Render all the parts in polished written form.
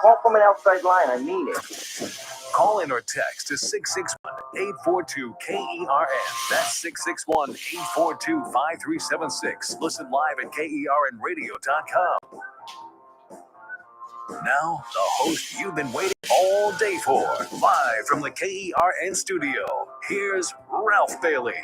call from an outside line. I mean it. Call in or text to 661-842-KERN. That's 661-842-5376. Listen live at KERNradio.com. Now, the host you've been waiting all day for. Live from the KERN studio, here's Ralph Bailey.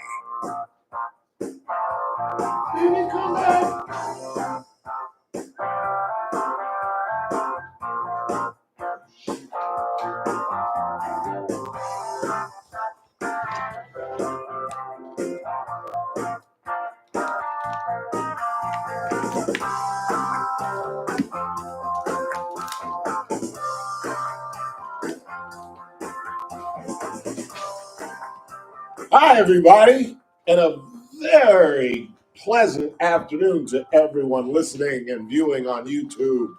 Hi, everybody, and a very pleasant afternoon to everyone listening and viewing on YouTube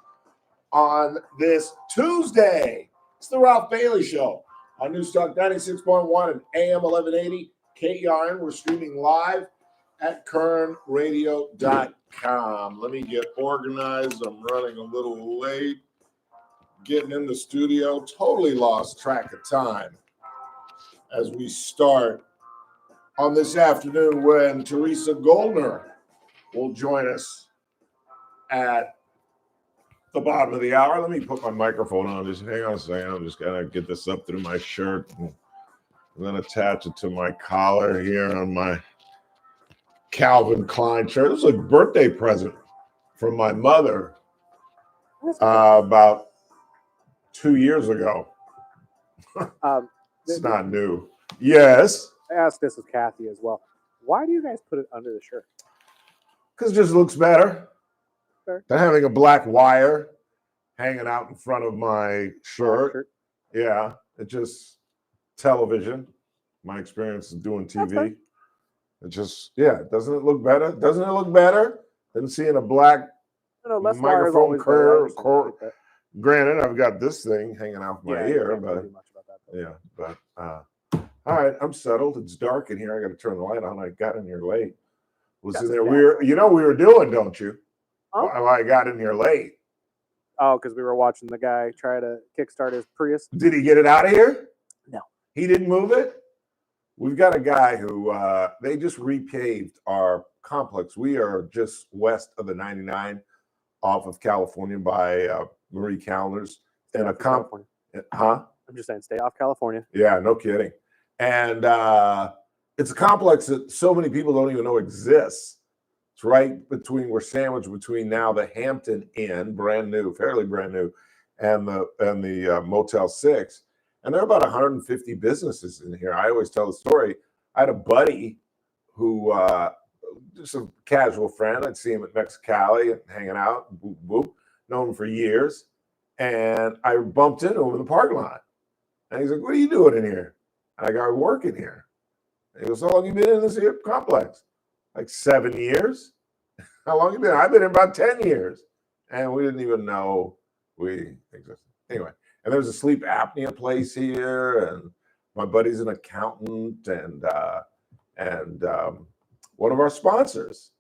on this Tuesday. It's the Ralph Bailey Show on News Talk 96.1 and AM 1180 KERN. We're streaming live at KERNradio.com. Let me get organized. I'm running a little late. Getting in the studio. Totally lost track of time as we start on this afternoon when Teresa Goldner will join us at the bottom of the hour. Let me put my microphone on. Just hang on a second. I'm just going to get this up through my shirt and then attach it to my collar here on my Calvin Klein shirt. This was a birthday present from my mother about 2 years ago. It's not new. Yes. I asked this of Kathy as well. Why do you guys put it under the shirt? Because it just looks better Fair. than having a black wire hanging out in front of my shirt. Yeah, it just television. My experience is doing TV. It just, doesn't it look better? Doesn't it look better than seeing a black microphone curve? Granted, I've got this thing hanging out my ear, but all right, I'm settled. It's dark in here. I got to turn the light on. I got in here late. Was in there? We were doing, don't you? Oh. I got in here late. Oh, because we were watching the guy try to kickstart his Prius. Did he get it out of here? No. He didn't move it? We've got a guy who they just repaved our complex. We are just west of the 99 off of California by Marie Callender's. And a California. Huh? I'm just saying, stay off California. Yeah, no kidding. And it's a complex that so many people don't even know exists. It's right between, we're sandwiched between now the Hampton Inn, brand new, fairly brand new, and the Motel 6. And there are about 150 businesses in here. I always tell the story. I had a buddy who, just a casual friend. I'd see him at Mexicali and hanging out, boop, boop, known him for years. And I bumped into him in the parking lot. And he's like, "What are you doing in here?" And I go, "I'm working here." And he goes, "How long you been in this here complex?" Like 7 years. How long you been? I've been in about 10 years. And we didn't even know we existed. Anyway, and there's a sleep apnea place here. And my buddy's an accountant. And one of our sponsors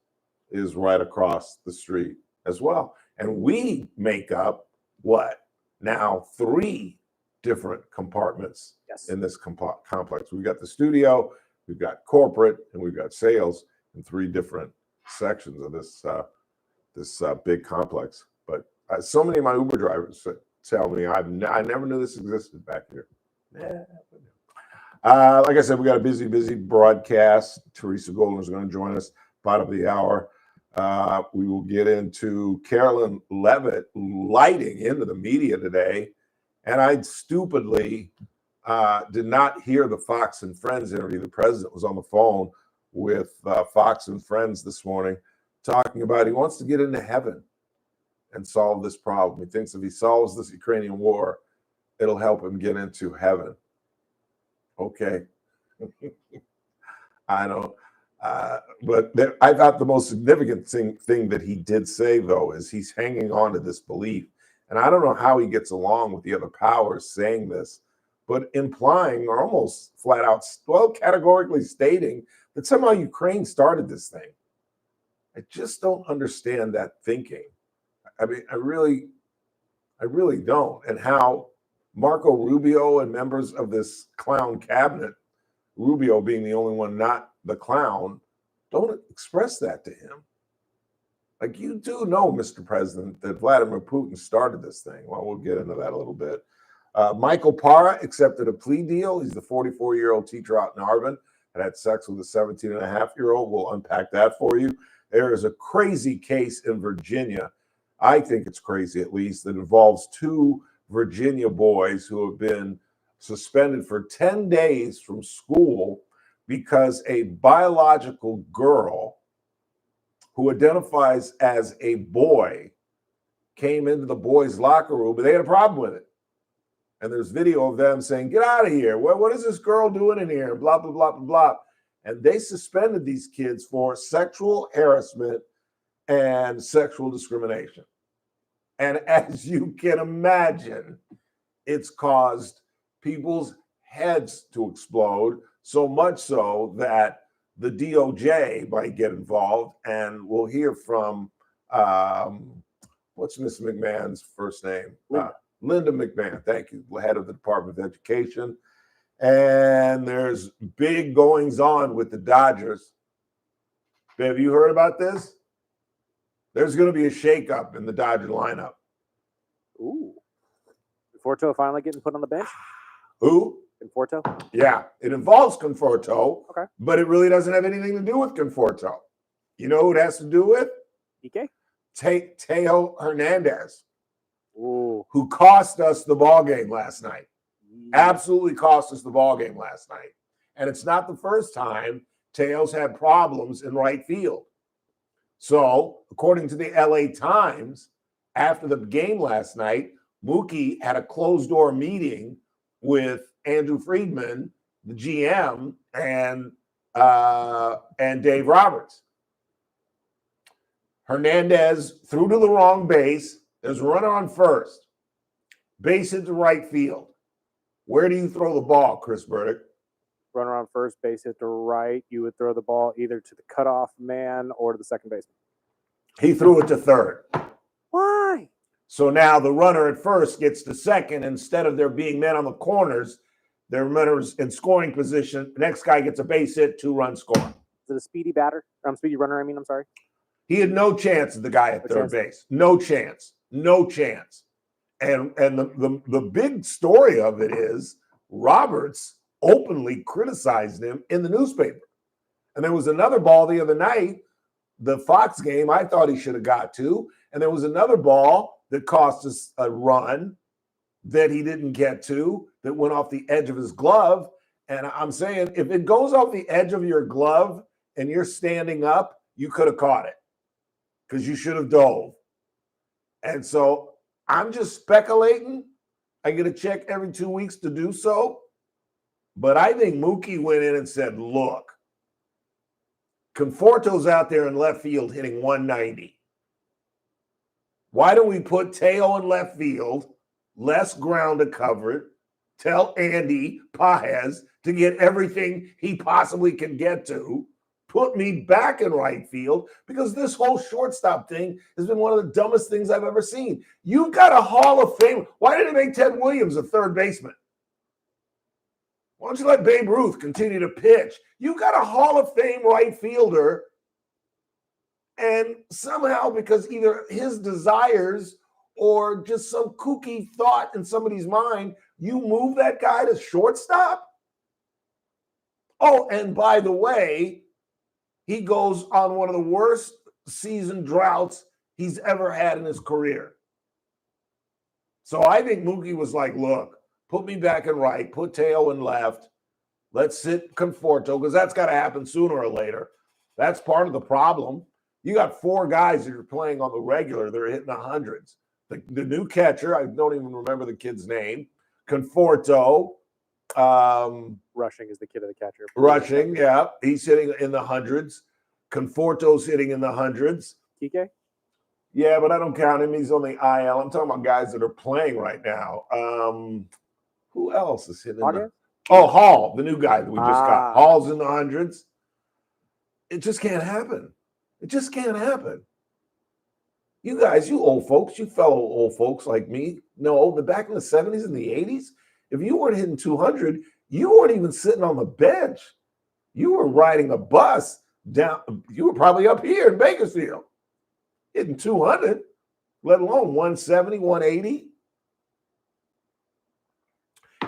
is right across the street as well. And we make up what? Now 3 different compartments in this complex. We've got the studio, we've got corporate, and we've got sales in 3 different sections of this big complex. But so many of my Uber drivers tell me I never knew this existed back here. Like I said, we got a busy broadcast. Teresa Goldner is going to join us bottom of the hour. We will get into Carolyn Levitt lighting into the media today. And I stupidly did not hear the Fox and Friends interview. The president was on the phone with Fox and Friends this morning talking about he wants to get into heaven and solve this problem. He thinks if he solves this Ukrainian war, it'll help him get into heaven. Okay. I don't. But I thought the most significant thing that he did say, though, is he's hanging on to this belief. And I don't know how he gets along with the other powers saying this, but implying or almost flat out, well, categorically stating that somehow Ukraine started this thing. I just don't understand that thinking. I mean, I I really don't. And how Marco Rubio and members of this clown cabinet, Rubio being the only one not the clown, don't express that to him. Like, you do know, Mr. President, that Vladimir Putin started this thing. Well, we'll get into that a little bit. Michael Parra accepted a plea deal. He's the 44-year-old teacher out in Arvin that had sex with a 17-and-a-half-year-old. We'll unpack that for you. There is a crazy case in Virginia. I think it's crazy, at least, that involves two Virginia boys who have been suspended for 10 days from school because a biological girl who identifies as a boy came into the boys' locker room, but they had a problem with it. And there's video of them saying, "Get out of here. What is this girl doing in here?" Blah, blah, blah, blah, blah. And they suspended these kids for sexual harassment and sexual discrimination. And as you can imagine, it's caused people's heads to explode, so much so that the DOJ might get involved. And we'll hear from, what's Miss McMahon's first name? Linda McMahon, thank you, head of the Department of Education. And there's big goings on with the Dodgers. Have you heard about this? There's going to be a shakeup in the Dodger lineup. Ooh. Conforto finally getting put on the bench? Who? Conforto? Yeah, it involves Conforto, Okay. but it really doesn't have anything to do with Conforto. You know who it has to do with? EK? Teo Hernandez, Ooh. who cost us the ball game last night. Absolutely cost us the ball game last night. And it's not the first time Teo's had problems in right field. So, according to the LA Times, after the game last night, Mookie had a closed-door meeting with Andrew Friedman, the GM, and Dave Roberts. Hernandez threw to the wrong base. There's a runner on first. Base hit to right field. Where do you throw the ball, Chris Burdick? Runner on first base hit to right. You would throw the ball either to the cutoff man or to the second baseman. He threw it to third. Why? So now the runner at first gets to second. Instead of there being men on the corners, there are runners in scoring position. The next guy gets a base hit, 2-run score. Is it a speedy batter? Speedy runner, I'm sorry. He had no chance of the guy at third base. No chance. No chance. And the big story of it is Roberts openly criticized him in the newspaper. And there was another ball the other night, the Fox game, I thought he should have got to. And there was another ball that cost us a run that he didn't get to, that went off the edge of his glove. And I'm saying, if it goes off the edge of your glove and you're standing up, you could have caught it because you should have dove. And so I'm just speculating. I get a check every 2 weeks to do so. But I think Mookie went in and said, look, Conforto's out there in left field hitting 190. Why don't we put Teo in left field, less ground to cover it, tell Andy Paez to get everything he possibly can get to, put me back in right field, because this whole shortstop thing has been one of the dumbest things I've ever seen. You've got a Hall of Fame. Why did they make Ted Williams a third baseman? Why don't you let Babe Ruth continue to pitch? You've got a Hall of Fame right fielder, and somehow, because either his desires or just some kooky thought in somebody's mind, you move that guy to shortstop? Oh, and by the way, he goes on one of the worst season droughts he's ever had in his career. So I think Mookie was like, look, put me back in right, put Teo in left. Let's sit Conforto, because that's got to happen sooner or later. That's part of the problem. You got 4 guys that are playing on the regular. They're hitting the hundreds. The new catcher, I don't even remember the kid's name, Conforto. Rushing is the kid of the catcher. Rushing, yeah. He's hitting in the hundreds. Conforto's hitting in the hundreds. TK? Yeah, but I don't count him. He's on the IL. I'm talking about guys that are playing right now. Who else is hitting? Hall, the new guy that we just got. Hall's in the hundreds. It just can't happen. It just can't happen. You guys, you old folks, you fellow old folks like me, know that back in the 70s and the 80s, if you weren't hitting 200, you weren't even sitting on the bench. You were riding a bus down. You were probably up here in Bakersfield hitting 200, let alone 170, 180.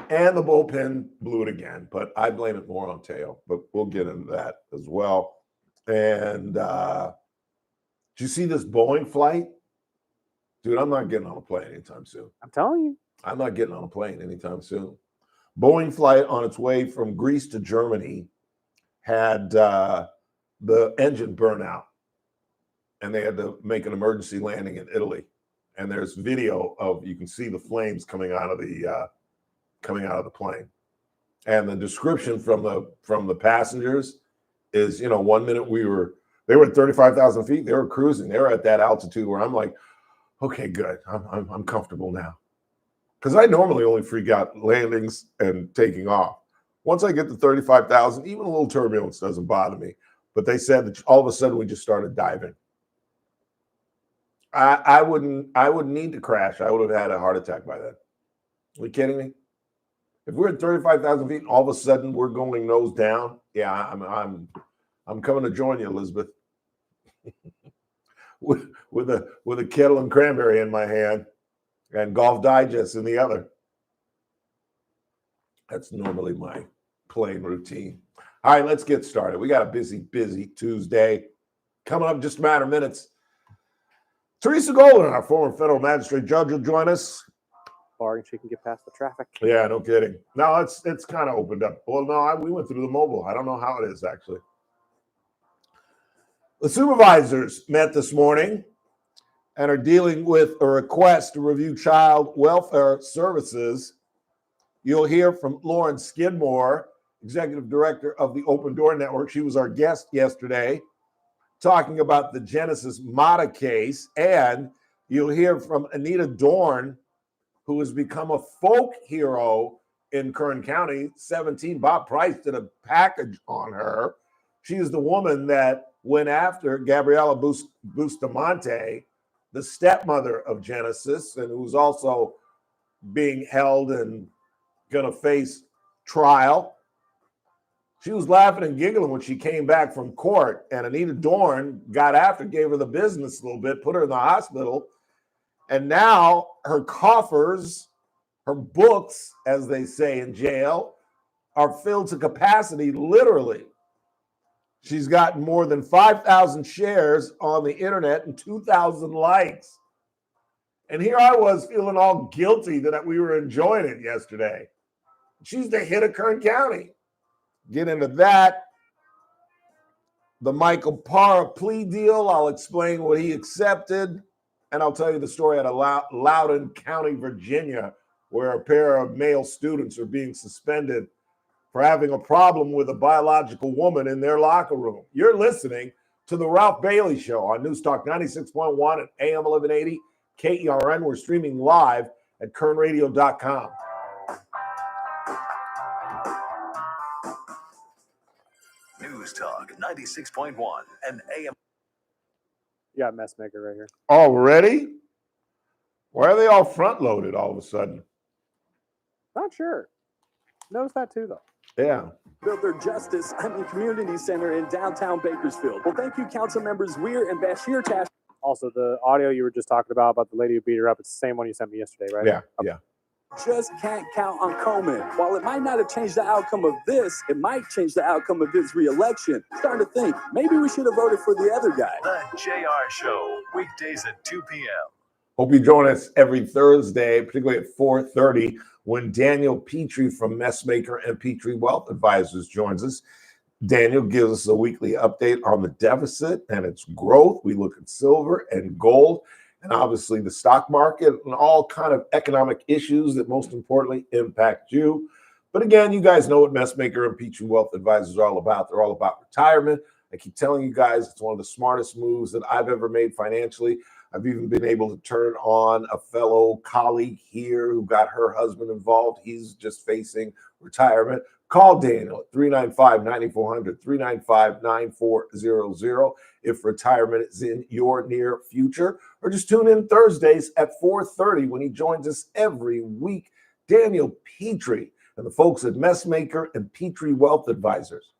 And the bullpen blew it again, but I blame it more on Teo, but we'll get into that as well. And did you see this Boeing flight? Dude, I'm not getting on a plane anytime soon. I'm telling you. I'm not getting on a plane anytime soon. Boeing flight on its way from Greece to Germany had the engine burn out, and they had to make an emergency landing in Italy. And there's video of, you can see the flames coming out of the plane. And the description from the passengers is, 1 minute they were at 35,000 feet. They were cruising. They were at that altitude where I'm like, okay, good. I'm comfortable now. Because I normally only freak out landings and taking off. Once I get to 35,000, even a little turbulence doesn't bother me. But they said that all of a sudden we just started diving. I wouldn't need to crash. I would have had a heart attack by then. Are you kidding me? If we're at 35,000 feet and all of a sudden we're going nose down, yeah, I'm coming to join you, Elizabeth. with a kettle and cranberry in my hand and Golf Digest in the other. That's normally my plane routine. All right, let's get started. We got a busy Tuesday. Coming up in just a matter of minutes. Teresa Golden, our former federal magistrate judge, will join us. Bargain she can get past the traffic. Yeah, no kidding. No, it's kind of opened up. Well, no, we went through the mobile. I don't know how it is, actually. The supervisors met this morning and are dealing with a request to review child welfare services. You'll hear from Lauren Skidmore, executive director of the Open Door Network. She was our guest yesterday, talking about the Genesis Mata case. And you'll hear from Anita Dorn, who has become a folk hero in Kern County. 17, Bob Price did a package on her. She is the woman that went after Gabriela Bustamante, the stepmother of Genesis, and who's also being held and going to face trial. She was laughing and giggling when she came back from court, and Anita Dorn got after, gave her the business a little bit, put her in the hospital, and now her coffers, her books, as they say in jail, are filled to capacity, literally. She's gotten more than 5,000 shares on the internet and 2,000 likes. And here I was feeling all guilty that we were enjoying it yesterday. She's the hit of Kern County. Get into that. The Michael Parra plea deal, I'll explain what he accepted. And I'll tell you the story out of Loudoun County, Virginia, where a pair of male students are being suspended for having a problem with a biological woman in their locker room. You're listening to The Ralph Bailey Show on News Talk 96.1 and AM 1180 KERN. We're streaming live at kernradio.com. News Talk 96.1 and AM. You got a mess maker right here. Already? Why are they all front-loaded all of a sudden? Not sure. Notice that too, though. Yeah. Builder Justice Community Center in downtown Bakersfield. Well, thank you, council members Weir and Bashir Tash. Also, the audio you were just talking about the lady who beat her up, it's the same one you sent me yesterday, right? Yeah, yeah. Just can't count on Coleman. While it might not have changed the outcome of this, it might change the outcome of his re-election. Starting to think, maybe we should have voted for the other guy. The JR Show, weekdays at 2 p.m. Hope you join us every Thursday, particularly at 4:30, when Daniel Petrie from Messmaker and Petrie Wealth Advisors joins us. Daniel gives us a weekly update on the deficit and its growth. We look at silver and gold and obviously the stock market and all kind of economic issues that most importantly impact you. But again, you guys know what Messmaker and Petrie Wealth Advisors are all about. They're all about retirement. I keep telling you guys, it's one of the smartest moves that I've ever made financially. I've even been able to turn on a fellow colleague here who got her husband involved. He's just facing retirement. Call Daniel at 395-9400, 395-9400 if retirement is in your near future, or just tune in Thursdays at 4:30 when he joins us every week. Daniel Petrie and the folks at Messmaker and Petrie Wealth Advisors.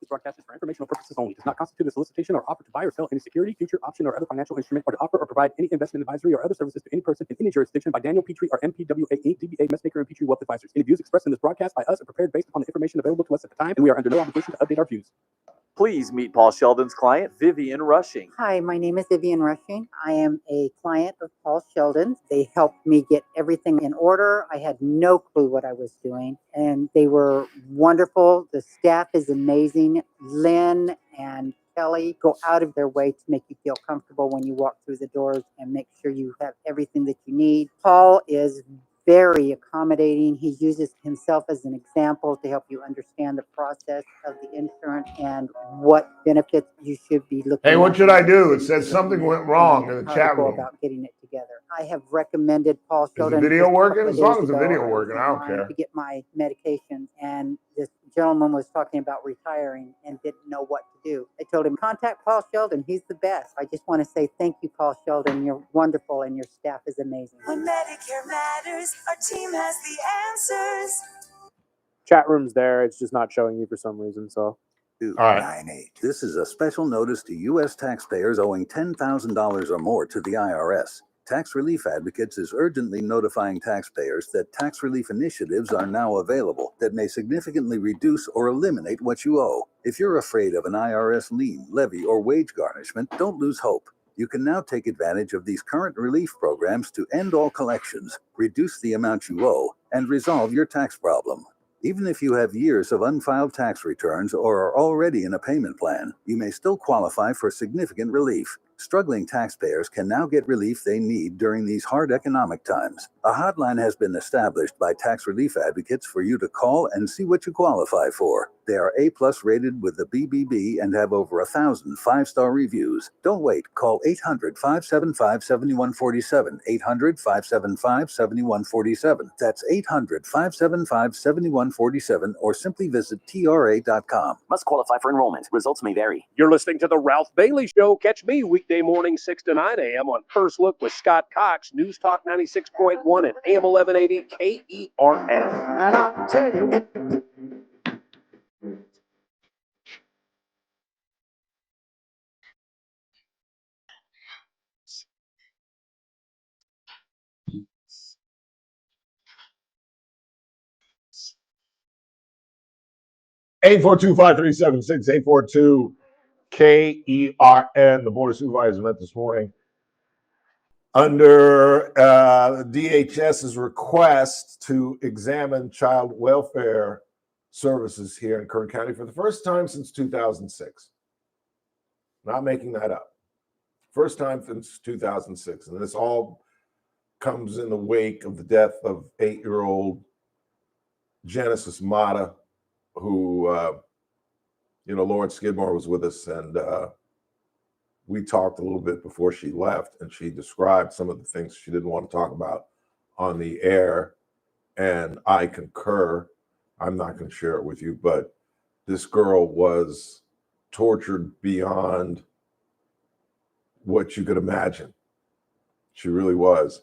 This broadcast is for informational purposes only. Does not constitute a solicitation or offer to buy or sell any security, future, option, or other financial instrument, or to offer or provide any investment advisory or other services to any person in any jurisdiction by Daniel Petrie or MPWA Inc., DBA Messmaker and Petrie Wealth Advisors. Any views expressed in this broadcast by us are prepared based upon the information available to us at the time, and we are under no obligation to update our views. Please meet Paul Sheldon's client, Vivian Rushing. Hi, my name is Vivian Rushing. I am a client of Paul Sheldon. They helped me get everything in order. I had no clue what I was doing, and they were wonderful. The staff is amazing. Lynn and Kelly go out of their way to make you feel comfortable when you walk through the doors and make sure you have everything that you need. Paul is very accommodating. He uses himself as an example to help you understand the process of the insurance and what benefits you should be looking Hey, at. what should I do? It says something went wrong in the How to chat go room. about getting it together. I have recommended Paul Is Sheldon. the video just a couple working? of As long days as the ago. video I was working, in I don't line care. to get my medication, and this gentleman was talking about retiring and didn't know what to do. I told him, contact Paul Sheldon. He's the best. I just want to say thank you, Paul Sheldon. You're wonderful, and your staff is amazing. When Medicare matters, our team has the answers. Chat room's there. It's just not showing you for some reason. So 298. This is a special notice to U.S. taxpayers owing $10,000 or more to the IRS. Tax Relief Advocates is urgently notifying taxpayers that tax relief initiatives are now available that may significantly reduce or eliminate what you owe. If you're afraid of an IRS lien, levy, or wage garnishment, don't lose hope. You can now take advantage of these current relief programs to end all collections, reduce the amount you owe, and resolve your tax problem. Even if you have years of unfiled tax returns or are already in a payment plan, you may still qualify for significant relief. Struggling taxpayers can now get relief they need during these hard economic times. A hotline has been established by Tax Relief Advocates for you to call and see what you qualify for. They are A+ rated with the BBB and have over 1,000 5-star reviews. Don't wait. Call 800-575-7147. 800-575-7147. That's 800-575-7147, or simply visit TRA.com. Must qualify for enrollment. Results may vary. You're listening to The Ralph Bailey Show. Catch me weekday morning 6 to 9 a.m. on First Look with Scott Cox, News Talk 96.1 and AM 1180 KERN. And I'll tell you. Eight 842-5376, 842 KERN. The Board of Supervisors met this morning under DHS's request to examine child welfare services here in Kern County for the first time since 2006. Not making that up. First time since 2006. And this all comes in the wake of the death of 8-year-old Genesis Mata, who, Lawrence Skidmore was with us, and we talked a little bit before she left, and she described some of the things she didn't want to talk about on the air, and I concur. I'm not going to share it with you, but this girl was tortured beyond what you could imagine. She really was.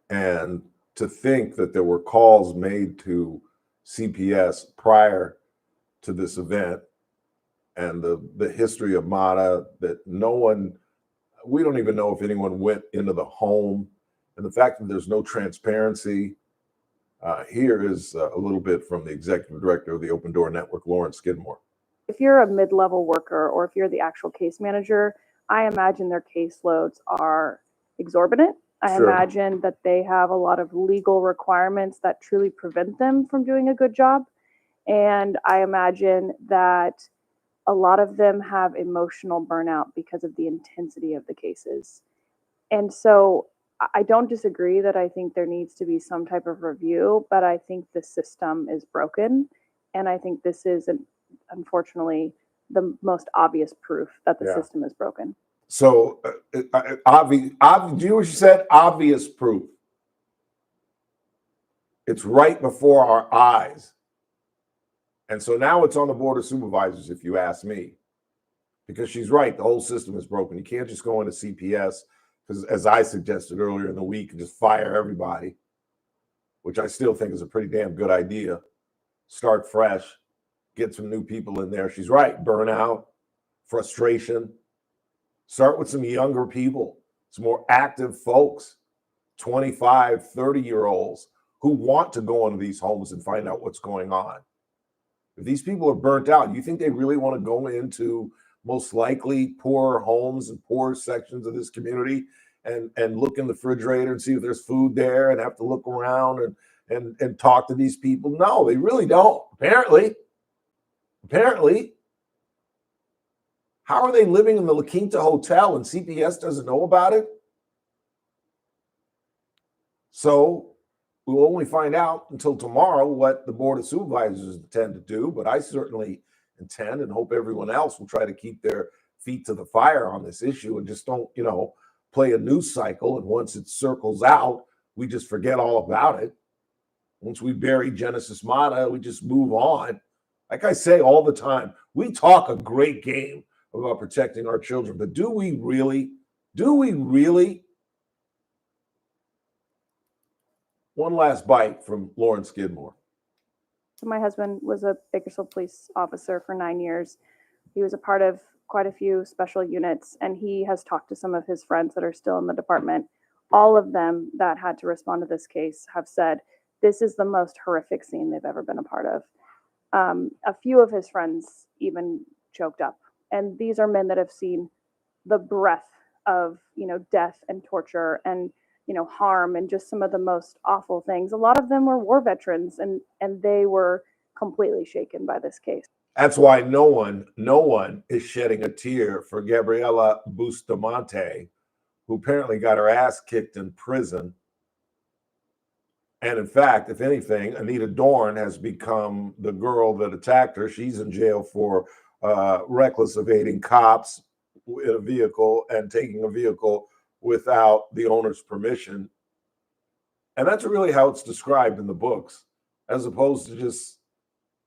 And to think that there were calls made to CPS prior to this event, and the history of Mata, that we don't even know if anyone went into the home, and the fact that there's no transparency. Here is a little bit from the executive director of the Open Door Network, Lawrence Skidmore. If you're a mid-level worker or if you're the actual case manager, I imagine their caseloads are exorbitant. I Sure. imagine that they have a lot of legal requirements that truly prevent them from doing a good job. And I imagine that a lot of them have emotional burnout because of the intensity of the cases. And so I don't disagree that I think there needs to be some type of review, but I think the system is broken. And I think this is, unfortunately, the most obvious proof that the system is broken. So, obvious. Do you know what you said? Obvious proof. It's right before our eyes. And so now it's on the Board of Supervisors, if you ask me, because she's right. The whole system is broken. You can't just go into CPS because as I suggested earlier in the week, just fire everybody, which I still think is a pretty damn good idea. Start fresh, get some new people in there. She's right. Burnout, frustration. Start with some younger people, some more active folks, 25, 30-year-olds who want to go into these homes and find out what's going on. If these people are burnt out, you think they really want to go into most likely poor homes and poor sections of this community and look in the refrigerator and see if there's food there and have to look around and talk to these people? No, they really don't. Apparently. How are they living in the La Quinta Hotel and CPS doesn't know about it? So we'll only find out until tomorrow what the Board of Supervisors intend to do, but I certainly intend and hope everyone else will try to keep their feet to the fire on this issue and just don't, play a news cycle. And once it circles out, we just forget all about it. Once we bury Genesis Mata, we just move on. Like I say all the time, we talk a great game about protecting our children, but do we really? One last bite from Lauren Skidmore. So my husband was a Bakersfield police officer for 9 years. He was a part of quite a few special units, and he has talked to some of his friends that are still in the department. All of them that had to respond to this case have said this is the most horrific scene they've ever been a part of. A few of his friends even choked up. And these are men that have seen the breadth of, death and torture and, harm and just some of the most awful things. A lot of them were war veterans and they were completely shaken by this case. That's why no one is shedding a tear for Gabriela Bustamante, who apparently got her ass kicked in prison. And in fact, if anything, Anita Dorn has become the girl that attacked her. She's in jail for reckless evading cops in a vehicle and taking a vehicle without the owner's permission. And that's really how it's described in the books, as opposed to just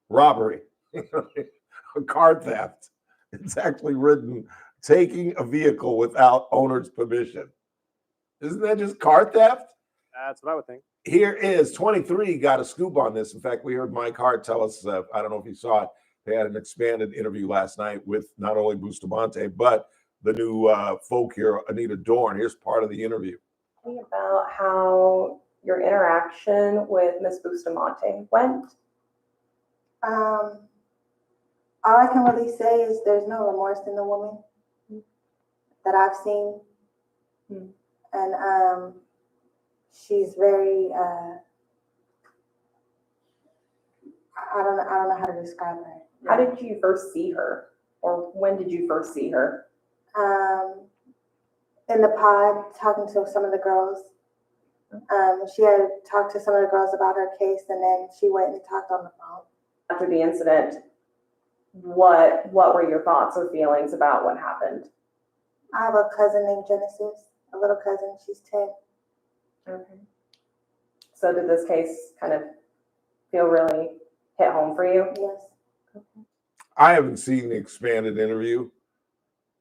robbery, a car theft. It's actually written taking a vehicle without owner's permission. Isn't that just car theft? That's what I would think. Here is 23 got a scoop on this. In fact, we heard Mike Hart tell us, I don't know if you saw it, they had an expanded interview last night with not only Bustamante, but the new folk hero, Anita Dorn. Here's part of the interview. Tell me about how your interaction with Miss Bustamante went. All I can really say is there's no remorse in the woman that I've seen. And she's very, I don't know how to describe her. How did you first see her? Or when did you first see her? In the pod, talking to some of the girls. She had talked to some of the girls about her case, and then she went and talked on the phone. After the incident, what were your thoughts or feelings about what happened? I have a cousin named Genesis, a little cousin. She's 10. Okay. So did this case kind of feel really hit home for you? Yes. Okay. I haven't seen the expanded interview,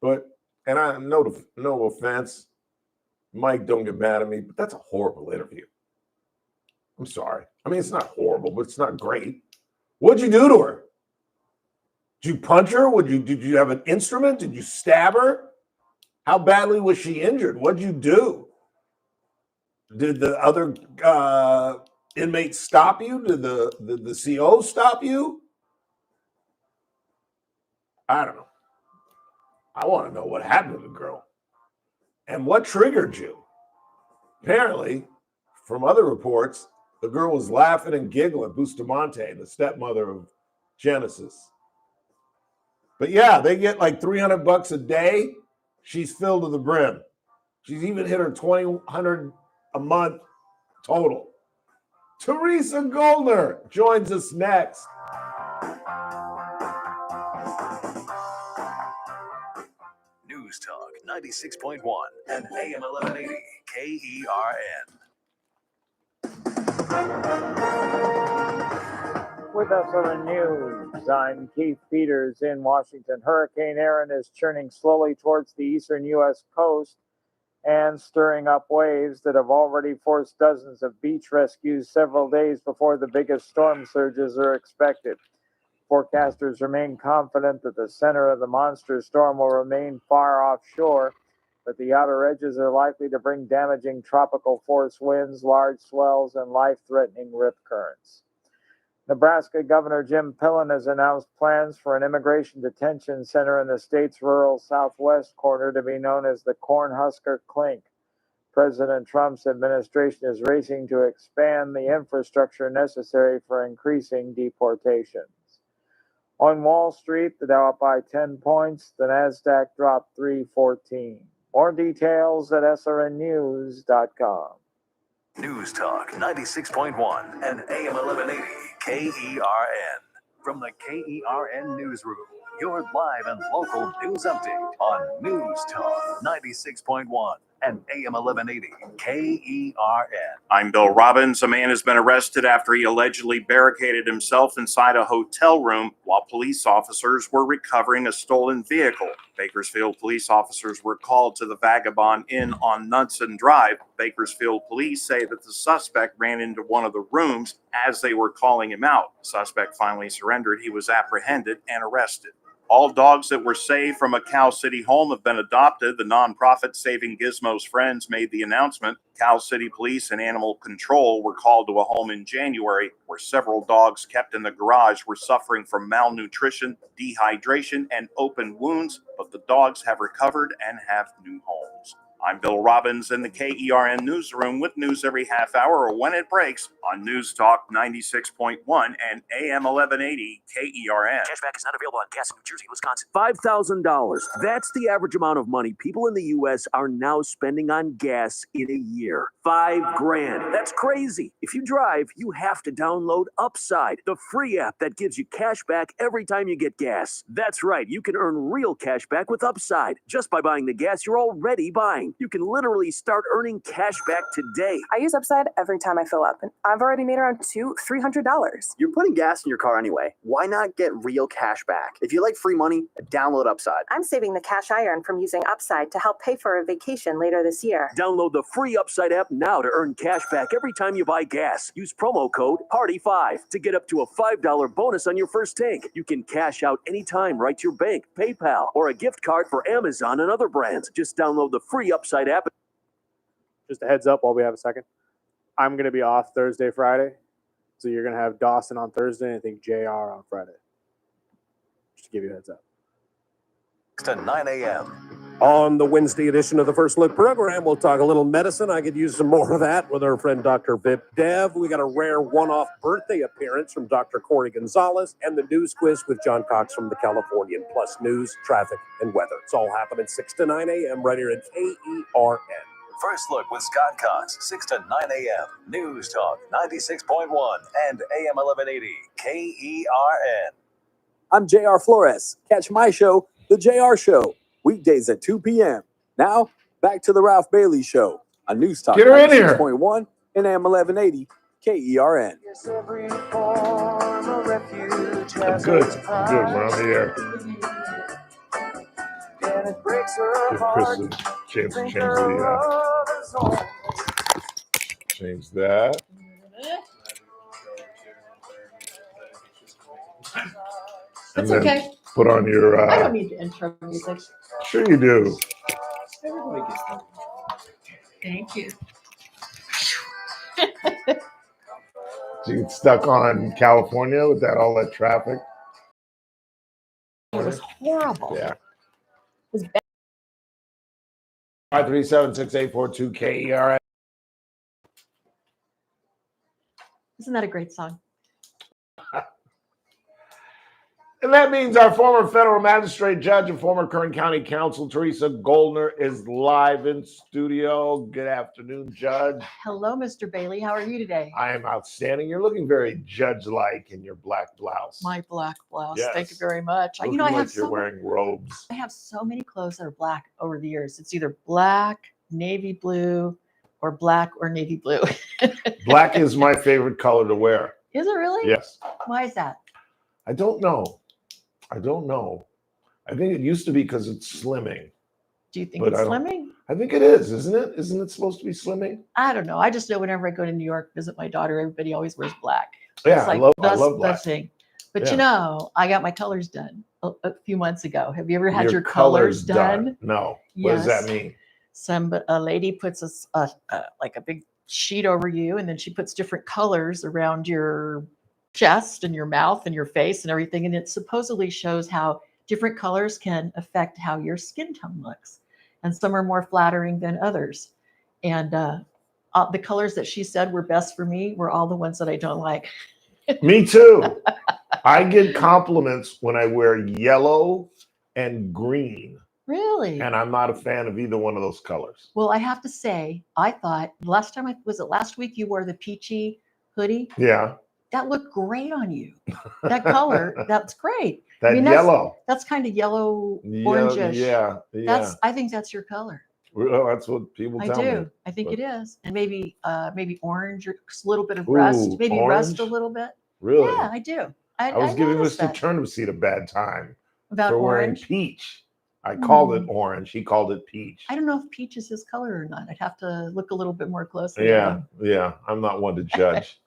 but, and I no offense, Mike, don't get mad at me, but that's a horrible interview. I'm sorry. I mean, it's not horrible, but it's not great. What'd you do to her? Did you punch her? Did you have an instrument? Did you stab her? How badly was she injured? What'd you do? Did the other inmates stop you? Did the CO stop you? I don't know. I want to know what happened to the girl and what triggered you. Apparently, from other reports, the girl was laughing and giggling, Bustamante, the stepmother of Genesis. But yeah, they get like $300 a day. She's filled to the brim. She's even hit her $2,100 a month total. Teresa Goldner joins us next. News Talk 96.1 and AM 1180 KERN. With us on the news, I'm Keith Peters in Washington. Hurricane Erin is churning slowly towards the eastern U.S. coast, and stirring up waves that have already forced dozens of beach rescues several days before the biggest storm surges are expected. Forecasters remain confident that the center of the monster storm will remain far offshore, but the outer edges are likely to bring damaging tropical force winds, large swells, and life-threatening rip currents. Nebraska Governor Jim Pillen has announced plans for an immigration detention center in the state's rural southwest corner to be known as the Cornhusker Clink. President Trump's administration is racing to expand the infrastructure necessary for increasing deportations. On Wall Street, the Dow up by 10 points, the Nasdaq dropped 314. More details at srnnews.com. News Talk 96.1 and AM 1180 KERN. From the KERN Newsroom, your live and local news update on News Talk 96.1 and AM 1180 KERN. I'm Bill Robbins. A man has been arrested after he allegedly barricaded himself inside a hotel room while police officers were recovering a stolen vehicle. Bakersfield police officers were called to the Vagabond Inn on Knudsen Drive. Bakersfield police say that the suspect ran into one of the rooms as they were calling him out. The suspect finally surrendered. He was apprehended and arrested. All dogs that were saved from a Cal City home have been adopted. The nonprofit Saving Gizmo's Friends made the announcement. Cal City Police and Animal Control were called to a home in January where several dogs kept in the garage were suffering from malnutrition, dehydration, and open wounds, but the dogs have recovered and have new homes. I'm Bill Robbins in the KERN Newsroom with news every half hour or when it breaks on News Talk 96.1 and AM 1180 KERN. Cashback is not available on gas in New Jersey and Wisconsin. $5,000. That's the average amount of money people in the U.S. are now spending on gas in a year. $5,000. That's crazy. If you drive, you have to download Upside, the free app that gives you cash back every time you get gas. That's right. You can earn real cash back with Upside just by buying the gas you're already buying. You can literally start earning cash back today. I use Upside every time I fill up, and I've already made around $300. You're putting gas in your car anyway. Why not get real cash back? If you like free money, download Upside. I'm saving the cash I earn from using Upside to help pay for a vacation later this year. Download the free Upside app now to earn cash back every time you buy gas. Use promo code PARTY5 to get up to a $5 bonus on your first tank. You can cash out anytime right to your bank, PayPal, or a gift card for Amazon and other brands. Just download the free Upside app. Just a heads up while we have a second. I'm going to be off Thursday, Friday. So you're going to have Dawson on Thursday and I think JR on Friday. Just to give you a heads up. To 9 a.m. On the Wednesday edition of the First Look program, we'll talk a little medicine. I could use some more of that with our friend Dr. Vip Dev. We got a rare one-off birthday appearance from Dr. Corey Gonzalez and the news quiz with John Cox from the Californian, plus news, traffic, and weather. It's all happening 6 to 9 a.m. right here at KERN. First Look with Scott Cox, 6 to 9 a.m. News Talk 96.1 and AM 1180 KERN. I'm JR Flores. Catch my show, The JR Show, weekdays at 2 p.m. Now, back to the Ralph Bailey Show on News Talk Get her in here. 96.1 and AM 1180 KERN. Good. We're on the air. Give Chris a chance to change that. It's And then okay. Put on your. I don't need the intro music. Sure you do. Everybody gets that. Thank you. So you get stuck on California with all that traffic. It was horrible. Yeah. It was bad. 537-6842 KERN. Isn't that a great song? And that means our former federal magistrate judge and former Kern County Counsel, Teresa Goldner, is live in studio. Good afternoon, Judge. Hello, Mr. Bailey. How are you today? I am outstanding. You're looking very judge-like in your black blouse. My black blouse. Yes. Thank you very much. Looking I like have you're wearing robes. I have so many clothes that are black over the years. It's either black, navy blue, or black or navy blue. Black is my favorite color to wear. Is it really? Yes. Why is that? I don't know. I think it used to be because it's slimming. Do you think But it's I don't- slimming? I think it is, isn't it? Isn't it supposed to be slimming? I don't know. I just know whenever I go to New York, visit my daughter, everybody always wears black. Yeah, It's I like love the black. thing. But Yeah. you know, I got my colors done a few months ago. Have you ever had Your your colors done? No. What does that Yes. mean? A lady puts like a big sheet over you, and then she puts different colors around your chest and your mouth and your face and everything. And it supposedly shows how different colors can affect how your skin tone looks. And some are more flattering than others. And the colors that she said were best for me were all the ones that I don't like. Me too. I get compliments when I wear yellow and green, Really? and I'm not a fan of either one of those colors. Well, I have to say, I thought last week you wore the peachy hoodie? Yeah. That looked great on you. That color, that's great. That yellow. That's kind of yellow, Yeah, orangish. yeah, yeah. I think that's your color. Well, that's what people I tell do. me. I think But- it is. And maybe orange or a little bit of rust. Ooh, Maybe rust a orange? little bit. Really? Yeah, I do. I was giving noticed Mr. that. Turnip Seed a bad time About for wearing orange? peach. I called it Hmm. orange. He called it peach. I don't know if peach is his color or not. I'd have to look a little bit more closely. Yeah, yeah. I'm not one to judge.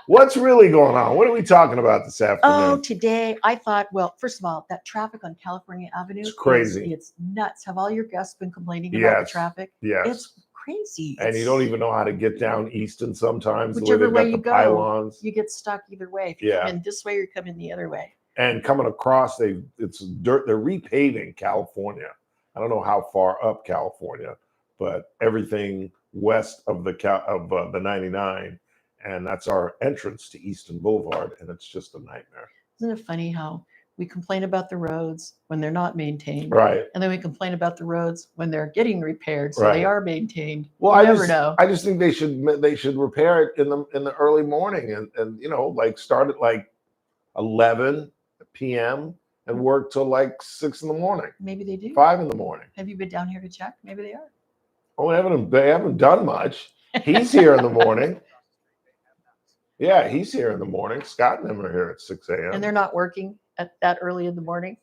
What's really going on? What are we talking about this Oh, afternoon? today I thought, well, first of all, that traffic on California Avenue It's crazy. It's nuts. Have all your guests been complaining about Yes, the traffic? yes. It's crazy. And you don't even know how to get down Easton sometimes. Whichever the way way they've you got the go, pylons. you get stuck either way. If you Yeah. come in this way or you come in the other way. And coming across, it's dirt. They're repaving California. I don't know how far up California, but everything west of the 99, and that's our entrance to Easton Boulevard, and it's just a nightmare. Isn't it funny how we complain about the roads when they're not maintained, Right. and then we complain about the roads when they're getting repaired, so Right. they are maintained. Well, You never know. I just think they should repair it in the early morning and like start at like 11 p.m. and work till like 6 in the morning, Maybe they do. 5 in the morning. Have you been down here to check? Maybe they are. Oh, they haven't done much. He's here in the morning. Yeah, he's here in the morning. Scott and them are here at 6 a.m. And they're not working at that early in the morning.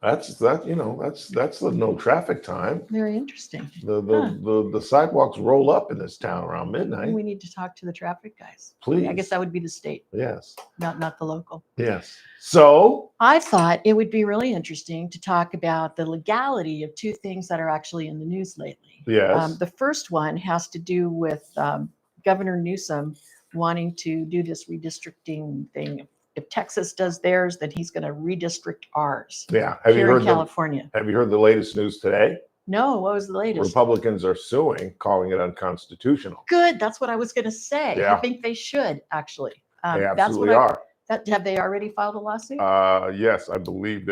That's the no traffic time. Very interesting. The sidewalks roll up in this town around midnight. We need to talk to the traffic guys. Please. I guess that would be the state, Yes. not the local. Yes. So I thought it would be really interesting to talk about the legality of two things that are actually in the news lately. yes. The first one has to do with Governor Newsom wanting to do this redistricting thing. If Texas does theirs, then he's going to redistrict ours. Yeah. Have you here in heard California? Have you heard the latest news today? No, what was the latest? Republicans are suing, calling it unconstitutional. Good. That's what I was going to say. Yeah. I think they should actually. They That's absolutely what are. Have they already filed a lawsuit? Yes, I believe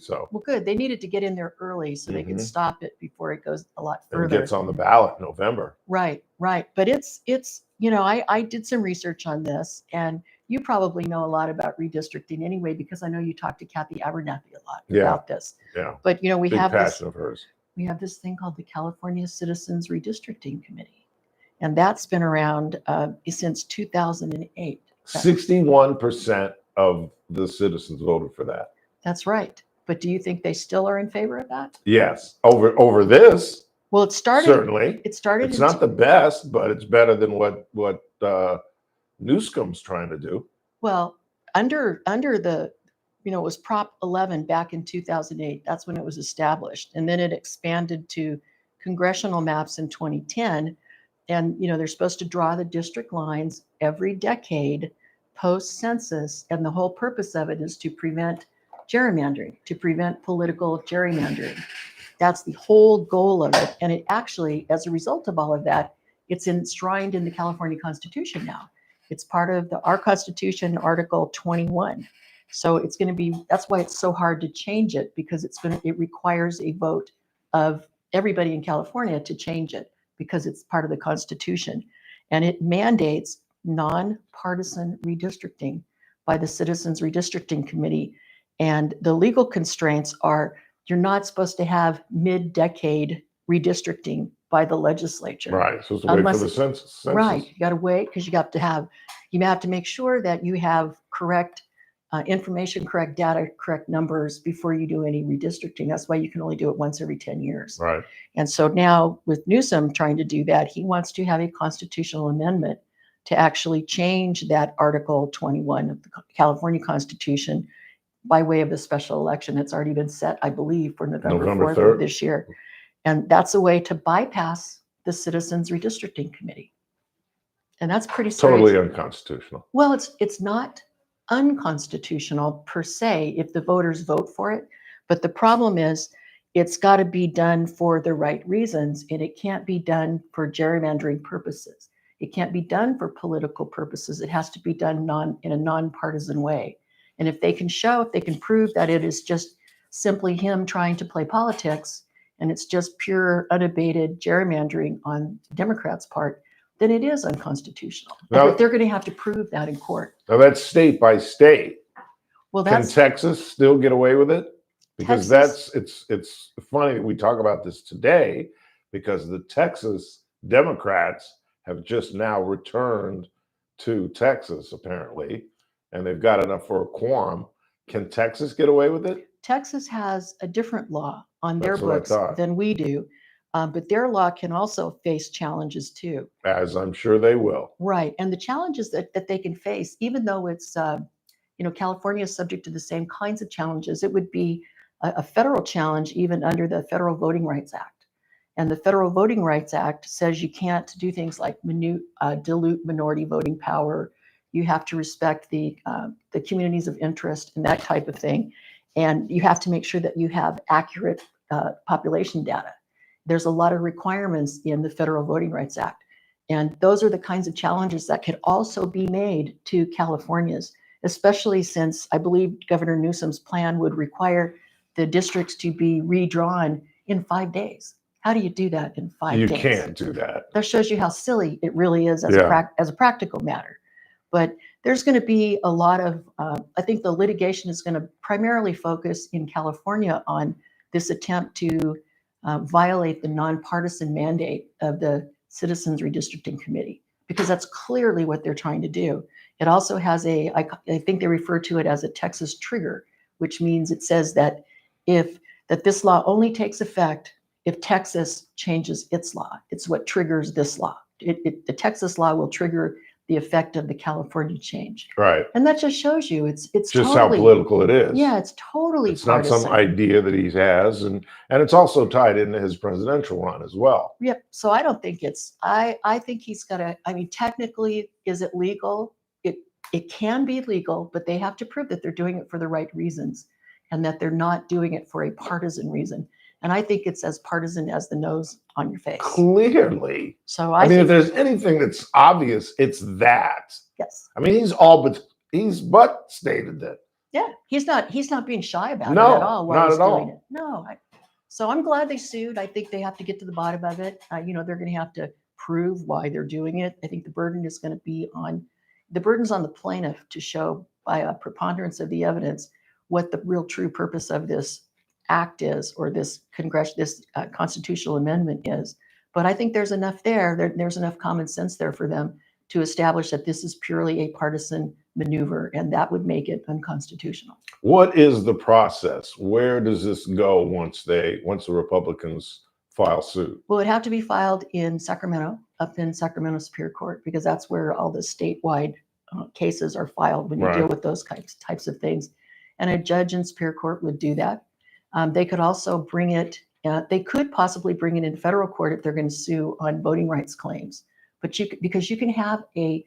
so. Well, good. They needed to get in there early so they could Mhm. stop it before it goes a lot It further. gets on the ballot in November. Right. But it's I did some research on this, and you probably know a lot about redistricting anyway, because I know you talked to Kathy Abernathy a lot Yeah. about this. Yeah. But we Big have passion of hers. we have this thing called the California Citizens Redistricting Committee, and that's been around since 2008. 61% of the citizens voted for that. That's right. But do you think they still are in favor of that? Yes. Over this. Well, it started. Certainly. It started. It's in not the best, but it's better than what Newsom's trying to do. Well, under the, it was Prop 11 back in 2008. That's when it was established. And then it expanded to congressional maps in 2010. And, they're supposed to draw the district lines every decade post-census. And the whole purpose of it is to prevent gerrymandering, to prevent political gerrymandering. That's the whole goal of it. And it actually, as a result of all of that, it's enshrined in the California Constitution now. It's part of our Constitution, Article 21. So it's going to be, that's why it's so hard to change it, because it requires a vote of everybody in California to change it, because it's part of the Constitution. And it mandates nonpartisan redistricting by the Citizens Redistricting Committee. And the legal constraints are, you're not supposed to have mid-decade redistricting by the legislature. Right. Supposed to wait for the census. Right. You got to wait, because you have to make sure that you have correct information correct, data correct numbers before you do any redistricting. That's why you can only do it once every 10 years. Right. And so now with Newsom trying to do that, he wants to have a constitutional amendment to actually change that Article 21 of the California Constitution by way of a special election. It's already been set, I believe, for November 4th 3rd. of this year. And that's a way to bypass the Citizens Redistricting Committee. And that's pretty serious. Totally unconstitutional. Well, it's not unconstitutional per se if the voters vote for it. But the problem is it's got to be done for the right reasons, and it can't be done for gerrymandering purposes. It can't be done for political purposes. It has to be done in a nonpartisan way. And if they can prove that it is just simply him trying to play politics and it's just pure unabated gerrymandering on Democrats' part, then it is unconstitutional. Now, But they're going to have to prove that in court. Now that's state by state. Well, Can that's Texas still get away with it? Because Texas- it's funny that we talk about this today because the Texas Democrats have just now returned to Texas apparently, and they've got enough for a quorum. Can Texas get away with it? Texas has a different law on their That's what I books thought. than we do, but their law can also face challenges too. As I'm sure they will. Right, and the challenges that they can face, even though it's California is subject to the same kinds of challenges, it would be a federal challenge even under the Federal Voting Rights Act. And the Federal Voting Rights Act says you can't do things like dilute minority voting power. You have to respect the communities of interest and that type of thing. And you have to make sure that you have accurate population data. There's a lot of requirements in the Federal Voting Rights Act. And those are the kinds of challenges that could also be made to California's, especially since I believe Governor Newsom's plan would require the districts to be redrawn in 5 days. How do you do that in 5 You days? can't do that. That shows you how silly it really is as, Yeah. as a practical matter. But there's going to be a lot of, I think the litigation is going to primarily focus in California on this attempt to violate the nonpartisan mandate of the Citizens Redistricting Committee, because that's clearly what they're trying to do. It also has I think they refer to it as a Texas trigger, which means it says that that this law only takes effect if Texas changes its law. It's what triggers this law. The Texas law will trigger the effect of the California change. Right. And that just shows you it's Just totally, how political it is. Yeah, it's totally It's not partisan. some idea that he has, and it's also tied into his presidential run as well. Yep. So I don't think I think he's got to, technically, is it legal? It can be legal, but they have to prove that they're doing it for the right reasons and that they're not doing it for a partisan reason. And I think it's as partisan as the nose on your face. Clearly. So I mean, think, if there's anything that's obvious, it's that. yes. I mean, he's stated that. Yeah, he's not being shy about No, it at all. While not he's at all. doing it. No, so I'm glad they sued. I think they have to get to the bottom of it. They're going to have to prove why they're doing it. I think the burden is going to be on the plaintiff to show by a preponderance of the evidence what the real true purpose of this act is, or this constitutional amendment is. But I think there's enough there's enough common sense there for them to establish that this is purely a partisan maneuver, and that would make it unconstitutional. What is the process? Where does this go once the Republicans file suit? Well, it'd have to be filed in Sacramento, up in Sacramento Superior Court, because that's where all the statewide cases are filed when you deal Right. with those types of things. And a judge in Superior Court would do that. They could also bring it, they could possibly bring it in federal court if they're going to sue on voting rights claims. But because you can have a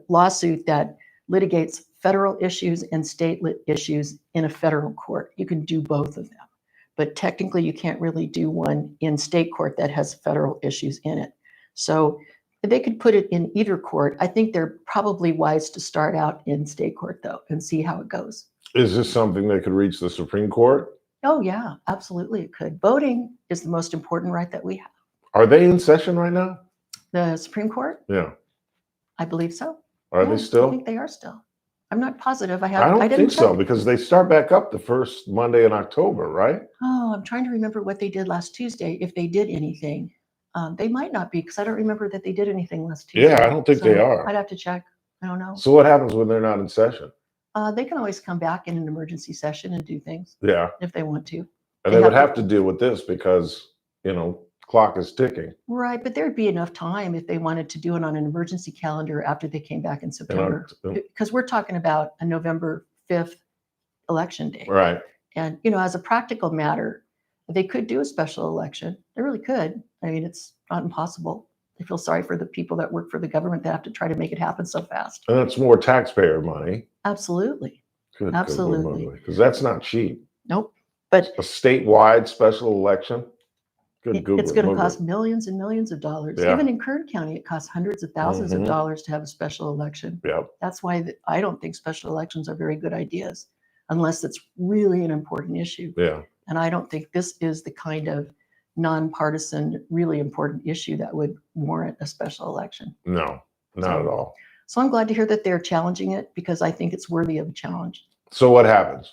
lawsuit that litigates federal issues and state issues in a federal court. You can do both of them. But technically, you can't really do one in state court that has federal issues in it. So they could put it in either court. I think they're probably wise to start out in state court, though, and see how it goes. Is this something that could reach the Supreme Court? Oh, yeah, absolutely it could. Voting is the most important right that we have. Are they in session right now? The Supreme Court? Yeah. I believe so. Are Yeah, they still? I think they are still. I'm not positive. I don't didn't think so, check. because they start back up the first Monday in October, right? Oh, I'm trying to remember what they did last Tuesday, if they did anything. They might not be, because I don't remember that they did anything last Tuesday. Yeah, I don't think they are. I'd have to check. I don't know. So what happens when they're not in session? They can always come back in an emergency session and do things Yeah. if they want to. And they would have to deal with this because, clock is ticking. Right, but there'd be enough time if they wanted to do it on an emergency calendar after they came back in September. Because we're talking about a November 5th election day. Right. And, as a practical matter, they could do a special election. They really could. I mean, it's not impossible. I feel sorry for the people that work for the government that have to try to make it happen so fast. And it's more taxpayer money. Absolutely. Good, Absolutely. Because that's not cheap. Nope. But a statewide special election. It's going to cost millions and millions of dollars. Yeah. Even in Kern County, it costs hundreds of thousands of dollars to have a special election. Yep. That's why I don't think special elections are very good ideas unless it's really an important issue. Yeah. And I don't think this is the kind of nonpartisan, really important issue that would warrant a special election. No, not at all. So I'm glad to hear that they're challenging it because I think it's worthy of a challenge. So what happens?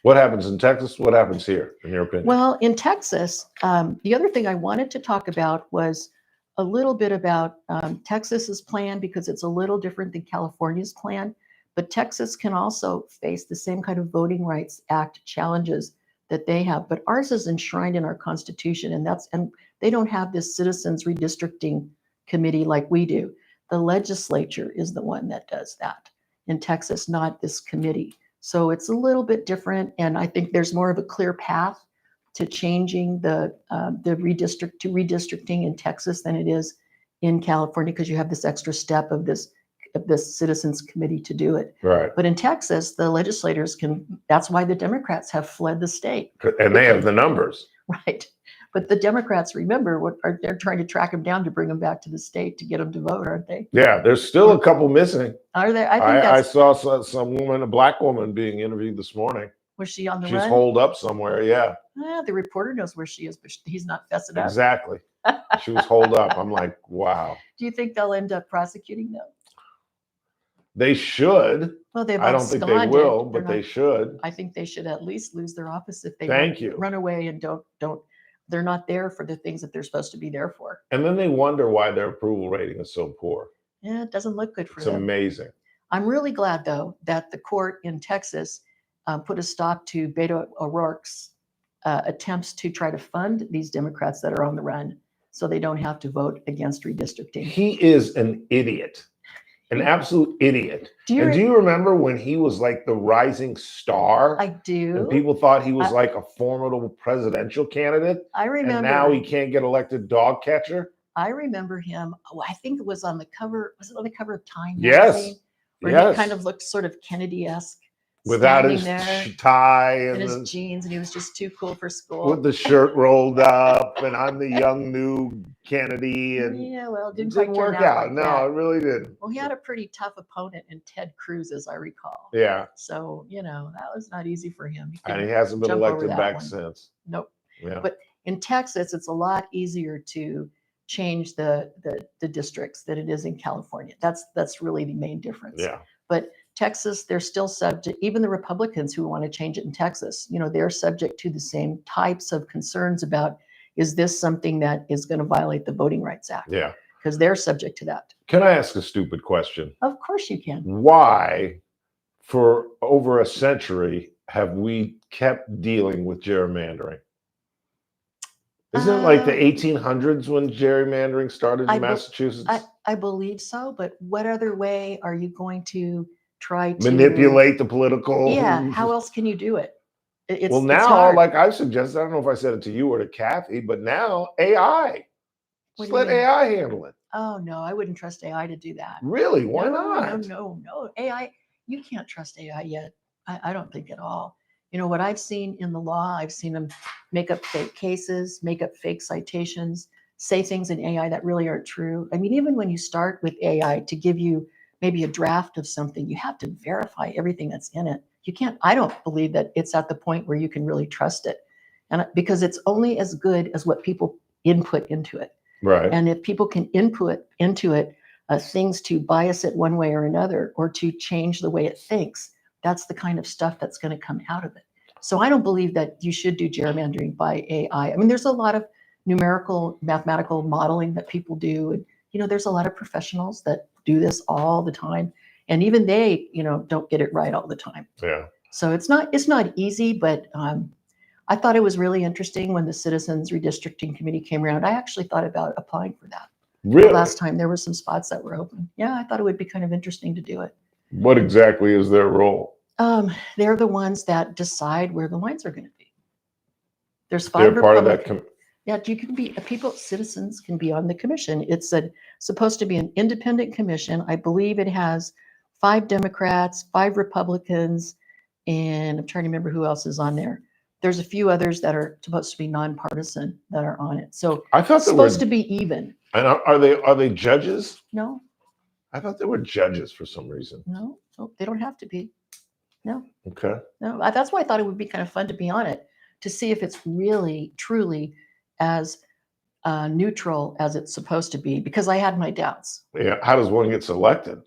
What happens in Texas? What happens here, in your opinion? Well, in Texas, the other thing I wanted to talk about was a little bit about Texas's plan because it's a little different than California's plan. But Texas can also face the same kind of Voting Rights Act challenges that they have. But ours is enshrined in our Constitution, and they don't have this citizens redistricting committee like we do. The legislature is the one that does that in Texas, not this committee. So it's a little bit different, and I think there's more of a clear path to changing the redistricting in Texas than it is in California because you have this extra step of this citizens committee to do it. Right. But in Texas, the legislators can. That's why the Democrats have fled the state. And they have the numbers. Right. But the Democrats, remember, they're trying to track them down to bring them back to the state to get them to vote, aren't they? Yeah, there's still a couple missing. Are they? I saw some woman, a black woman, being interviewed this morning. Was she on the She's run? holed up somewhere. Yeah. The reporter knows where she is, but he's not fessing up. Exactly. She was holed up. I'm like, wow. Do you think they'll end up prosecuting them? They should. Well, they've I don't think they absconded. will, but they should. I think they should at least lose their office if they Thank you. run away and don't. They're not there for the things that they're supposed to be there for. And then they wonder why their approval rating is so poor. Yeah, it doesn't look good for It's them. amazing. I'm really glad, though, that the court in Texas put a stop to Beto O'Rourke's attempts to try to fund these Democrats that are on the run so they don't have to vote against redistricting. He is an idiot, an absolute idiot. Do you remember when he was like the rising star? I do. And people thought he was like a formidable presidential candidate. I remember. And now he can't get elected dog catcher. I remember him. Oh, I think it was on the cover. Was it on the cover of Time? Yes. Magazine, where he kind of looked sort of Kennedy-esque. Without his tie and and his jeans, and he was just too cool for school. with the shirt rolled up, and I'm the young new Kennedy, and Yeah, well, it it didn't didn't quite turn work out out. like No, that. it really didn't. Well, he had a pretty tough opponent in Ted Cruz, as I recall. Yeah, So, that was not easy for him. and couldn't he hasn't been jump over elected that back one. since. Nope. Yeah, But in Texas, it's a lot easier to change the districts than it is in California. That's really the main difference. yeah. But Texas, they're still subject, even the Republicans who want to change it in Texas, they're subject to the same types of concerns about, is this something that is going to violate the Voting Rights Act? Yeah. Because they're subject to that. Can I ask a stupid question? Of course you can. Why, for over a century, have we kept dealing with gerrymandering? Isn't it like the 1800s when gerrymandering started in Massachusetts? I believe so, but what other way are you going to try to Manipulate the political. Yeah, how else can you do it? It's, Well, it's now, hard. like I suggested, I don't know if I said it to you or to Kathy, but now AI. What Just do you let mean? AI handle it. Oh no, I wouldn't trust AI to do that. Really? Why No, not? No. AI, you can't trust AI yet. I don't think at all. What I've seen in the law, I've seen them make up fake cases, make up fake citations, say things in AI that really aren't true. I mean, even when you start with AI to give you maybe a draft of something, you have to verify everything that's in it. You can't, I don't believe that it's at the point where you can really trust it. And because it's only as good as what people input into it. Right. And if people can input into it things to bias it one way or another, or to change the way it thinks, that's the kind of stuff that's going to come out of it. So I don't believe that you should do gerrymandering by AI. I mean, there's a lot of numerical, mathematical modeling that people do. And, there's a lot of professionals that do this all the time. And even they, don't get it right all the time. Yeah. So it's not easy, but I thought it was really interesting when the Citizens Redistricting Committee came around. I actually thought about applying for that. Really? Last time there were some spots that were open. Yeah, I thought it would be kind of interesting to do it. What exactly is their role? They're the ones that decide where the lines are going to be. There's 5 They're part of that. Republican. Yeah, you can be citizens can be on the commission. It's supposed to be an independent commission. I believe it has 5 Democrats, 5 Republicans, and I'm trying to remember who else is on there. There's a few others that are supposed to be nonpartisan that are on it. So I thought it's they supposed were, to be even. And are they judges? No, I thought they were judges for some reason. no, they don't have to be. No, Okay. no. That's why I thought it would be kind of fun to be on it, to see if it's really, truly as neutral as it's supposed to be, because I had my doubts. Yeah. How does one get selected?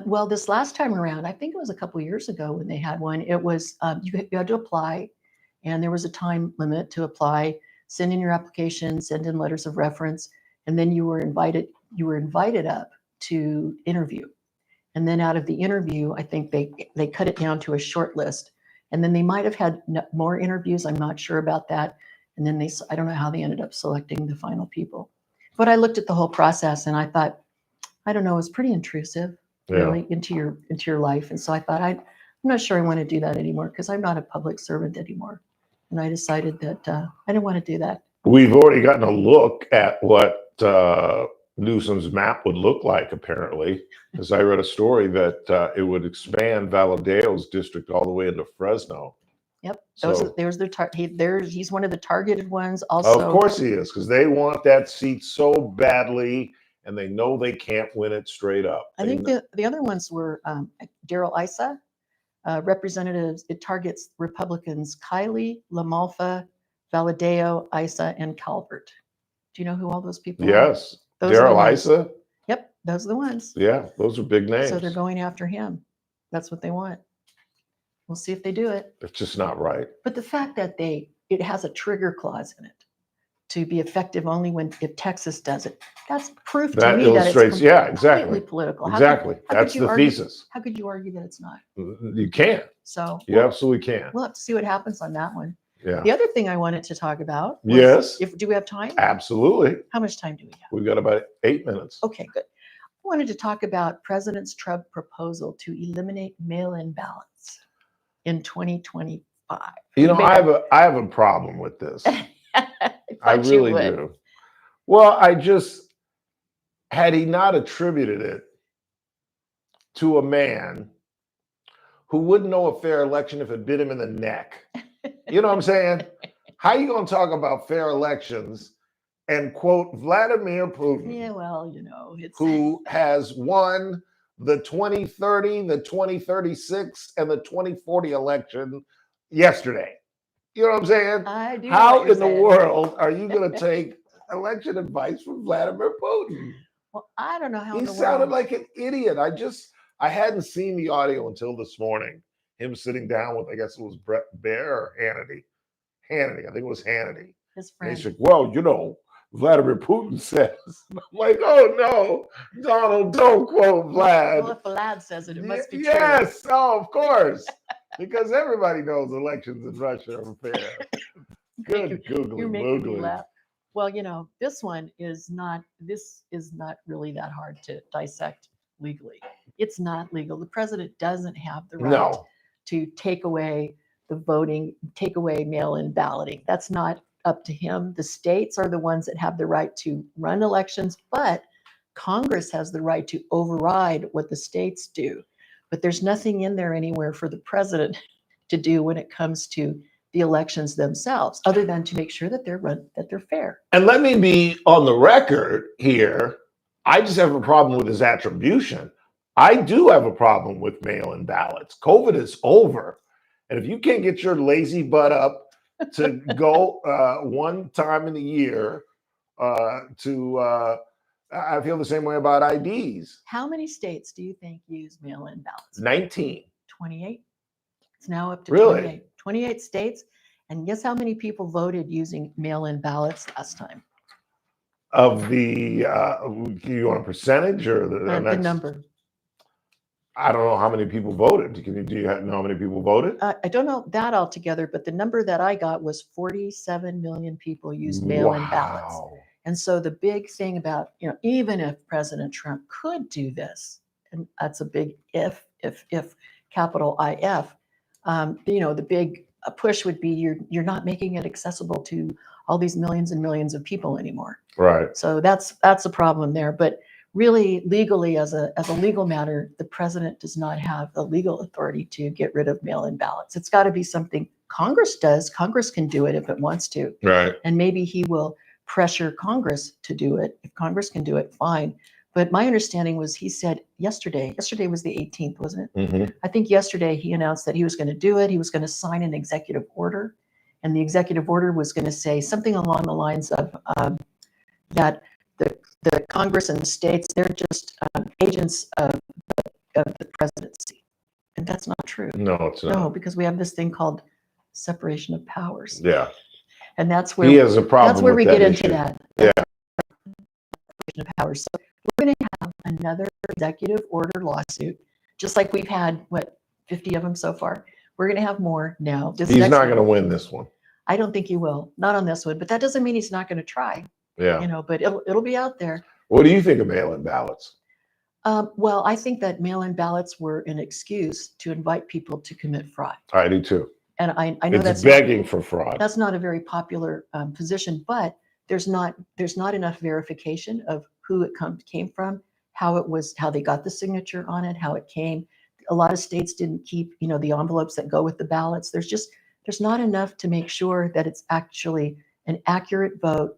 Well, this last time around, I think it was a couple of years ago when they had one, it was you had to apply, and there was a time limit to apply, send in your application, send in letters of reference, and then you were invited up to interview. And then out of the interview, I think they cut it down to a short list. And then they might have had more interviews. I'm not sure about that. And then I don't know how they ended up selecting the final people. But I looked at the whole process and I thought, I don't know, it was pretty intrusive, really, into your life. And so I thought, I'm not sure I want to do that anymore, because I'm not a public servant anymore. And I decided that I didn't want to do that. We've already gotten a look at what Newsom's map would look like, apparently, because I read a story that it would expand Valadeo's district all the way into Fresno. Yep, So- he's one of the targeted ones. Also, Of course he is, because they want that seat so badly, and they know they can't win it straight up. I think the other ones were Daryl Issa, representatives. It targets Republicans Kiley, LaMalfa, Valadeo, Issa, and Calvert. Do you know who all those people are? Yes, Those are the Daryl ones. Issa. Yep, those are the ones. Yeah, those are big names. So they're going after him. That's what they want. We'll see if they do it. It's just not right. But the fact that it has a trigger clause in it to be effective only if Texas does it, that's proof to That me that illustrates, it's yeah, completely exactly. political. Exactly. How That's could you the argue- thesis. How could you argue that it's not? You can't. So You absolutely can. we'll have to see what happens on that one. Yeah. The other thing I wanted to talk about was, Yes. do we have time? Absolutely. How much time do we have? We've got about 8 minutes. Okay, good. I wanted to talk about President Trump's proposal to eliminate mail-in ballots in 2025. You know, Made I have a problem with this. I thought you really would. do. Well, had he not attributed it to a man who wouldn't know a fair election if it bit him in the neck. You know what I'm saying? How you going to talk about fair elections and quote Vladimir Putin? Yeah, well, you know, it's who has won the 2030, the 2036, and the 2040 election yesterday. You know what I'm saying? I do know How what you're in the saying. world are you going to take election advice from Vladimir Putin? Well, I don't know how. He in the sounded world- like an idiot. I hadn't seen the audio until this morning. Him sitting down with, I guess it was Brett Baer or Hannity. Hannity, I think it was Hannity. his And friend. he's like, well, you know, Vladimir Putin says. I'm like, oh no, Donald, don't quote Vlad. Well, if Vlad says it, it must be true. Yes, oh, of course. Because everybody knows elections in Russia are fair. Good googly You're making me moogly. laugh. Well, you know, this is not really that hard to dissect legally. It's not legal. The president doesn't have the right No. to take away the voting, take away mail-in balloting. That's not up to him. The states are the ones that have the right to run elections, but Congress has the right to override what the states do. But there's nothing in there anywhere for the president to do when it comes to the elections themselves, other than to make sure that they're fair. And let me be on the record here. I just have a problem with his attribution. I do have a problem with mail-in ballots. COVID is over. And if you can't get your lazy butt up to go one time in the year I feel the same way about IDs. How many states do you think use mail-in ballots? 19. 28. It's now up to Really? 28. 28 states. And guess how many people voted using mail-in ballots last time? Of the, you want a percentage or the The next? number. I don't know how many people voted. Do you know how many people voted? I don't know that altogether, but the number that I got was 47 million people used mail-in ballots. Wow. And so the big thing about, even if President Trump could do this, and that's a big if capital IF, the big push would be you're not making it accessible to all these millions and millions of people anymore. Right. So that's a problem there. But really, legally, as a legal matter, the president does not have the legal authority to get rid of mail-in ballots. It's got to be something Congress does. Congress can do it if it wants to. Right. And maybe he will pressure Congress to do it. If Congress can do it, fine. But my understanding was he said yesterday was the 18th, wasn't it? Mm-hmm. I think yesterday he announced that he was going to do it. He was going to sign an executive order. And the executive order was going to say something along the lines of that the Congress and the states, they're just agents of the presidency. And that's not true. No, it's not. No, because we have this thing called separation of powers. Yeah. And that's where He has a problem. That's where with we that get into issue. that. Yeah. Separation of powers. So we're going to have another executive order lawsuit, just like we've had 50 of them so far. We're going to have more now. He's not going to win this one. I don't think he will. Not on this one, but that doesn't mean he's not going to try. Yeah. But it'll be out there. What do you think of mail-in ballots? Well, I think that mail-in ballots were an excuse to invite people to commit fraud. I do too. And I know It's that's begging for fraud. That's not a very popular position, but there's not enough verification of who it came from, how they got the signature on it, how it came. A lot of states didn't keep, the envelopes that go with the ballots. There's not enough to make sure that it's actually an accurate vote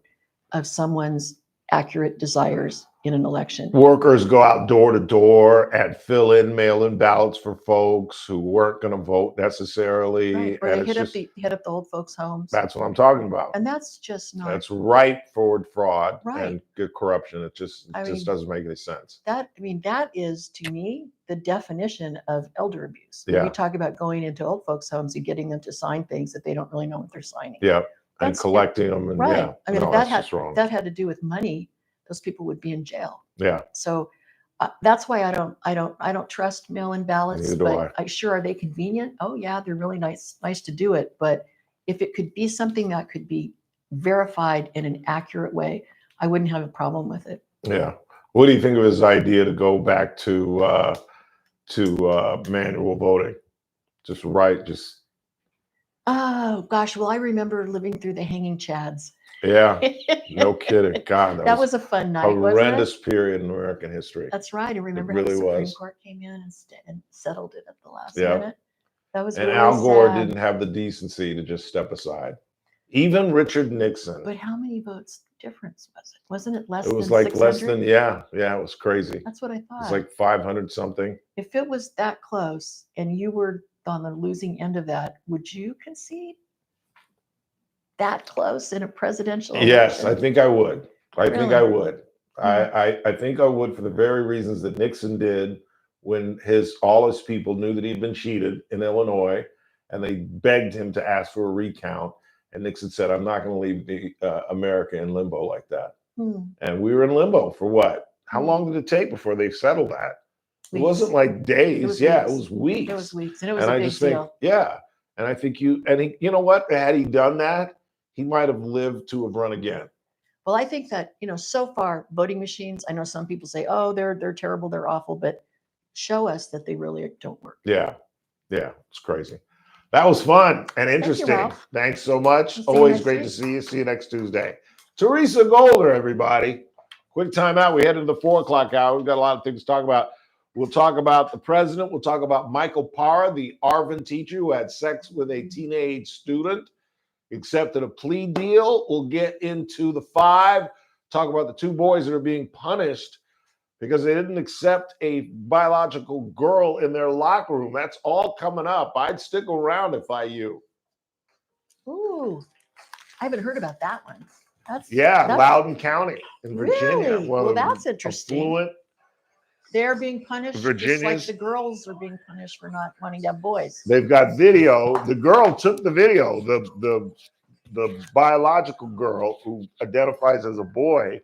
of someone's accurate desires in an election. Workers go out door to door and fill in mail-in ballots for folks who weren't going to vote necessarily. Right. Or And they it's hit up the old folks' homes. that's what I'm talking about. And that's just not. That's ripe for fraud Right. and good corruption. It just I mean, doesn't make any sense. That is to me the definition of elder abuse. Yeah. When we talk about going into old folks' homes and getting them to sign things that they don't really know what they're signing. Yeah. And That's- collecting them. And Right. yeah. I mean, no, if that's just wrong. that had to do with money, those people would be in jail. Yeah. So that's why I don't trust mail-in ballots. Neither do But are they convenient? Oh yeah, they're really nice to do it. But if it could be something that could be verified in an accurate way, I wouldn't have a problem with it. Yeah. What do you think of his idea to go back to manual voting? Just Oh gosh, well I remember living through the hanging chads. yeah. No kidding. God, That was a fun night, a wasn't it? horrendous period in American history. That's right. I remember really how the Supreme was. Court came in and settled it at the last Yeah. minute. That was And really Al Gore sad. didn't have the decency to just step aside. Even Richard Nixon. But how many votes difference was it? Wasn't it less It was than like less 600? than, yeah, it was crazy. That's what I It thought. was like 500 something. If it was that close and you were on the losing end of that, would you concede that close in a presidential Yes, I election? think I would. I think I Really? would. I think I would for the very reasons that Nixon did when all his people knew that he'd been cheated in Illinois, and they begged him to ask for a recount. And Nixon said, "I'm not going to leave America in limbo like that." Hmm. And we were in limbo for what? How long did it take before they settled that? It Weeks. wasn't like days. It was it weeks. was weeks. It was weeks, and it was And a I big just think, deal. yeah. And I think you know what? Had he done that, he might have lived to have run again. Well, I think that, so far voting machines, I know some people say, oh, they're terrible, they're awful, but show us that they really don't work. Yeah. Yeah. It's crazy. That was fun and you, interesting. Ralph. Thanks so much. We'll see you Always next great week. to see you. See you next Tuesday. Teresa Golder, everybody. Quick time out. We headed to the 4:00 hour. We've got a lot of things to talk about. We'll talk about the president. We'll talk about Michael Parra, the Arvin teacher who had sex with a teenage student, accepted a plea deal. We'll get into the 5, talk about the 2 boys that are being punished because they didn't accept a biological girl in their locker room. That's all coming up. I'd stick around if I you. Ooh, I haven't heard about that one. That's Loudoun County in Virginia. Really? One Well, of the that's interesting. affluent They're being punished just like Virginia's- the girls are being punished for not wanting to have boys. They've got video. The girl took the video. The biological girl who identifies as a boy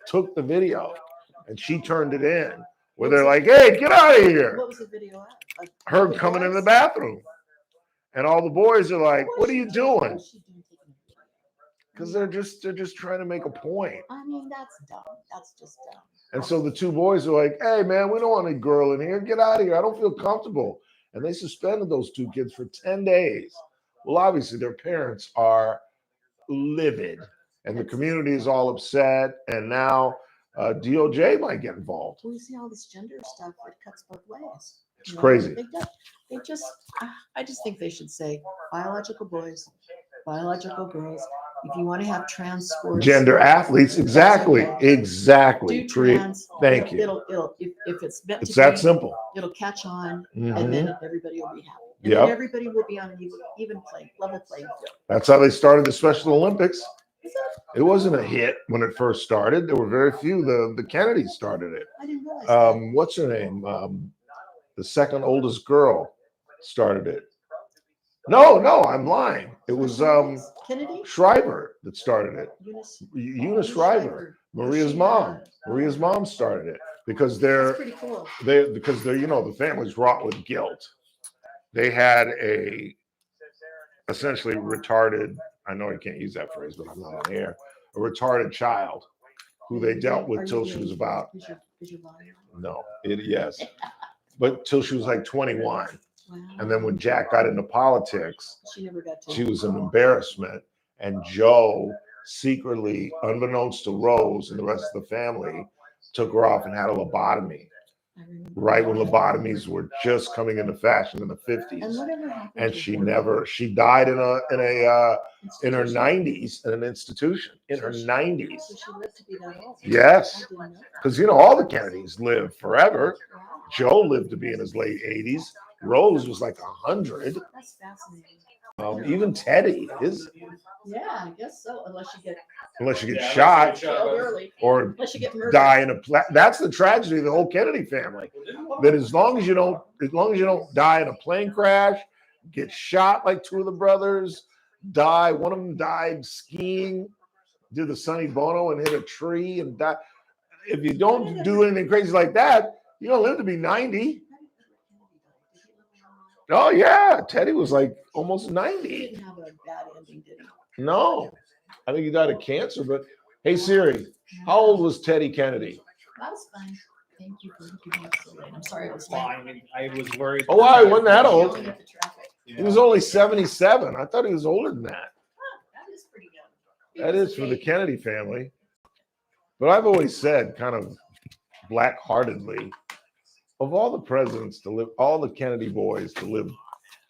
took the video, and she turned it in. where they're like, "Hey, get out of here!" What was the video at? Her coming in the bathroom, and all the boys are like, "What are you doing?" Because they're just trying to make a point. I mean, that's dumb. That's just dumb. And so the two boys are like, "Hey, man, we don't want a girl in here. Get out of here. I don't feel comfortable." And they suspended those two kids for 10 days. Well, obviously, their parents are livid, and the community is all upset. And now DOJ might get involved. We see all this gender stuff. It cuts both ways. It's crazy. They just, I just think they should say biological boys, biological girls. If you want to have trans sports, Gender athletes, exactly, okay. exactly. Do trans. Thank you. It'll if it's meant It's to that be, simple. it'll catch on, Mhm. and then everybody will be happy. And Yep. then everybody will be on an even level playing field. That's how they started the Special Olympics. It wasn't a hit when it first started. There were very few. The Kennedys started it. I didn't realize What's her name? The second oldest girl started it. No, I'm lying. It was Kennedy? Shriver that started it. Eunice Shriver, Shriver. Maria's mom. Maria's mom started it because That's pretty cool. they're the family's wrought with guilt. They had essentially retarded, I know I can't use that phrase, but I'm not on air, a retarded child who they dealt with till she was about, yes, but till she was like 21. And then when Jack got into politics, She never got to. she was an embarrassment. And Joe secretly, unbeknownst to Rose and the rest of the family, took her off and had a lobotomy. Right when lobotomies were just coming into fashion in the 50s. And whatever happened And to she died in her 90s in an institution in her 90s. So she lived to be that old. Yes, I didn't know. because all the Kennedys lived forever. Joe lived to be in his late 80s. Rose was like 100. That's fascinating. Even Teddy is, Yeah, I guess so. Unless you get shot killed early, or unless you get murdered. die in a. That's the tragedy of the whole Kennedy family. That as long as you don't die in a plane crash, get shot like two of the brothers, die. One of them died skiing, did the Sonny Bono and hit a tree and died. If you don't do anything crazy like that, you're gonna live to be 90. Oh yeah, Teddy was like almost 90. He didn't have a bad ending, did he? No, I think he died of cancer. But hey Siri, how old was Teddy Kennedy? That was fun. Thank you for keeping up so late. I'm sorry it was late. I was worried. Oh wow, he wasn't that old. Yelling at the traffic. He was only 77. I thought he was older than that. That is pretty young. That is for the Kennedy family. But I've always said, kind of black-heartedly, of all the presidents to live, all the Kennedy boys to live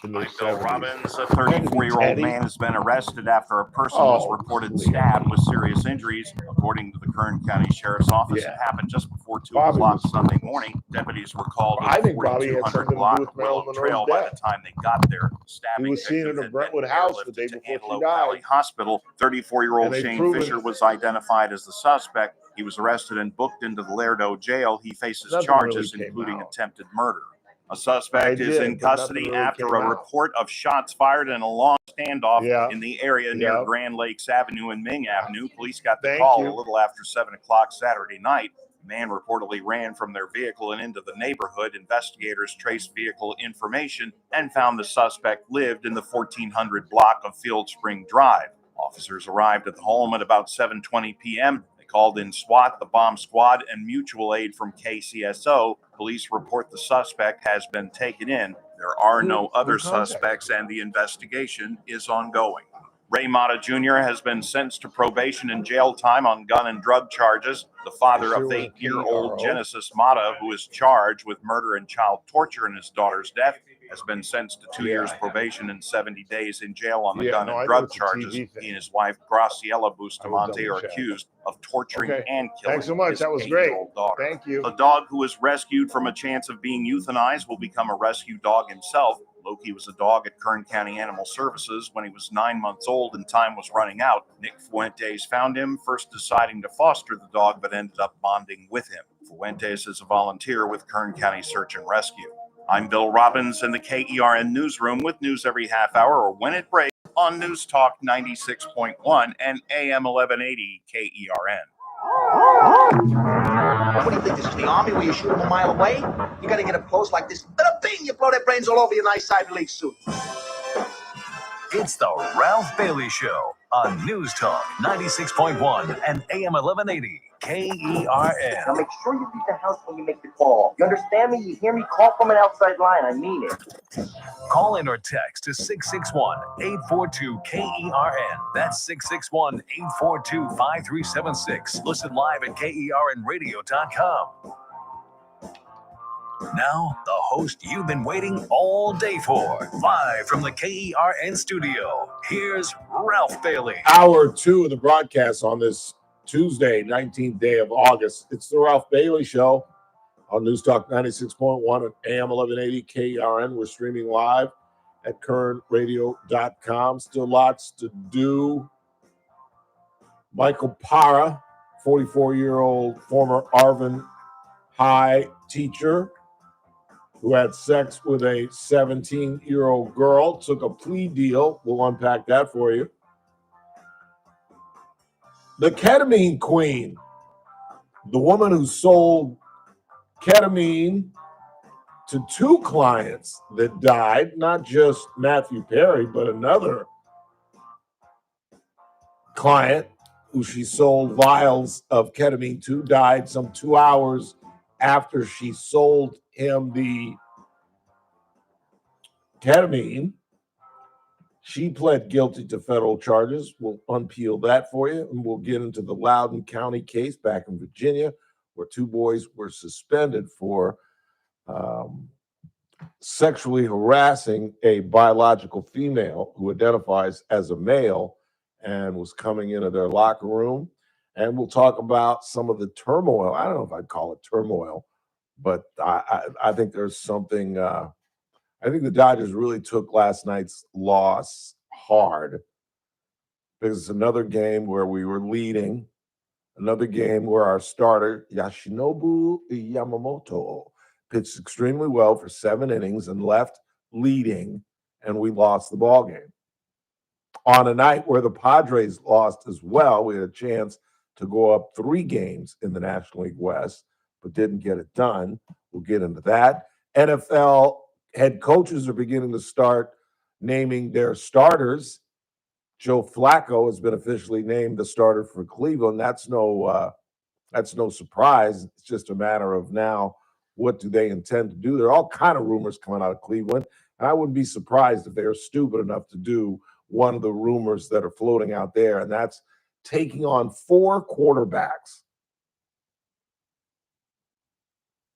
in their Bill 70s. Robbins, a 34-year-old Teddy. man, has been arrested after a person was reported stabbed with serious injuries. According to the Kern County Sheriff's Office, it happened just before 2 Bobby o'clock was- Sunday morning. Deputies were called to I the think Bobby had 4200 something to do block with of Willow Marilyn Trail. Monroe's By the death. time they got there, the stabbing He was seen victim in a had Brentwood been house the airlifted day to before she Antelope died. Valley Hospital. 34-year-old And they've Shane proven- Fisher was identified as the suspect. He was arrested and booked into the Laredo jail. He faces Nothing charges, really came including out. attempted murder. A suspect I is did, in but nothing custody really after came a out. report of shots fired in a long standoff Yeah. in the area near Yeah. Grand Lakes Avenue and Ming Avenue. Police got the Thank call you. a little after 7 o'clock Saturday night. A man reportedly ran from their vehicle and into the neighborhood. Investigators traced vehicle information and found the suspect lived in the 1400 block of Field Spring Drive. Officers arrived at the home at about 7:20 p.m. They called in SWAT, the bomb squad, and mutual aid from KCSO. Police report the suspect has been taken in. There are no other suspects, and the investigation is ongoing. Ray Mata Jr. has been sentenced to probation and jail time on gun and drug charges. The father of the 8-year-old Genesis Mata, who is charged with murder and child torture in his daughter's death, has been sentenced to 2 years probation and 70 days in jail on the gun I and know drug it's a charges. TV thing. He and his wife, Graciela Bustamante, double are check. accused of torturing Okay. and killing Thanks so much. his That was great. 8-year-old daughter. Thank you. The dog who was rescued from a chance of being euthanized will become a rescue dog himself. Loki was a dog at Kern County Animal Services when he was 9 months old and time was running out. Nick Fuentes found him, first deciding to foster the dog, but ended up bonding with him. Fuentes is a volunteer with Kern County Search and Rescue. I'm Bill Robbins in the KERN newsroom with news every half hour or when it breaks on News Talk 96.1 and AM 1180 KERN. What do you think? This is the Army where you shoot them a mile away? You got to get up close like this. Bada bing! You blow their brains all over your nice Ivy League suit. It's the Ralph Bailey Show on News Talk 96.1 and AM 1180 KERN. Now make sure you leave the house when you make the call. You understand me? You hear me? Call from an outside line. I mean it. Call in or text to 661-842-KERN. That's 661-842-5376. Listen live at KERNradio.com. Now, the host you've been waiting all day for. Live from the KERN studio, here's Ralph Bailey. Hour 2 of the broadcast on this Tuesday, 19th day of August. It's the Ralph Bailey Show on News Talk 96.1 and AM 1180 KERN. We're streaming live at kernradio.com. Still lots to do. Michael Para, 44-year-old former Arvin High teacher who had sex with a 17-year-old girl, took a plea deal. We'll unpack that for you. The ketamine queen, the woman who sold ketamine to 2 clients that died, not just Matthew Perry, but another client who she sold vials of ketamine to, died some 2 hours after she sold him the ketamine. She pled guilty to federal charges. We'll unpeel that for you, and we'll get into the Loudoun County case back in Virginia, where 2 boys were suspended for sexually harassing a biological female who identifies as a male and was coming into their locker room. And we'll talk about some of the turmoil. I don't know if I'd call it turmoil, but I think there's something. I think the Dodgers really took last night's loss hard, because it's another game where we were leading, another game where our starter, Yoshinobu Yamamoto, pitched extremely well for 7 innings and left leading, and we lost the ball game. On a night where the Padres lost as well, we had a chance to go up 3 games in the National League West, but didn't get it done. We'll get into that. NFL head coaches are beginning to start naming their starters. Joe Flacco has been officially named the starter for Cleveland. That's no surprise. It's just a matter of now, what do they intend to do? There are all kind of rumors coming out of Cleveland, and I wouldn't be surprised if they are stupid enough to do one of the rumors that are floating out there, and that's taking on 4 quarterbacks.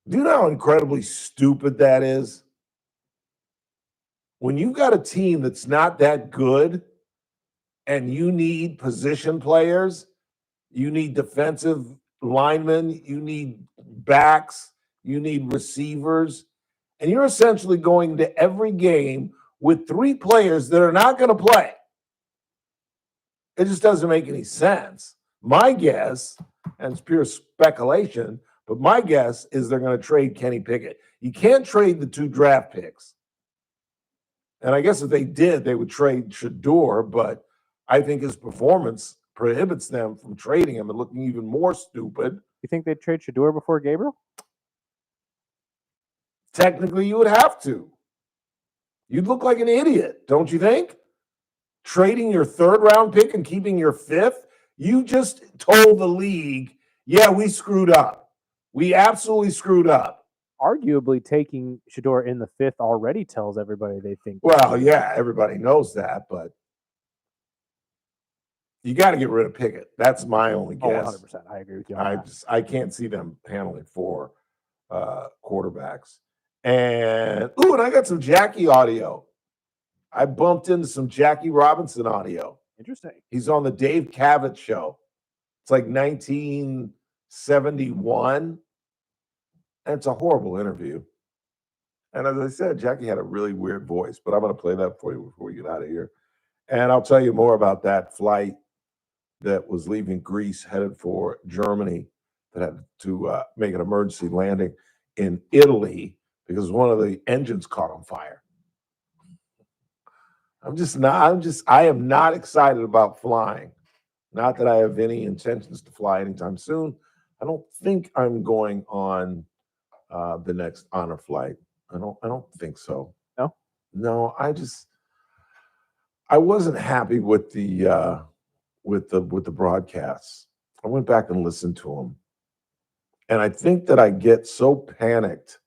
Do you know how incredibly stupid that is? When you've got a team that's not that good and you need position players, you need defensive linemen, you need backs, you need receivers, and you're essentially going to every game with 3 players that are not going to play. It just doesn't make any sense. My guess, and it's pure speculation, but my guess is they're going to trade Kenny Pickett. You can't trade the 2 draft picks. And I guess if they did, they would trade Shador, but I think his performance prohibits them from trading him and looking even more stupid. You think they'd trade Shador before Gabriel? Technically, you would have to. You'd look like an idiot, don't you think? Trading your 3rd round pick and keeping your 5th? You just told the league, yeah, we screwed up. We absolutely screwed up. Arguably, taking Shador in the 5th already tells everybody they think. Well, yeah, everybody knows that, but you got to get rid of Pickett. That's my only guess. 100%. I agree with you on that. I can't see them handling 4 quarterbacks. And I got some Jackie audio. I bumped into some Jackie Robinson audio. Interesting. He's on the Dave Cavett show. It's like 1971. And it's a horrible interview. And as I said, Jackie had a really weird voice, but I'm going to play that for you before we get out of here. And I'll tell you more about that flight that was leaving Greece, headed for Germany, that had to make an emergency landing in Italy because one of the engines caught on fire. I am not excited about flying. Not that I have any intentions to fly anytime soon. I don't think I'm going on the next honor flight. I don't think so. No? No, I wasn't happy with the broadcasts. I went back and listened to them. And I think that I get so panicked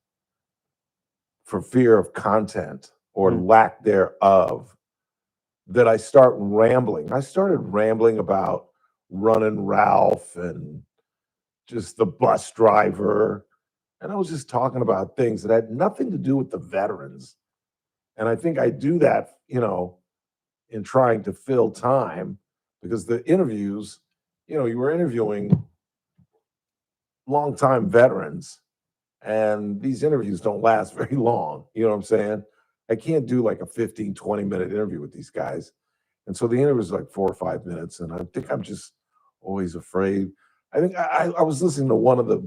for fear of content or lack thereof that I start rambling. I started rambling about Running Ralph and just the bus driver. And I was just talking about things that had nothing to do with the veterans. And I think I do that, in trying to fill time, because the interviews, you were interviewing longtime veterans, and these interviews don't last very long. You know what I'm saying? I can't do like a 15, 20-minute interview with these guys. And so the interview is like 4 or 5 minutes, and I think I'm just always afraid. I think I was listening to one of the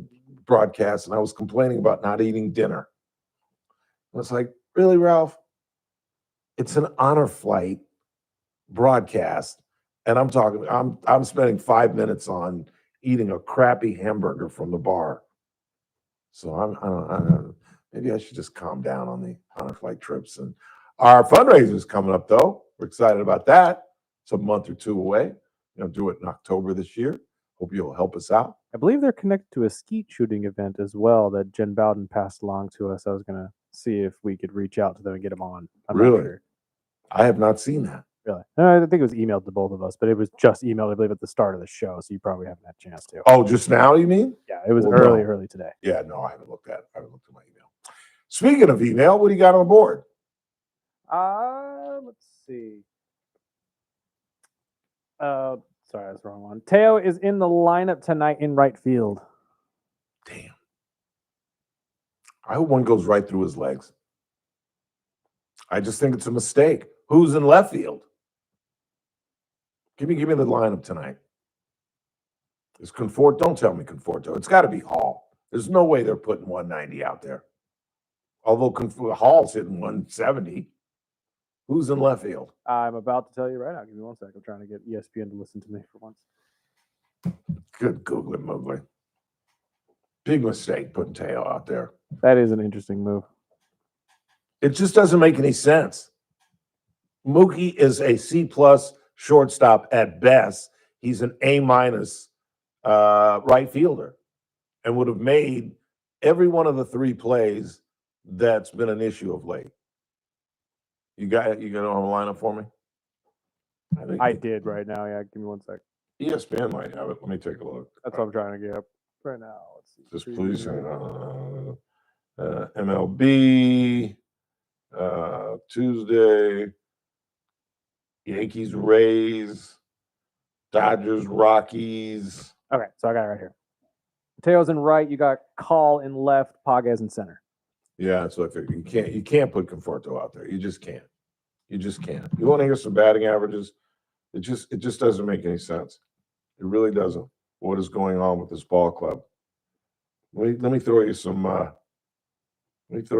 broadcasts, and I was complaining about not eating dinner. And it's like, really, Ralph? It's an honor flight broadcast, and I'm spending 5 minutes on eating a crappy hamburger from the bar. So I don't maybe I should just calm down on the honor flight trips. And our fundraiser is coming up, though. We're excited about that. It's a month or two away. Do it in October this year. Hope you'll help us out. I believe they're connected to a skeet shooting event as well that Jen Bowden passed along to us. I was going to see if we could reach out to them and get them on. I'm not Really? sure. I have not seen that. Really? I think it was emailed to both of us, but it was just emailed, I believe, at the start of the show, so you probably haven't had a chance to. Oh, just now, you mean? Yeah, it was Well, early today. Yeah, no, I haven't looked at my email. Speaking of email, what do you got on the board? Let's see. Sorry, that's the wrong one. Teo is in the lineup tonight in right field. Damn. I hope one goes right through his legs. I just think it's a mistake. Who's in left field? Give me the lineup tonight. Is Conforto? Don't tell me Conforto. It's got to be Hall. There's no way they're putting 190 out there. Although Hall's hitting 170. Who's in left field? I'm about to tell you right now. Give me 1 second. I'm trying to get ESPN to listen to me for once. Good Google it, Mowgli. Big mistake putting Teo out there. That is an interesting move. It just doesn't make any sense. Mookie is a C+ shortstop at best. He's an A- right fielder, and would have made every one of the 3 plays that's been an issue of late. You got on the lineup for me? I did right now. Yeah, give me 1 sec. ESPN might have it. Let me take a look. That's what I'm trying to get up right now. Let's see. Just please. MLB Tuesday. Yankees, Rays, Dodgers, Rockies. Okay, so I got it right here. Teo's in right. You got Call in left. Pages in center. Yeah, so I figured you can't put Conforto out there. You just can't. You just can't. You want to hear some batting averages? It just doesn't make any sense. It really doesn't. What is going on with this ball club? Let me throw you some. You want me to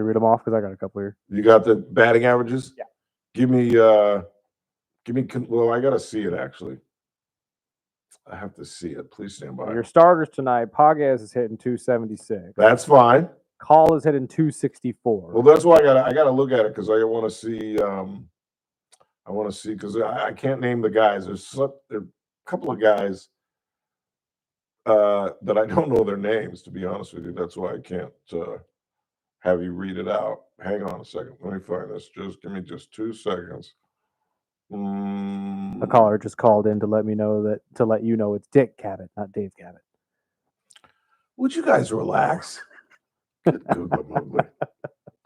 read them off because I got a couple here. You got the batting averages? Yeah. Give me. Well, I gotta see it actually. I have to see it. Please stand by. Your starters tonight: Pages is hitting 276. That's fine. Call is hitting 264. Well, that's why I gotta look at it because I want to see. I want to see because I can't name the guys. There are a couple of guys that I don't know their names. To be honest with you, that's why I can't have you read it out. Hang on a second. Let me find this. Just give me 2 seconds. A caller just called in to let you know it's Dick Cabot, not Dave Cabot. Would you guys relax? Did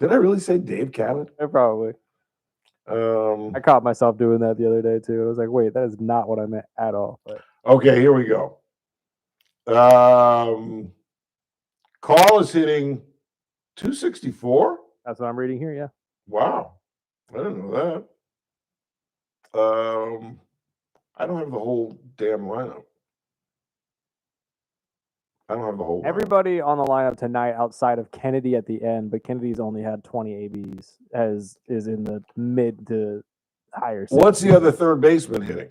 I really say Dave Cabot? Probably. I caught myself doing that the other day too. I was like, wait, that is not what I meant at all. But okay, here we go. Call is hitting 264. That's what I'm reading here. Yeah. Wow, I didn't know that. I don't have the whole damn lineup. I don't have the whole. Everybody on the lineup tonight, outside of Kennedy at the end, but Kennedy's only had 20 ABs, is in the mid to higher. What's the other third baseman hitting?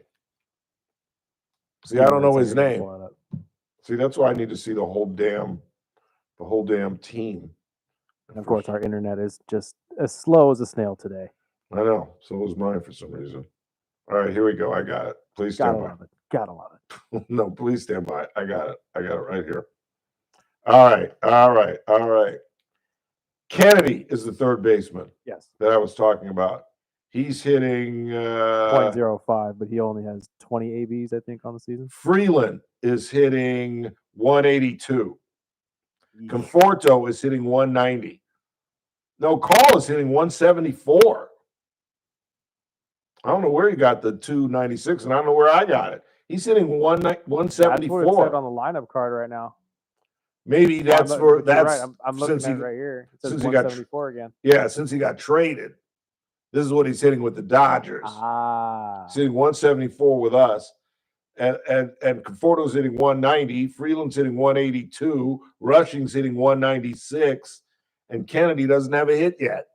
See, I don't know his name. See, that's why I need to see the whole damn team. And of course, our internet is just as slow as a snail today. I know. So was mine for some reason. All right, here we go. I got it. Please stand Gotta by. love it. Gotta love it. No, please stand by. I got it. I got it right here. All right. All right. All right. Kennedy is the third baseman Yes. that I was talking about. He's hitting 0.05, but he only has 20 ABs, I think, on the season. Freeland is hitting 182. Conforto is hitting 190. No, Call is hitting 174. I don't know where he got the 296, and I don't know where I got it. He's hitting 174. That's what it said on the lineup card right now. Maybe that's But for you're that's right. I'm looking since at he it right here. It says since he got 174 again. yeah, since he got traded. This is what he's hitting with the Dodgers. He's hitting 174 with us. And Conforto's hitting 190, Freeland's hitting 182, Rushing's hitting 196, and Kennedy doesn't have a hit yet.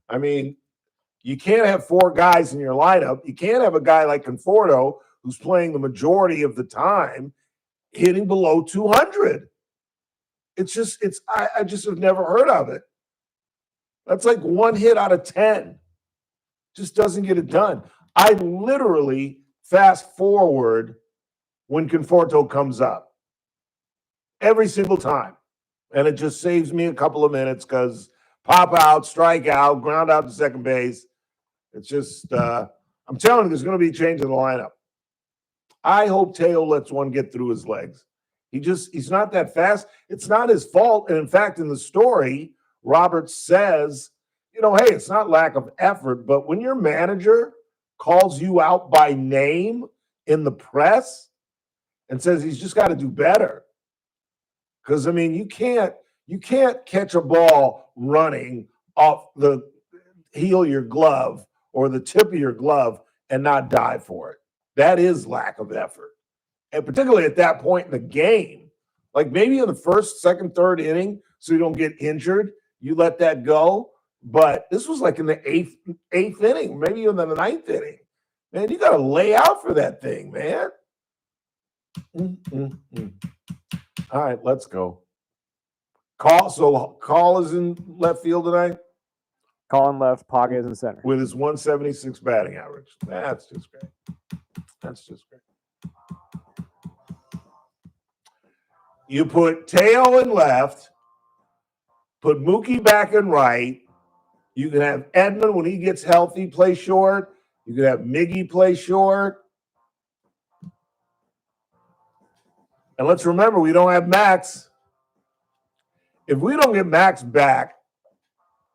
I mean, you can't have four guys in your lineup. You can't have a guy like Conforto who's playing the majority of the time hitting below 200. It's just, I just have never heard of it. That's like one hit out of 10. Just doesn't get it done. I literally fast forward when Conforto comes up every single time. And it just saves me a couple of minutes because pop out, strike out, ground out to second base. It's just, I'm telling you, there's going to be a change in the lineup. I hope Teo lets one get through his legs. He's not that fast. It's not his fault. And in fact, in the story, Roberts says, you know, hey, it's not lack of effort, but when your manager calls you out by name in the press and says he's just got to do better. Because I mean, you can't catch a ball running off the heel of your glove or the tip of your glove and not dive for it. That is lack of effort. And particularly at that point in the game, like maybe in the first, second, third inning, so you don't get injured, you let that go. But this was like in the eighth inning, maybe even in the ninth inning. Man, you got to lay out for that thing, man. All right, let's go. Call is in left field tonight? Colin left, Paga is in center. With his 176 batting average. That's just great. That's just great. You put Teo in left, put Mookie back in right. You can have Edmund, when he gets healthy, play short. You can have Miggy play short. And let's remember, we don't have Max. If we don't get Max back,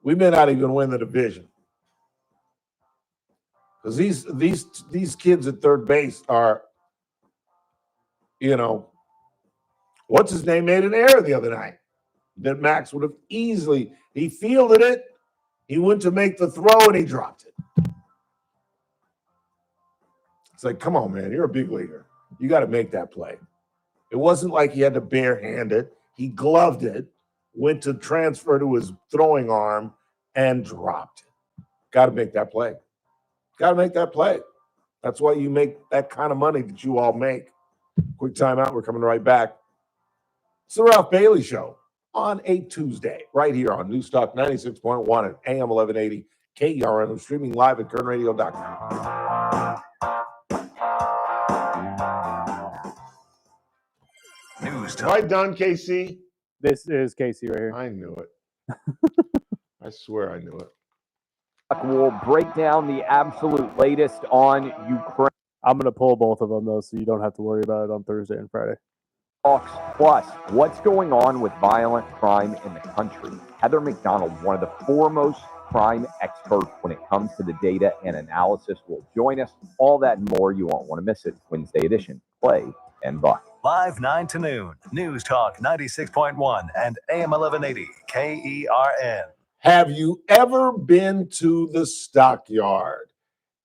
we may not even win the division. Because these kids at third base are, you know, what's his name made an error the other night that Max would have easily, he fielded it, he went to make the throw and he dropped it. It's like, come on, man, you're a big leaguer. You got to make that play. It wasn't like he had to barehand it. He gloved it, went to transfer to his throwing arm, and dropped it. Got to make that play. Got to make that play. That's why you make that kind of money that you all make. Quick timeout. We're coming right back. It's the Ralph Bailey Show on a Tuesday, right here on Newstalk 96.1 and AM 1180 KERN. Streaming live at KernRadio.com. News Have I done, KC? This is Casey right here. I knew it. I swear I knew it. We'll break down the absolute latest on Ukraine. I'm going to pull both of them, though, so you don't have to worry about it on Thursday and Friday. Plus, what's going on with violent crime in the country? Heather McDonald, one of the foremost crime experts when it comes to the data and analysis, will join us. All that and more, you won't want to miss it. Wednesday edition, Clay and Buck. Live 9 to noon. News Talk 96.1 and AM 1180 KERN. Have you ever been to the stockyard?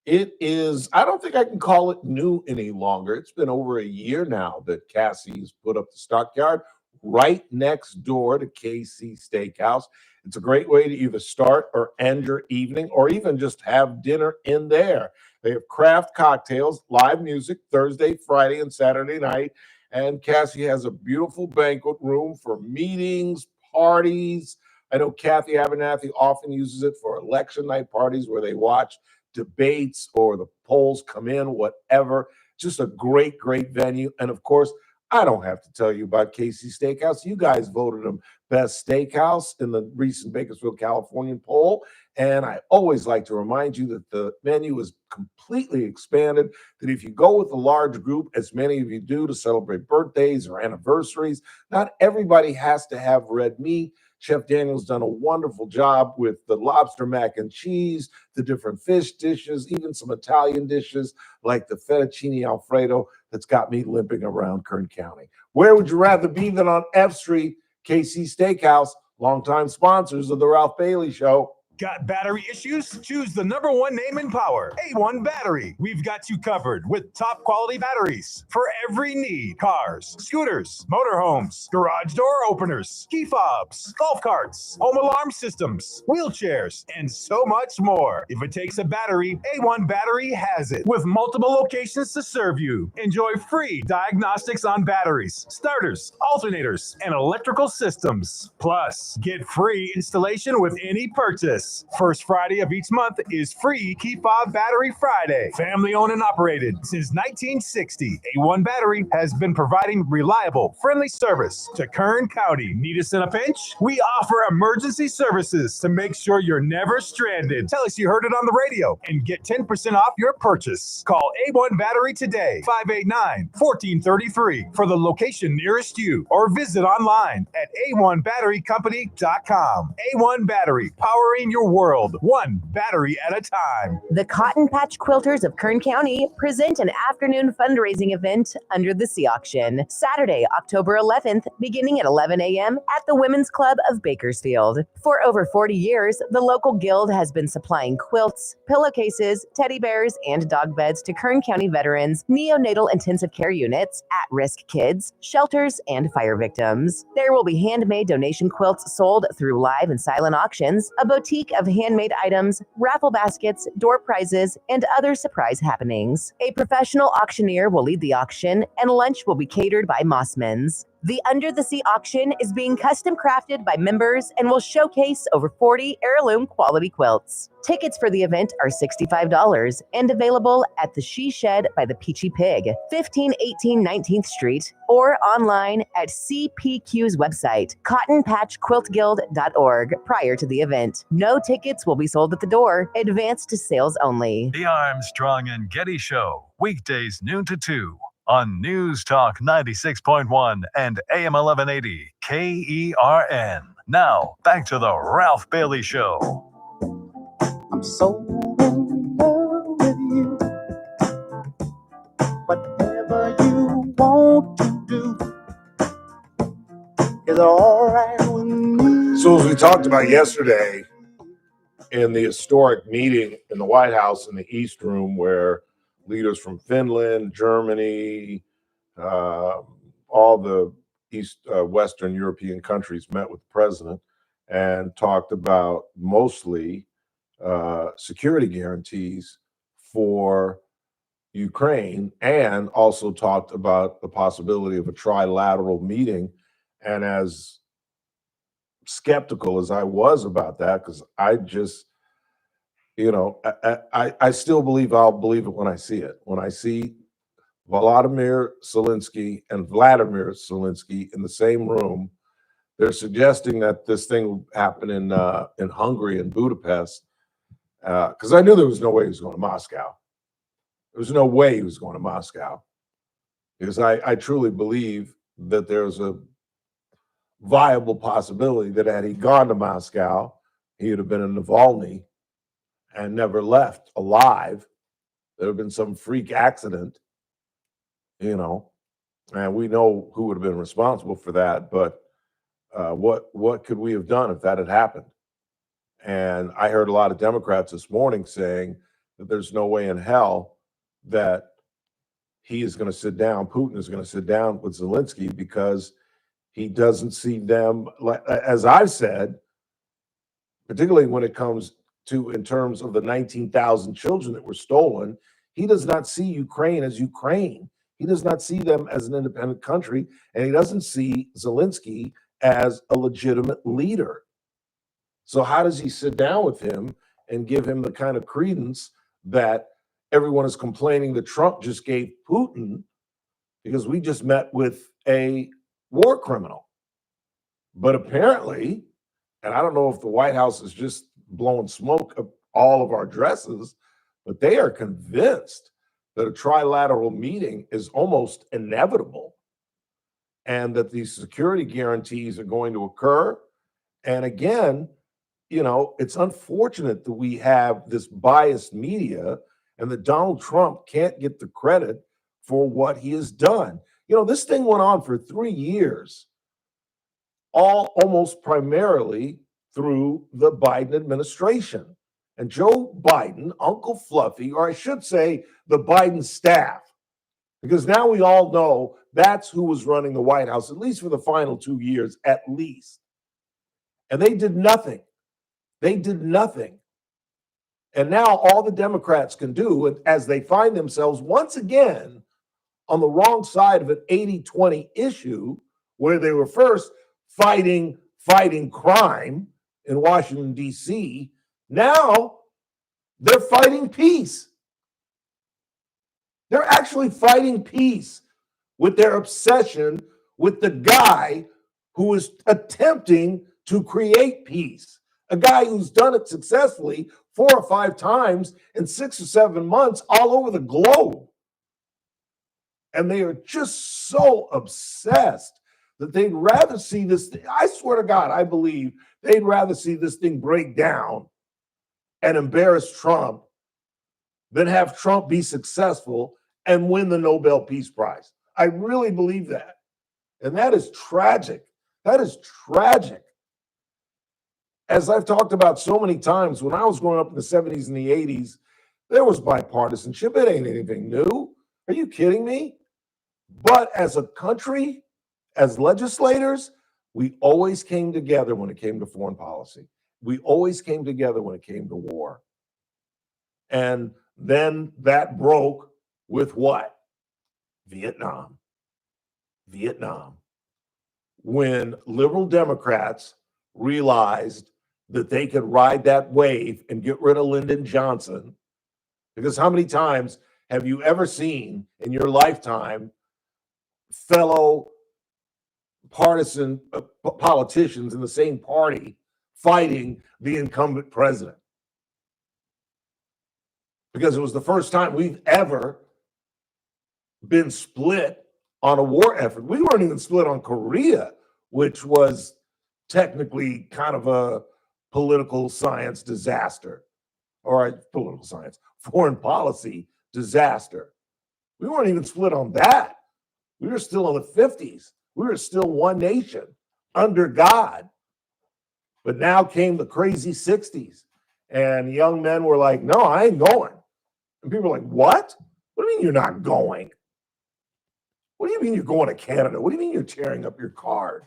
It is, I don't think I can call it new any longer. It's been over a year now that Cassie's put up the stockyard right next door to KC Steakhouse. It's a great way to either start or end your evening or even just have dinner in there. They have craft cocktails, live music Thursday, Friday, and Saturday night. And Cassie has a beautiful banquet room for meetings, parties. I know Kathy Abernathy often uses it for election night parties where they watch debates or the polls come in, whatever. Just a great, great venue. And of course, I don't have to tell you about KC Steakhouse. You guys voted them best steakhouse in the recent Bakersfield, California poll. And I always like to remind you that the menu is completely expanded, that if you go with a large group, as many of you do to celebrate birthdays or anniversaries, not everybody has to have red meat. Chef Daniel's done a wonderful job with the lobster mac and cheese, the different fish dishes, even some Italian dishes like the fettuccine Alfredo that's got me limping around Kern County. Where would you rather be than on F Street? KC Steakhouse, longtime sponsors of the Ralph Bailey Show. Got battery issues? Choose the #1 name in power, A1 Battery. We've got you covered with top quality batteries for every need. Cars, scooters, motorhomes, garage door openers, key fobs, golf carts, home alarm systems, wheelchairs, and so much more. If it takes a battery, A1 Battery has it. With multiple locations to serve you. Enjoy free diagnostics on batteries, starters, alternators, and electrical systems. Plus, get free installation with any purchase. First Friday of each month is free Key Fob Battery Friday. Family owned and operated since 1960. A1 Battery has been providing reliable, friendly service to Kern County. Need us in a pinch? We offer emergency services to make sure you're never stranded. Tell us you heard it on the radio and get 10% off your purchase. Call A1 Battery today, 589-1433 for the location nearest you, or visit online at a1batterycompany.com. A1 Battery, powering your world, one battery at a time. The Cotton Patch Quilters of Kern County present an afternoon fundraising event under the Sea Auction, Saturday, October 11th, beginning at 11 a.m. at the Women's Club of Bakersfield. For over 40 years, the local guild has been supplying quilts, pillowcases, teddy bears, and dog beds to Kern County veterans, neonatal intensive care units, at-risk kids, shelters, and fire victims. There will be handmade donation quilts sold through live and silent auctions, a boutique of handmade items, raffle baskets, door prizes, and other surprise happenings. A professional auctioneer will lead the auction, and lunch will be catered by Mossman's. The Under the Sea auction is being custom crafted by members and will showcase over 40 heirloom quality quilts. Tickets for the event are $65 and available at the She Shed by the Peachy Pig, 1518 19th Street, or online at CPQ's website, cottonpatchquiltguild.org, prior to the event. No tickets will be sold at the door, advanced to sales only. The Armstrong and Getty Show, weekdays noon to 2 on News Talk 96.1 and AM 1180 KERN. Now, back to the Ralph Bailey Show. I'm so in love with you. Whatever you want to do is all right with me. So as we talked about yesterday in the historic meeting in the White House in the East Room, where leaders from Finland, Germany, all the Western European countries met with the president and talked about mostly security guarantees for Ukraine, and also talked about the possibility of a trilateral meeting. And as skeptical as I was about that, because I just, I still believe I'll believe it when I see it. When I see Volodymyr Zelensky and Vladimir Zelensky in the same room, they're suggesting that this thing will happen in Hungary and Budapest, because I knew there was no way he was going to Moscow. There was no way he was going to Moscow, because I truly believe that there's a viable possibility that had he gone to Moscow, he would have been in Navalny and never left alive. There would have been some freak accident, and we know who would have been responsible for that. But what could we have done if that had happened? And I heard a lot of Democrats this morning saying that there's no way in hell that he is going to sit down, Putin is going to sit down with Zelensky, because he doesn't see them, as I've said, particularly when it comes to in terms of the 19,000 children that were stolen, he does not see Ukraine as Ukraine. He does not see them as an independent country, and he doesn't see Zelensky as a legitimate leader. So how does he sit down with him and give him the kind of credence that everyone is complaining that Trump just gave Putin, because we just met with a war criminal? But apparently, and I don't know if the White House is just blowing smoke up all of our dresses, but they are convinced that a trilateral meeting is almost inevitable and that these security guarantees are going to occur. And again, you know, it's unfortunate that we have this biased media and that Donald Trump can't get the credit for what he has done. You know, this thing went on for 3 years, all almost primarily through the Biden administration. And Joe Biden, Uncle Fluffy, or I should say the Biden staff, because now we all know that's who was running the White House, at least for the final 2 years, at least. And they did nothing. They did nothing. And now all the Democrats can do, as they find themselves once again on the wrong side of an 80-20 issue, where they were first fighting crime in Washington, D.C., now they're fighting peace. They're actually fighting peace with their obsession with the guy who is attempting to create peace, a guy who's done it successfully 4 or 5 times in 6 or 7 months all over the globe. And they are just so obsessed that they'd rather see this thing. I swear to God, I believe they'd rather see this thing break down and embarrass Trump than have Trump be successful and win the Nobel Peace Prize. I really believe that. And that is tragic. That is tragic. As I've talked about so many times, when I was growing up in the 70s and the 80s, there was bipartisanship. It ain't anything new. Are you kidding me? But as a country, as legislators, we always came together when it came to foreign policy. We always came together when it came to war. And then that broke with what? Vietnam. Vietnam. When liberal Democrats realized that they could ride that wave and get rid of Lyndon Johnson, because how many times have you ever seen in your lifetime fellow partisan politicians in the same party fighting the incumbent president? Because it was the first time we've ever been split on a war effort. We weren't even split on Korea, which was technically kind of a political science disaster, or political science, foreign policy disaster. We weren't even split on that. We were still in the 50s. We were still one nation under God. But now came the crazy 60s, and young men were like, no, I ain't going. And people were like, what? What do you mean you're not going? What do you mean you're going to Canada? What do you mean you're tearing up your card?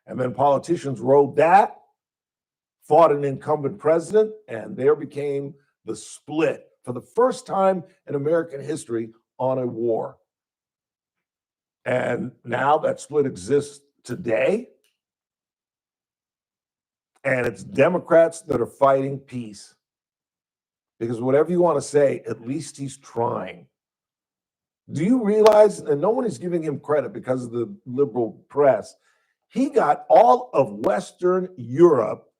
And then politicians rode that, fought an incumbent president, and there became the split for the first time in American history on a war. And now that split exists today. And it's Democrats that are fighting peace. Because whatever you want to say, at least he's trying. Do you realize, and no one is giving him credit because of the liberal press, he got all of Western Europe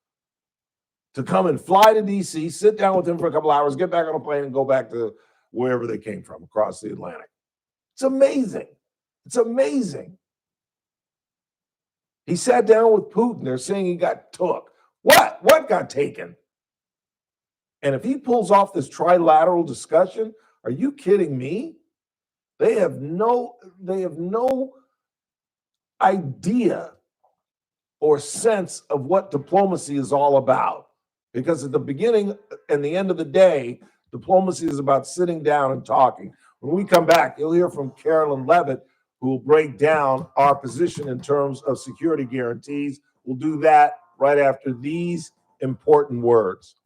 to come and fly to DC, sit down with him for a couple hours, get back on a plane, and go back to wherever they came from across the Atlantic. It's amazing. It's amazing. He sat down with Putin. They're saying he got took. What? What got taken? And if he pulls off this trilateral discussion, are you kidding me? They have no idea or sense of what diplomacy is all about. Because at the beginning and the end of the day, diplomacy is about sitting down and talking. When we come back, you'll hear from Carolyn Levitt, who will break down our position in terms of security guarantees. We'll do that right after these important words.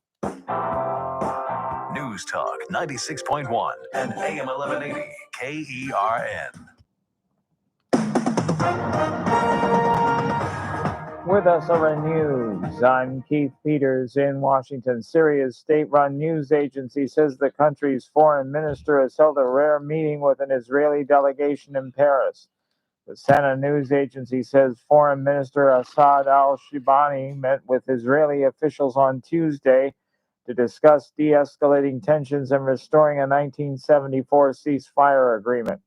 News Talk 96.1 and AM 1180 KERN. With SRN News, I'm Keith Peters in Washington. Syria's state-run news agency says the country's foreign minister has held a rare meeting with an Israeli delegation in Paris. The Sana news agency says Foreign Minister Assad al-Shibani met with Israeli officials on Tuesday to discuss de-escalating tensions and restoring a 1974 ceasefire agreement.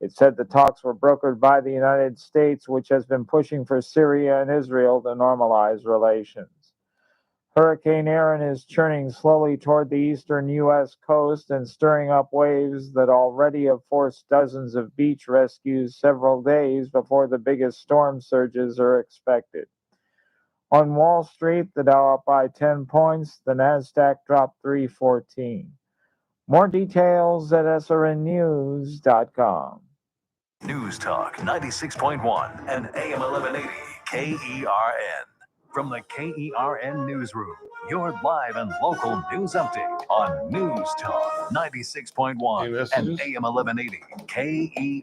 It said the talks were brokered by the United States, which has been pushing for Syria and Israel to normalize relations. Hurricane Erin is churning slowly toward the eastern U.S. coast and stirring up waves that already have forced dozens of beach rescues several days before the biggest storm surges are expected. On Wall Street, the Dow up by 10 points, the Nasdaq dropped 314. More details at srnnews.com. News Talk 96.1 and AM 1180 KERN. From the KERN Newsroom, your live and local news update on News Talk 96.1 and AM 1180 KERN.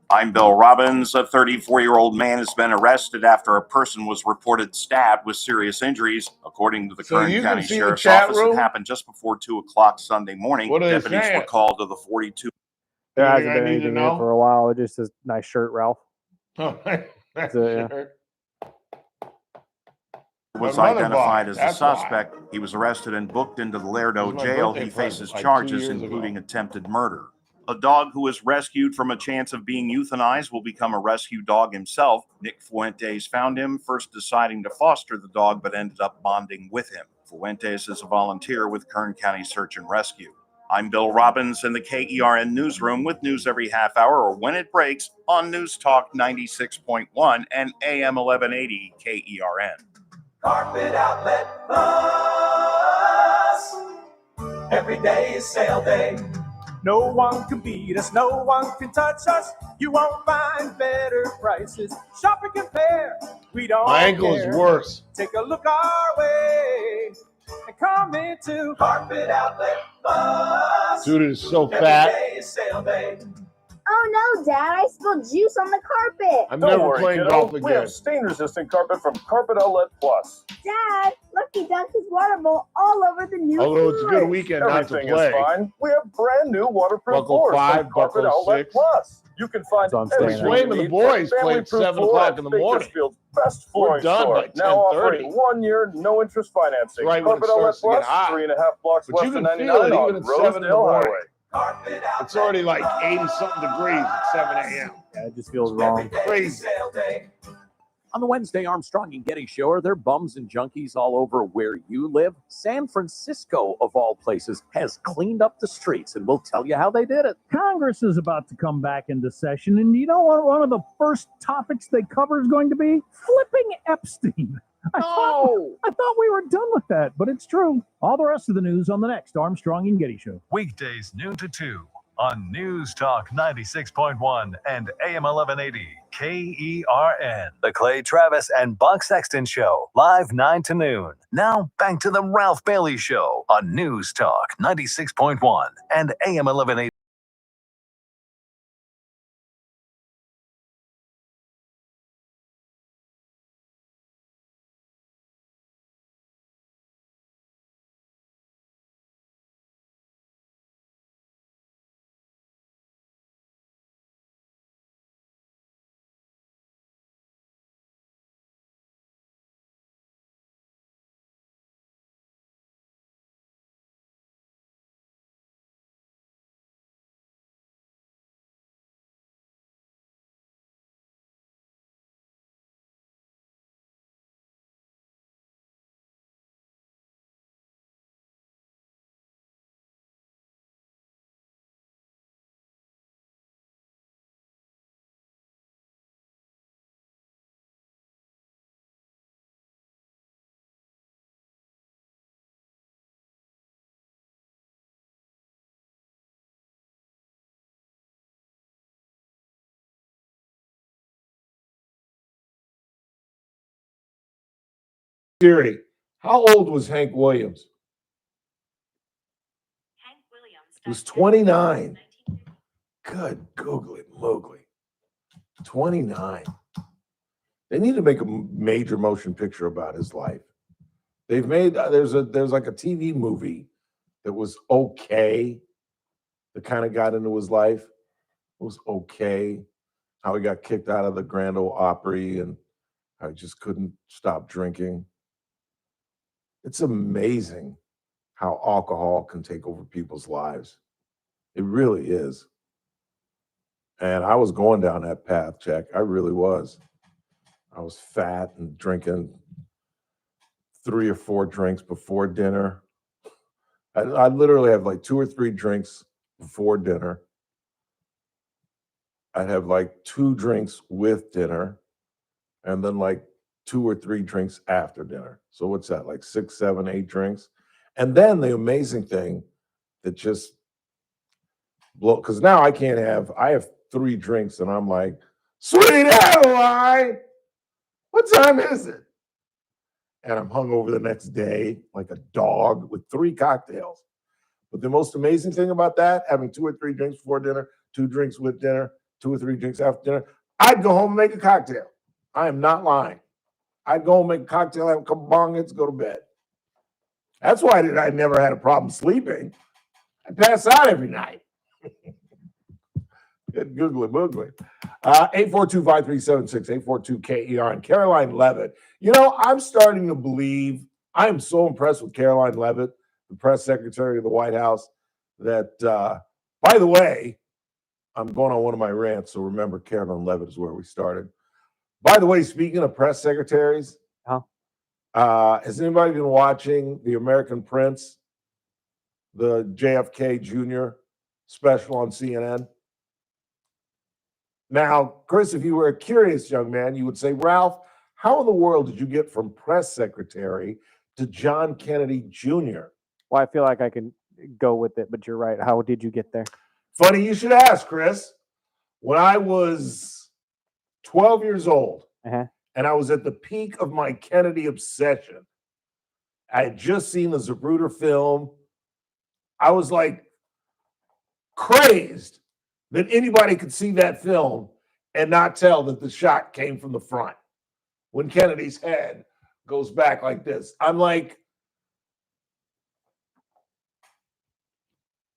I'm Bill Robbins. A 34-year-old man has been arrested after a person was reported stabbed with serious injuries. According to the Kern County Sheriff's Office, it happened just before 2 o'clock Sunday morning. What are they Deputies saying? were called to the 42. There hasn't I been need to anything know? here for a while. It just says nice shirt, Ralph. Oh, nice So, yeah. shirt. Was Another identified bar, as a that's why. suspect. He was arrested and booked into the Laredo It was my jail. birthday He present, faces like 2 charges years ago. including attempted murder. A dog who was rescued from a chance of being euthanized will become a rescue dog himself. Nick Fuentes found him, first deciding to foster the dog, but ended up bonding with him. Fuentes is a volunteer with Kern County Search and Rescue. I'm Bill Robbins in the KERN Newsroom with news every half hour or when it breaks on News Talk 96.1 and AM 1180 KERN. Carpet Outlet Plus. Every day is sale day. No one can beat us, no one can touch us. You won't find better prices. Shop and compare. We don't My ankle is care. worse. Take a look our way and come into Carpet Outlet Plus. Dude is so Every fat. day is sale day. Oh no, Dad, I spilled juice on the carpet. I'm never playing golf We again. have stain-resistant carpet from Carpet Outlet Plus. Dad, look, he dunked his water bowl all over the new Although it's a good floors. weekend not to Everything play. is fine. We have brand new waterproof Buckle floors 5, from Carpet buckle Outlet 6. Plus. You can find So I'm everything staying Wayne you and the need boys for play family at proof 7 floor o'clock at in the morning. Bakersfield's best We're flooring done store. by Now 10:30. offering 1 year, no interest financing. Right when it Carpet Outlet starts to get Plus, hot. 3.5 blocks But west you of can 99 feel it on even at 7 in the Rosedale morning. Highway. Carpet Outlet It's already like 80-something degrees at 7 a.m. Yeah, it just feels wrong. Crazy. On the Wednesday Armstrong and Getty Show, are there bums and junkies all over where you live? San Francisco, of all places, has cleaned up the streets, and we'll tell you how they did it. Congress is about to come back into session, and you know what one of the first topics they cover is going to be? Flipping Epstein. I thought we were done with that, but it's true. All the rest of the news on the next Armstrong and Getty Show. Weekdays noon to 2 on News Talk 96.1 and AM 1180 KERN. The Clay Travis and Buck Sexton Show, live 9 to noon. Now back to the Ralph Bailey Show on News Talk 96.1 and AM 1180. Siri, how old was Hank Williams? He was 29. Good googly moogly. 29. They need to make a major motion picture about his life. They've made there's like a TV movie that was okay. That kind of got into his life. It was okay. How he got kicked out of the Grand Ole Opry and how he just couldn't stop drinking. It's amazing how alcohol can take over people's lives. It really is. And I was going down that path, Jack. I really was. I was fat and drinking 3 or 4 drinks before dinner. I literally have like 2 or 3 drinks before dinner. I'd have like 2 drinks with dinner and then like 2 or 3 drinks after dinner. So what's that, like 6, 7, 8 drinks? And then the amazing thing that just blow, because now I have 3 drinks and I'm like, sweet Adeline, what time is it? And I'm hungover the next day like a dog with 3 cocktails. But the most amazing thing about that, having 2 or 3 drinks before dinner, 2 drinks with dinner, 2 or 3 drinks after dinner, I'd go home and make a cocktail. I am not lying. I'd go home, make a cocktail, have a couple bong hits, go to bed. That's why I never had a problem sleeping. I pass out every night. Good googly boogly. 842-5376, 842-KER, and Caroline Levitt. You know, I'm starting to believe, I am so impressed with Caroline Levitt, the press secretary of the White House, that, by the way, I'm going on one of my rants, so remember Caroline Levitt is where we started. By the way, speaking of press secretaries, has anybody been watching The American Prince, the JFK Jr. special on CNN? Now, Chris, if you were a curious young man, you would say, Ralph, how in the world did you get from press secretary to John Kennedy Jr.? Well, I feel like I can go with it, but you're right. How did you get there? Funny you should ask, Chris. When I was 12 years old, and I was at the peak of my Kennedy obsession, I had just seen the Zapruder film. I was like crazed that anybody could see that film and not tell that the shot came from the front when Kennedy's head goes back like this. I'm like,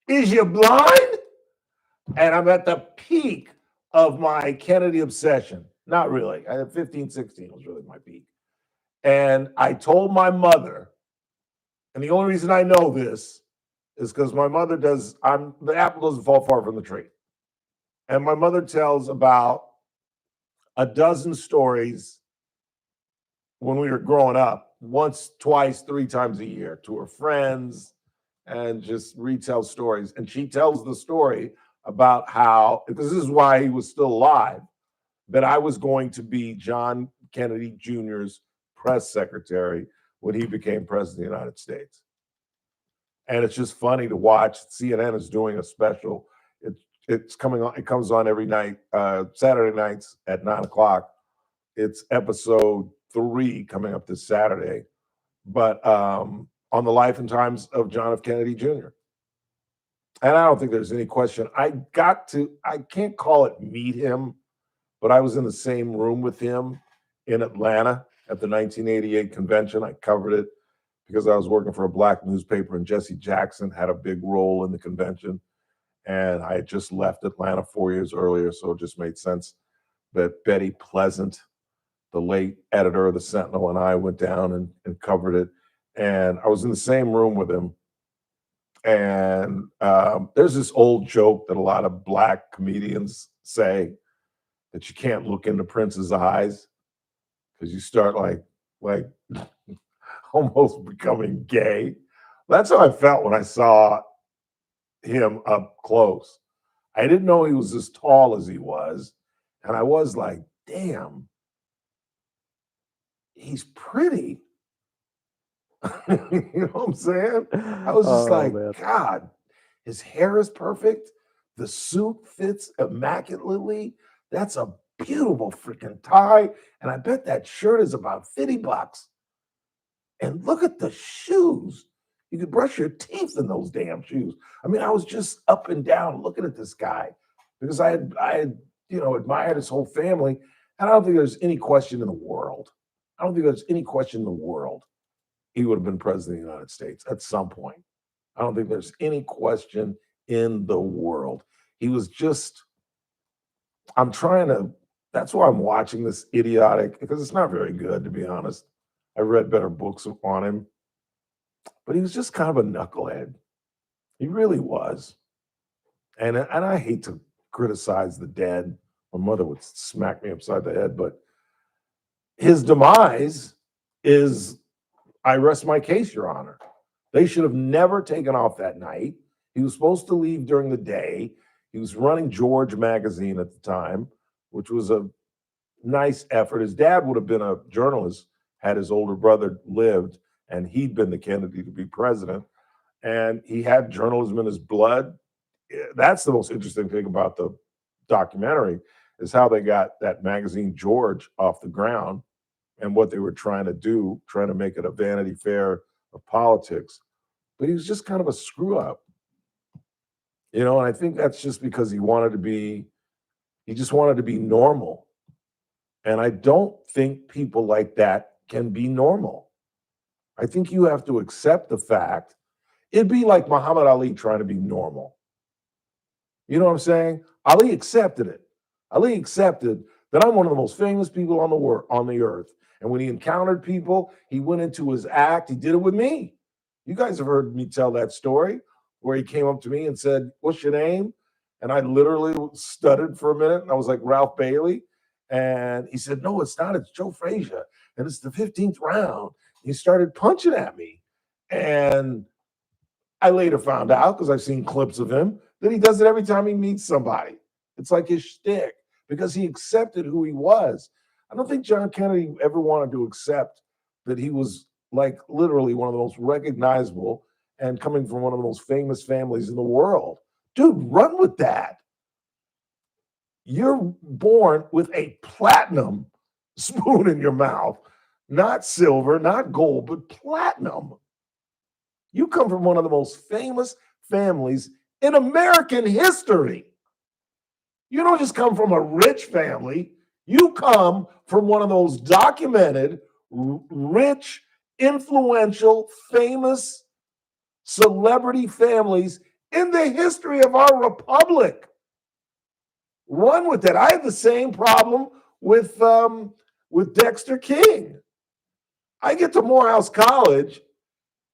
is you blind? And I'm at the peak of my Kennedy obsession. Not really. I had 15, 16 was really my peak. And I told my mother, and the only reason I know this is because my mother does, the apple doesn't fall far from the tree. And my mother tells about a dozen stories when we were growing up, once, twice, 3 times a year to her friends, and just retell stories. And she tells the story about how, because this is why he was still alive, that I was going to be John Kennedy Jr.'s press secretary when he became president of the United States. And it's just funny to watch. CNN is doing a special. It's coming on. It comes on every night, Saturday nights at 9 o'clock. It's episode 3 coming up this Saturday, but on the life and times of John F. Kennedy Jr. And I don't think there's any question. I can't call it meet him, but I was in the same room with him in Atlanta at the 1988 convention. I covered it because I was working for a black newspaper, and Jesse Jackson had a big role in the convention. And I had just left Atlanta 4 years earlier, so it just made sense that Betty Pleasant, the late editor of the Sentinel, and I went down and covered it. And I was in the same room with him. And there's this old joke that a lot of black comedians say, that you can't look into Prince's eyes because you start like almost becoming gay. That's how I felt when I saw him up close. I didn't know he was as tall as he was. And I was like, damn, he's pretty. You know what I'm saying? I was just man. God, his hair is perfect. The suit fits immaculately. That's a beautiful freaking tie. And I bet that shirt is about $50. And look at the shoes. You could brush your teeth in those damn shoes. I mean, I was just up and down looking at this guy because I had admired his whole family, and I don't think there's any question in the world. I don't think there's any question in the world he would have been president of the United States at some point. I don't think there's any question in the world. He was just, that's why I'm watching this idiotic, because it's not very good, to be honest. I've read better books on him, but he was just kind of a knucklehead. He really was. And I hate to criticize the dead. My mother would smack me upside the head, but his demise is, I rest my case, Your Honor. They should have never taken off that night. He was supposed to leave during the day. He was running George magazine at the time, which was a nice effort. His dad would have been a journalist had his older brother lived, and he'd been the candidate to be president. And he had journalism in his blood. That's the most interesting thing about the documentary, is how they got that magazine George off the ground and what they were trying to do, trying to make it a Vanity Fair of politics. But he was just kind of a screw up. And I think that's just because he just wanted to be normal. And I don't think people like that can be normal. I think you have to accept the fact. It'd be like Muhammad Ali trying to be normal. You know what I'm saying? Ali accepted it. Ali accepted that I'm one of the most famous people on the earth. And when he encountered people, he went into his act. He did it with me. You guys have heard me tell that story where he came up to me and said, "What's your name?" And I literally stuttered for a minute. And I was like, "Ralph Bailey." And he said, "No, it's not. It's Joe Frazier. And it's the 15th round." He started punching at me. And I later found out, because I've seen clips of him, that he does it every time he meets somebody. It's like his shtick, because he accepted who he was. I don't think John Kennedy ever wanted to accept that he was like literally one of the most recognizable and coming from one of the most famous families in the world. Dude, run with that. You're born with a platinum spoon in your mouth, not silver, not gold, but platinum. You come from one of the most famous families in American history. You don't just come from a rich family. You come from one of those documented, rich, influential, famous celebrity families in the history of our republic. Run with that. I had the same problem with Dexter King. I get to Morehouse College,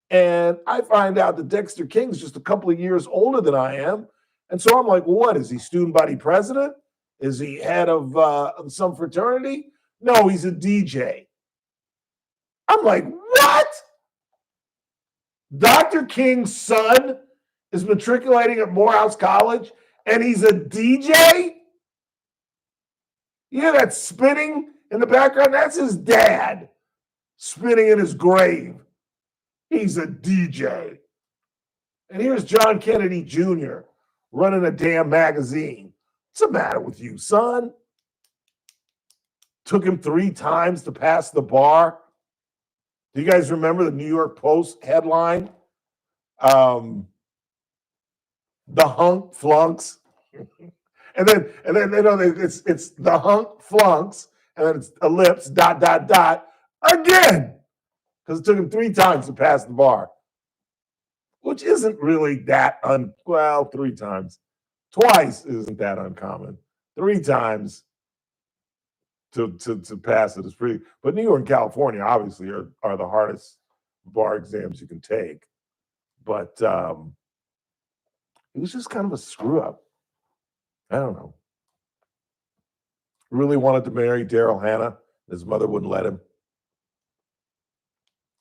and I find out that Dexter King's just a couple of years older than I am. And so I'm like, well, what? Is he student body president? Is he head of some fraternity? No, he's a DJ. I'm like, what? Dr. King's son is matriculating at Morehouse College, and he's a DJ? You hear that spinning in the background? That's his dad spinning in his grave. He's a DJ. And here's John Kennedy Jr. running a damn magazine. What's the matter with you, son? Took him 3 times to pass the bar. Do you guys remember the New York Post headline? The hunk flunks. and then it's the hunk flunks, and then it's ellipse, ... again. Because it took him 3 times to pass the bar. Which isn't really that 3 times. Twice isn't that uncommon. 3 times to pass it is pretty. But New York and California obviously are the hardest bar exams you can take. But he was just kind of a screw up. I don't know. Really wanted to marry Daryl Hannah. His mother wouldn't let him.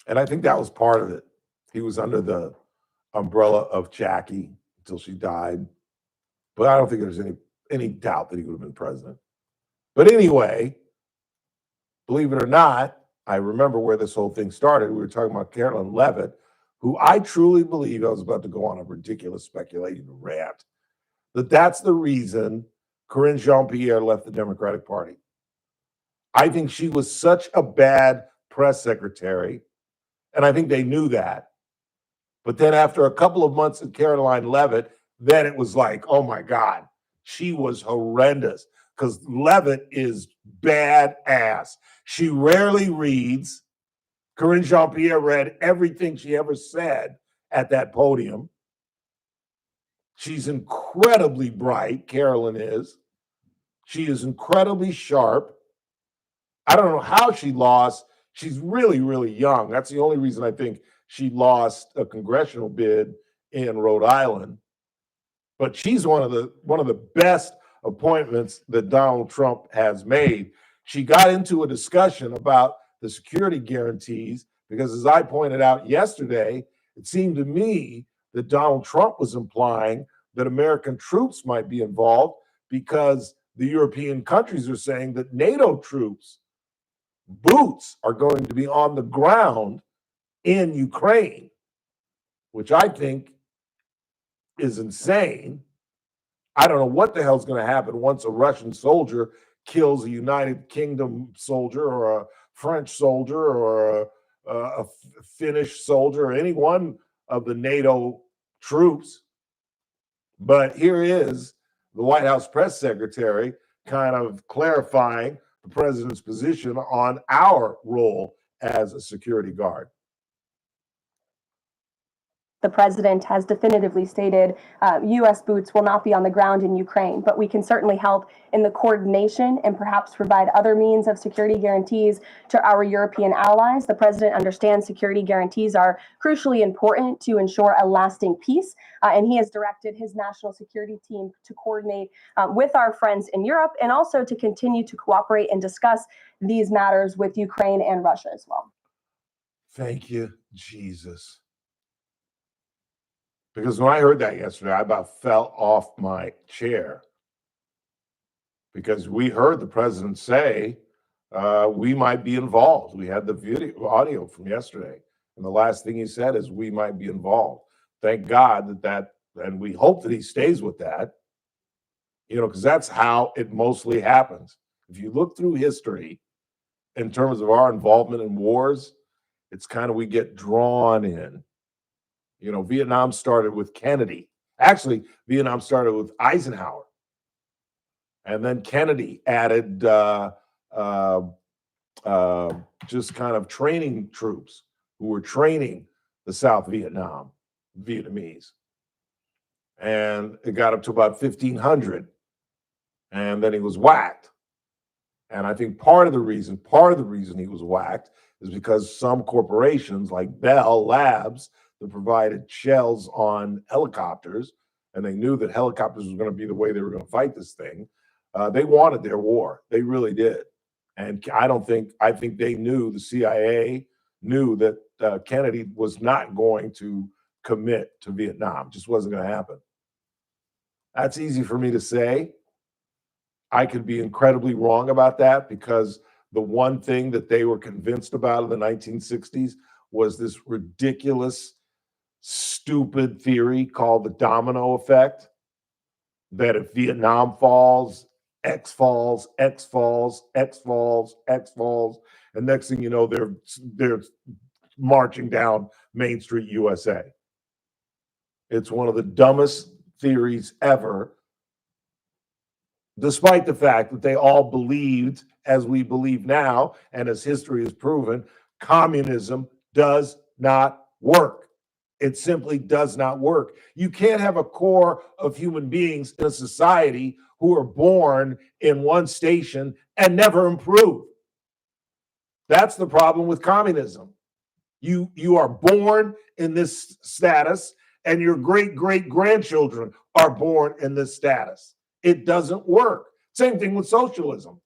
And I think that was part of it. He was under the umbrella of Jackie until she died. But I don't think there's any doubt that he would have been president. But anyway, believe it or not, I remember where this whole thing started. We were talking about Carolyn Levitt, who I truly believe, I was about to go on a ridiculous speculation rant, that's the reason Karine Jean-Pierre left the Democratic Party. I think she was such a bad press secretary, and I think they knew that. But then after a couple of months at Caroline Levitt, then it was like, oh my God, She was horrendous because Levitt is badass. She rarely reads. Corinne Jean-Pierre read everything she ever said at that podium. She's incredibly bright, Carolyn is. She is incredibly sharp. I don't know how she lost. She's really, really young. That's the only reason I think she lost a congressional bid in Rhode Island. But she's one of the best appointments that Donald Trump has made. She got into a discussion about the security guarantees because, as I pointed out yesterday, it seemed to me that Donald Trump was implying that American troops might be involved because the European countries are saying that NATO troops, boots, are going to be on the ground in Ukraine, which I think is insane. I don't know what the hell's going to happen once a Russian soldier kills a United Kingdom soldier or a French soldier or a Finnish soldier or any one of the NATO troops. But here is the White House press secretary kind of clarifying the president's position on our role as a security guard. The president has definitively stated U.S. boots will not be on the ground in Ukraine, but we can certainly help in the coordination and perhaps provide other means of security guarantees to our European allies. The president understands security guarantees are crucially important to ensure a lasting peace, and he has directed his national security team to coordinate with our friends in Europe and also to continue to cooperate and discuss these matters with Ukraine and Russia as well. Thank you, Jesus. Because when I heard that yesterday, I about fell off my chair. Because we heard the president say we might be involved. We had the audio from yesterday. And the last thing he said is we might be involved. Thank God that, and we hope that he stays with that, because that's how it mostly happens. If you look through history in terms of our involvement in wars, it's kind of we get drawn in. Vietnam started with Kennedy. Actually, Vietnam started with Eisenhower. And then Kennedy added just kind of training troops who were training the South Vietnamese. And it got up to about 1,500. And then he was whacked. And I think part of the reason he was whacked is because some corporations like Bell Labs that provided shells on helicopters, and they knew that helicopters was going to be the way they were going to fight this thing. They wanted their war. They really did. And I think they knew, the CIA knew that Kennedy was not going to commit to Vietnam. It just wasn't going to happen. That's easy for me to say. I could be incredibly wrong about that because the one thing that they were convinced about in the 1960s was this ridiculous, stupid theory called the domino effect, that if Vietnam falls, X falls, X falls, X falls, X falls, and next thing you know, they're marching down Main Street, USA. It's one of the dumbest theories ever, despite the fact that they all believed, as we believe now, and as history has proven, communism does not work. It simply does not work. You can't have a core of human beings in a society who are born in one station and never improve. That's the problem with communism. You are born in this status, and your great-great-grandchildren are born in this status. It doesn't work. Same thing with socialism.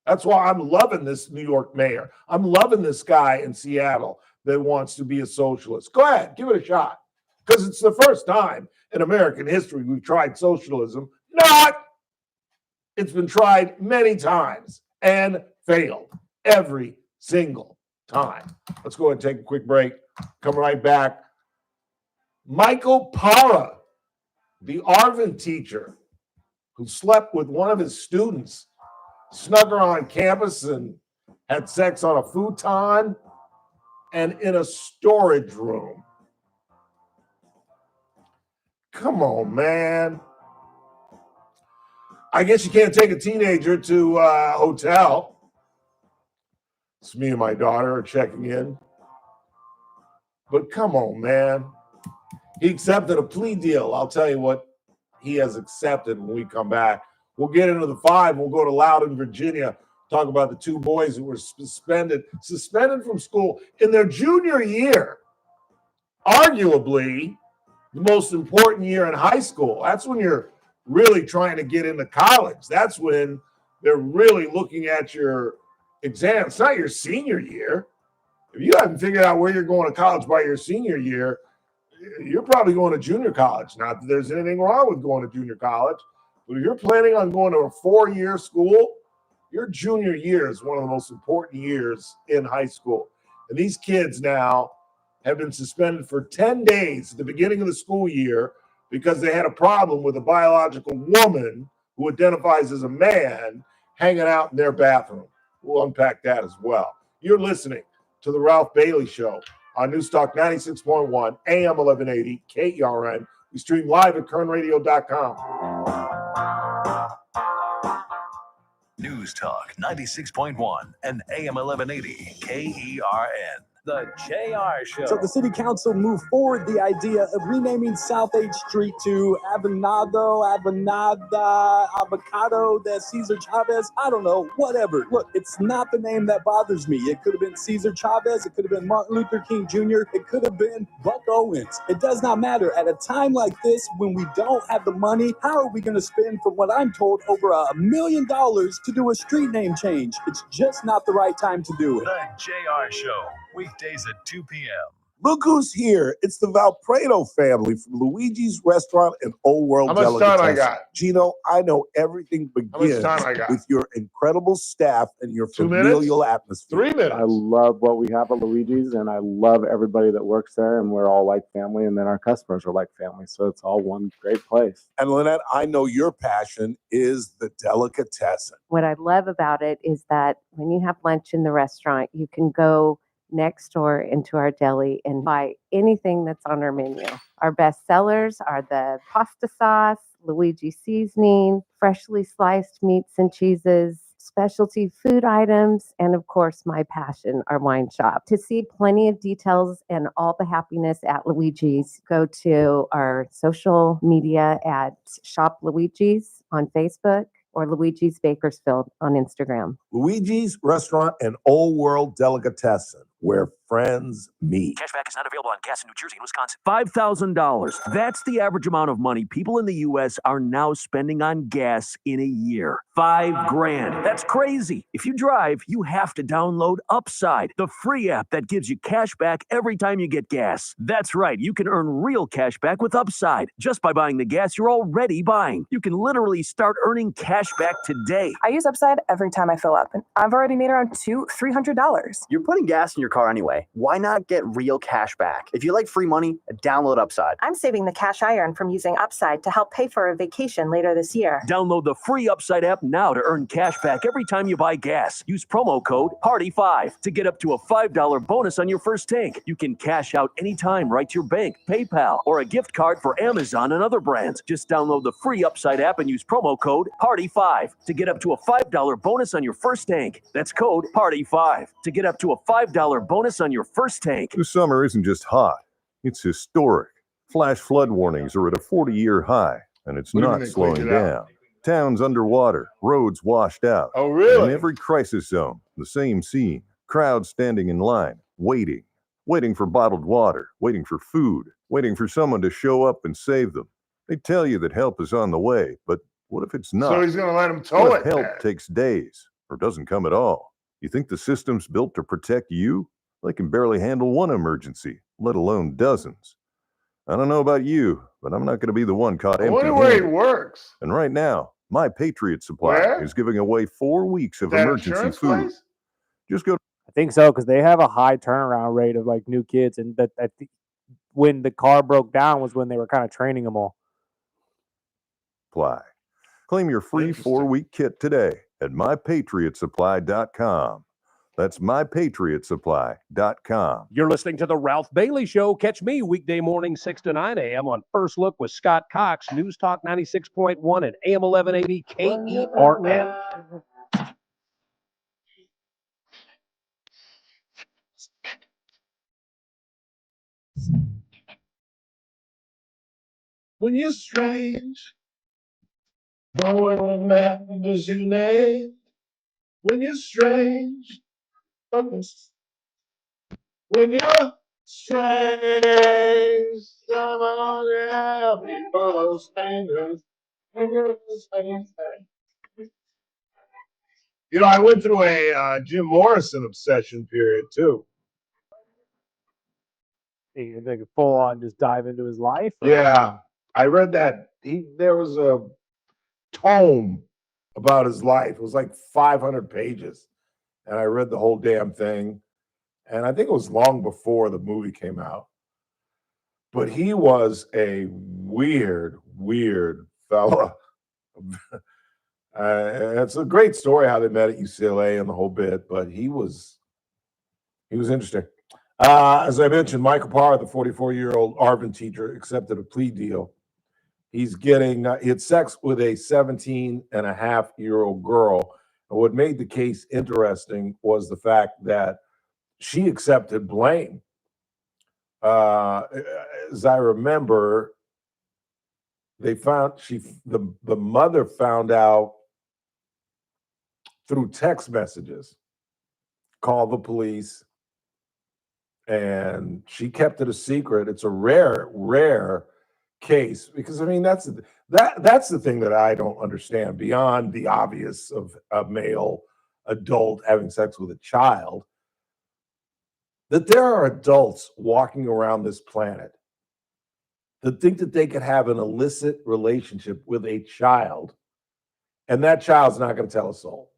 That's why I'm loving this New York mayor. I'm loving this guy in Seattle that wants to be a socialist. Go ahead, give it a shot. Because it's the first time in American history we've tried socialism. Not! It's been tried many times and failed every single time. Let's go ahead and take a quick break. Come right back. Michael Parra, the Arvin teacher who slept with one of his students, snuck her on campus and had sex on a futon and in a storage room. Come on, man. I guess you can't take a teenager to a hotel. It's me and my daughter are checking in. But come on, man. He accepted a plea deal. I'll tell you what he has accepted when we come back. We'll get into the 5. We'll go to Loudoun, Virginia. Talk about the 2 boys who were suspended from school in their junior year. Arguably the most important year in high school. That's when you're really trying to get into college. That's when they're really looking at your exam. It's not your senior year. If you haven't figured out where you're going to college by your senior year, you're probably going to junior college. Not that there's anything wrong with going to junior college, but if you're planning on going to a 4-year school, your junior year is one of the most important years in high school. And these kids now have been suspended for 10 days at the beginning of the school year because they had a problem with a biological woman who identifies as a man hanging out in their bathroom. We'll unpack that as well. You're listening to The Ralph Bailey Show on Newstalk 96.1, AM 1180, KERN. We stream live at kernradio.com. News Talk 96.1 and AM 1180 KERN. The JR Show. So the city council moved forward the idea of renaming South H Street to Avocado, de Cesar Chavez. I don't know, whatever. Look, it's not the name that bothers me. It could have been Cesar Chavez. It could have been Martin Luther King Jr. It could have been Buck Owens. It does not matter. At a time like this, when we don't have the money, how are we going to spend, from what I'm told, over $1 million to do a street name change? It's just not the right time to do it. The JR Show. Weekdays at 2 p.m. Look who's here. It's the Valpredo family from Luigi's Restaurant and Old World How much Delicatessen. time I got? Gino, I know everything begins time I got? with your incredible staff and your 2 minutes? familial atmosphere. 3 minutes. I love what we have at Luigi's, and I love everybody that works there, and we're all like family, and then our customers are like family, so it's all one great place. And Lynette, I know your passion is the delicatessen. What I love about it is that when you have lunch in the restaurant, you can go next door into our deli and buy anything that's on our menu. Our best sellers are the pasta sauce, Luigi seasoning, freshly sliced meats and cheeses, specialty food items, and of course, my passion, our wine shop. To see plenty of details and all the happiness at Luigi's, go to our social media at Shop Luigi's on Facebook or Luigi's Bakersfield on Instagram. Luigi's Restaurant and Old World Delicatessen, where friends meet. Cashback is not available on gas in New Jersey and Wisconsin. $5,000. That's the average amount of money people in the U.S. are now spending on gas in a year. $5,000. That's crazy. If you drive, you have to download Upside, the free app that gives you cash back every time you get gas. That's right. You can earn real cash back with Upside just by buying the gas you're already buying. You can literally start earning cash back today. I use Upside every time I fill up, and I've already made around $200-$300. You're putting gas in your car anyway. Why not get real cash back? If you like free money, download Upside. I'm saving the cash I earn from using Upside to help pay for a vacation later this year. Download the free Upside app now to earn cash back every time you buy gas. Use promo code PARTY5 to get up to a $5 bonus on your first tank. You can cash out anytime right to your bank, PayPal, or a gift card for Amazon and other brands. Just download the free Upside app and use promo code PARTY5 to get up to a $5 bonus on your first tank. That's code PARTY5 to get up to a $5 bonus on your first tank. This summer isn't just hot, it's historic. Flash flood warnings are at a 40-year high, and it's What do you not mean they slowing cleaned it out? down. Towns underwater, roads washed out. Oh, really? In every crisis zone, the same scene. Crowds standing in line, waiting for bottled water, waiting for food, waiting for someone to show up and save them. They tell you that help is on the way, but what if it's not? So he's going to let him tow What it. if help man? takes days or doesn't come at all? You think the system's built to protect you? They can barely handle one emergency, let alone dozens. I don't know about you, but I'm not going to be the one caught I wonder where he empty-handed. works. And right now, My Patriot Supply Where? is giving away 4 weeks of That emergency insurance food. place? Just go. I think so because they have a high turnaround rate of like new kids, and that I think when the car broke down was when they were kind of training them all. Supply. Claim your free 4-week kit today at mypatriotsupply.com. That's mypatriotsupply.com. You're listening to The Ralph Bailey Show. Catch me weekday morning, 6 to 9 a.m. on First Look with Scott Cox, News Talk 96.1 and AM 1180 KERN. When you're strange, no one remembers your name. When you're strange, when you're strange, someone help me for those fingers. You know, I went through a Jim Morrison obsession period too. You think full on just dive into his life? or- Yeah, I read that. There was a tome about his life. It was like 500 pages, and I read the whole damn thing. And I think it was long before the movie came out. But he was a weird fella. It's a great story how they met at UCLA and the whole bit, but he was interesting. As I mentioned, Michael Parr, the 44-year-old Arvin teacher, accepted a plea deal. He's getting he had sex with a 17-and-a-half-year-old girl. And what made the case interesting was the fact that she accepted blame. As I remember, they found the mother found out through text messages, called the police, and she kept it a secret. It's a rare case because I mean that's the thing that I don't understand beyond the obvious of a male adult having sex with a child, that there are adults walking around this planet that think that they could have an illicit relationship with a child, and that child's not going to tell a soul,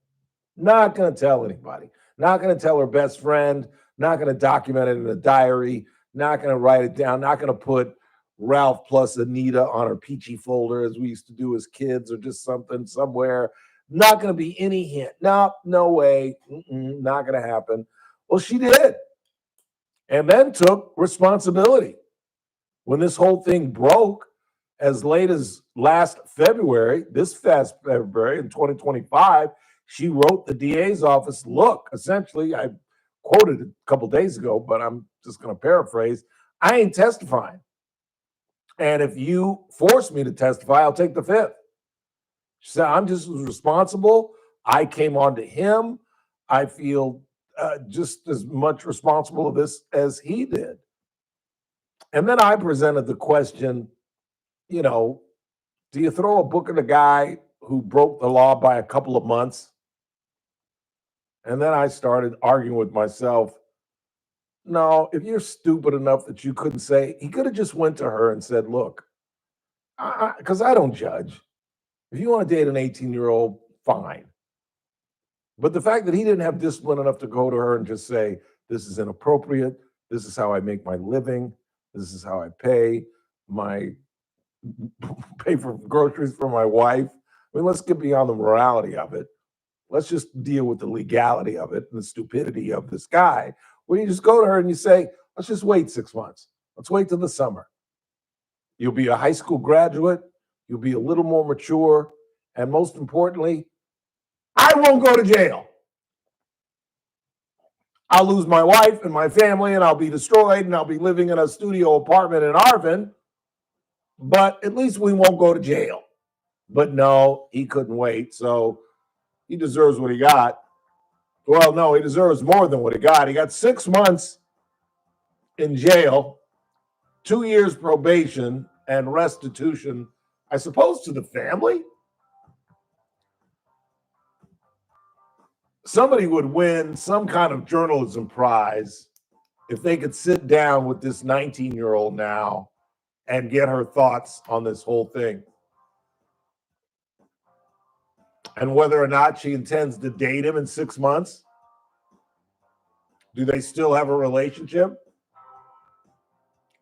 not going to tell anybody, not going to tell her best friend, not going to document it in a diary, not going to write it down, not going to put Ralph plus Anita on her peachy folder as we used to do as kids or just something somewhere. Not going to be any hint. No way. Not going to happen. Well, she did. And then took responsibility. When this whole thing broke as late as last February, this past February in 2025, she wrote the DA's office, look, essentially, I quoted it a couple days ago, but I'm just going to paraphrase, I ain't testifying. And if you force me to testify, I'll take the fifth. She said, I'm just responsible. I came on to him. I feel just as much responsible of this as he did. And then I presented the question, you know, do you throw a book at a guy who broke the law by a couple of months? And then I started arguing with myself, no, if you're stupid enough that you couldn't say, he could have just went to her and said, look, because I don't judge. If you want to date an 18-year-old, fine. But the fact that he didn't have discipline enough to go to her and just say, this is inappropriate, this is how I make my living, this is how I pay for groceries for my wife. I mean, let's get beyond the morality of it. Let's just deal with the legality of it and the stupidity of this guy. Where you just go to her and you say, let's just wait 6 months. Let's wait till the summer. You'll be a high school graduate. You'll be a little more mature. And most importantly, I won't go to jail. I'll lose my wife and my family and I'll be destroyed and I'll be living in a studio apartment in Arvin. But at least we won't go to jail. But no, he couldn't wait. So he deserves what he got. Well, no, he deserves more than what he got. He got 6 months in jail, 2 years probation, and restitution, I suppose, to the family. Somebody would win some kind of journalism prize if they could sit down with this 19-year-old now and get her thoughts on this whole thing. And whether or not she intends to date him in 6 months. Do they still have a relationship?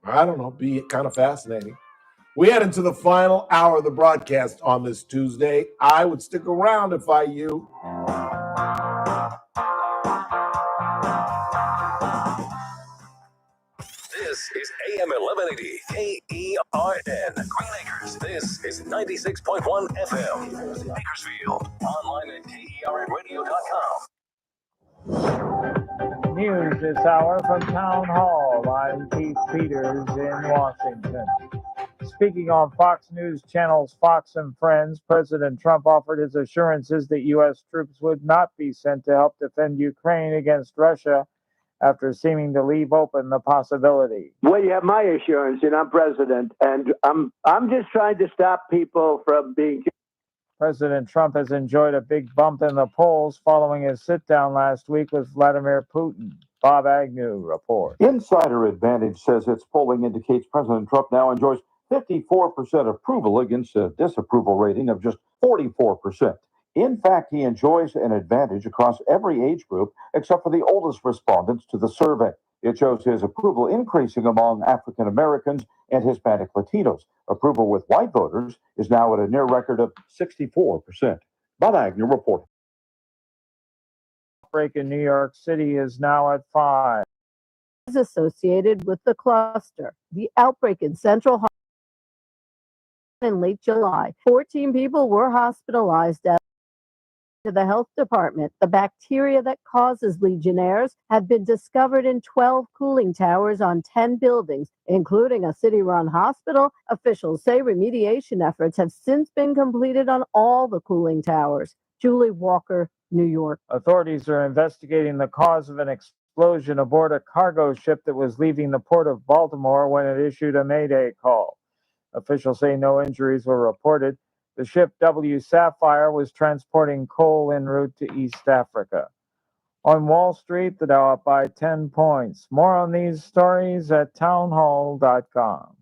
I don't know. Be kind of fascinating. We head into the final hour of the broadcast on this Tuesday. I would stick around if I you. is AM 1180 KERN. Green Acres. This is 96.1 FM. Bakersfield. Online at KERNradio.com. News this hour from Town Hall. I'm Keith Peters in Washington. Speaking on Fox News Channel's Fox and Friends, President Trump offered his assurances that U.S. troops would not be sent to help defend Ukraine against Russia after seeming to leave open the possibility. Well, you have my assurance, and I'm president, and I'm just trying to stop people from being. President Trump has enjoyed a big bump in the polls following his sit-down last week with Vladimir Putin. Bob Agnew reports. Insider Advantage says its polling indicates President Trump now enjoys 54% approval against a disapproval rating of just 44%. In fact, he enjoys an advantage across every age group except for the oldest respondents to the survey. It shows his approval increasing among African Americans and Hispanic Latinos. Approval with white voters is now at a near record of 64%. Bob Agnew reporting. Outbreak in New York City is now at 5. Is associated with the cluster. The outbreak in Central Harlem in late July. 14 people were hospitalized to the health department. The bacteria that causes Legionnaires had been discovered in 12 cooling towers on 10 buildings, including a city-run hospital. Officials say remediation efforts have since been completed on all the cooling towers. Julie Walker, New York. Authorities are investigating the cause of an explosion aboard a cargo ship that was leaving the port of Baltimore when it issued a Mayday call. Officials say no injuries were reported. The ship W. Sapphire was transporting coal en route to East Africa. On Wall Street, the Dow up by 10 points. More on these stories at townhall.com.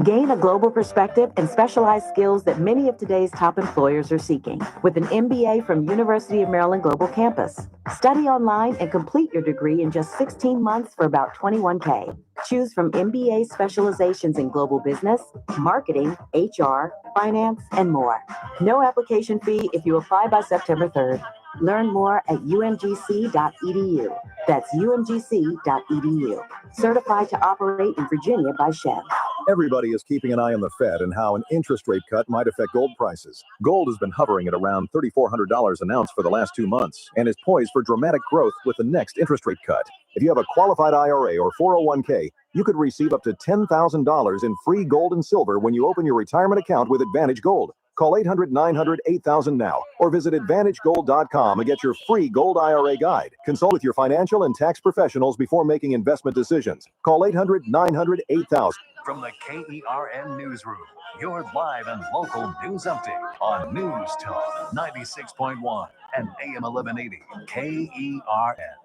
Gain a global perspective and specialized skills that many of today's top employers are seeking with an MBA from University of Maryland Global Campus. Study online and complete your degree in just 16 months for about $21K. Choose from MBA specializations in global business, marketing, HR, finance, and more. No application fee if you apply by September 3rd. Learn more at umgc.edu. That's umgc.edu. Certified to operate in Virginia by Chev. Everybody is keeping an eye on the Fed and how an interest rate cut might affect gold prices. Gold has been hovering at around $3,400 an ounce for the last 2 months and is poised for dramatic growth with the next interest rate cut. If you have a qualified IRA or 401k, you could receive up to $10,000 in free gold and silver when you open your retirement account with Advantage Gold. Call 800-900-8000 now or visit AdvantageGold.com and get your free gold IRA guide. Consult with your financial and tax professionals before making investment decisions. Call 800-900-8000. From the KERN Newsroom, your live and local news update on News Talk 96.1 and AM 1180 KERN.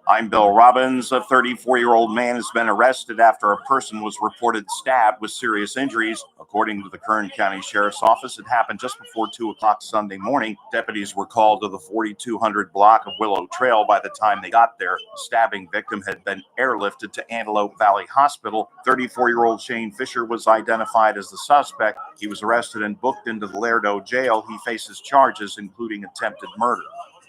I'm Bill Robbins. A 34-year-old man has been arrested after a person was reported stabbed with serious injuries. According to the Kern County Sheriff's Office, it happened just before 2 o'clock Sunday morning. Deputies were called to the 4200 block of Willow Trail. By the time they got there, the stabbing victim had been airlifted to Antelope Valley Hospital. 34-year-old Shane Fisher was identified as the suspect. He was arrested and booked into the Lerdo jail. He faces charges, including attempted murder.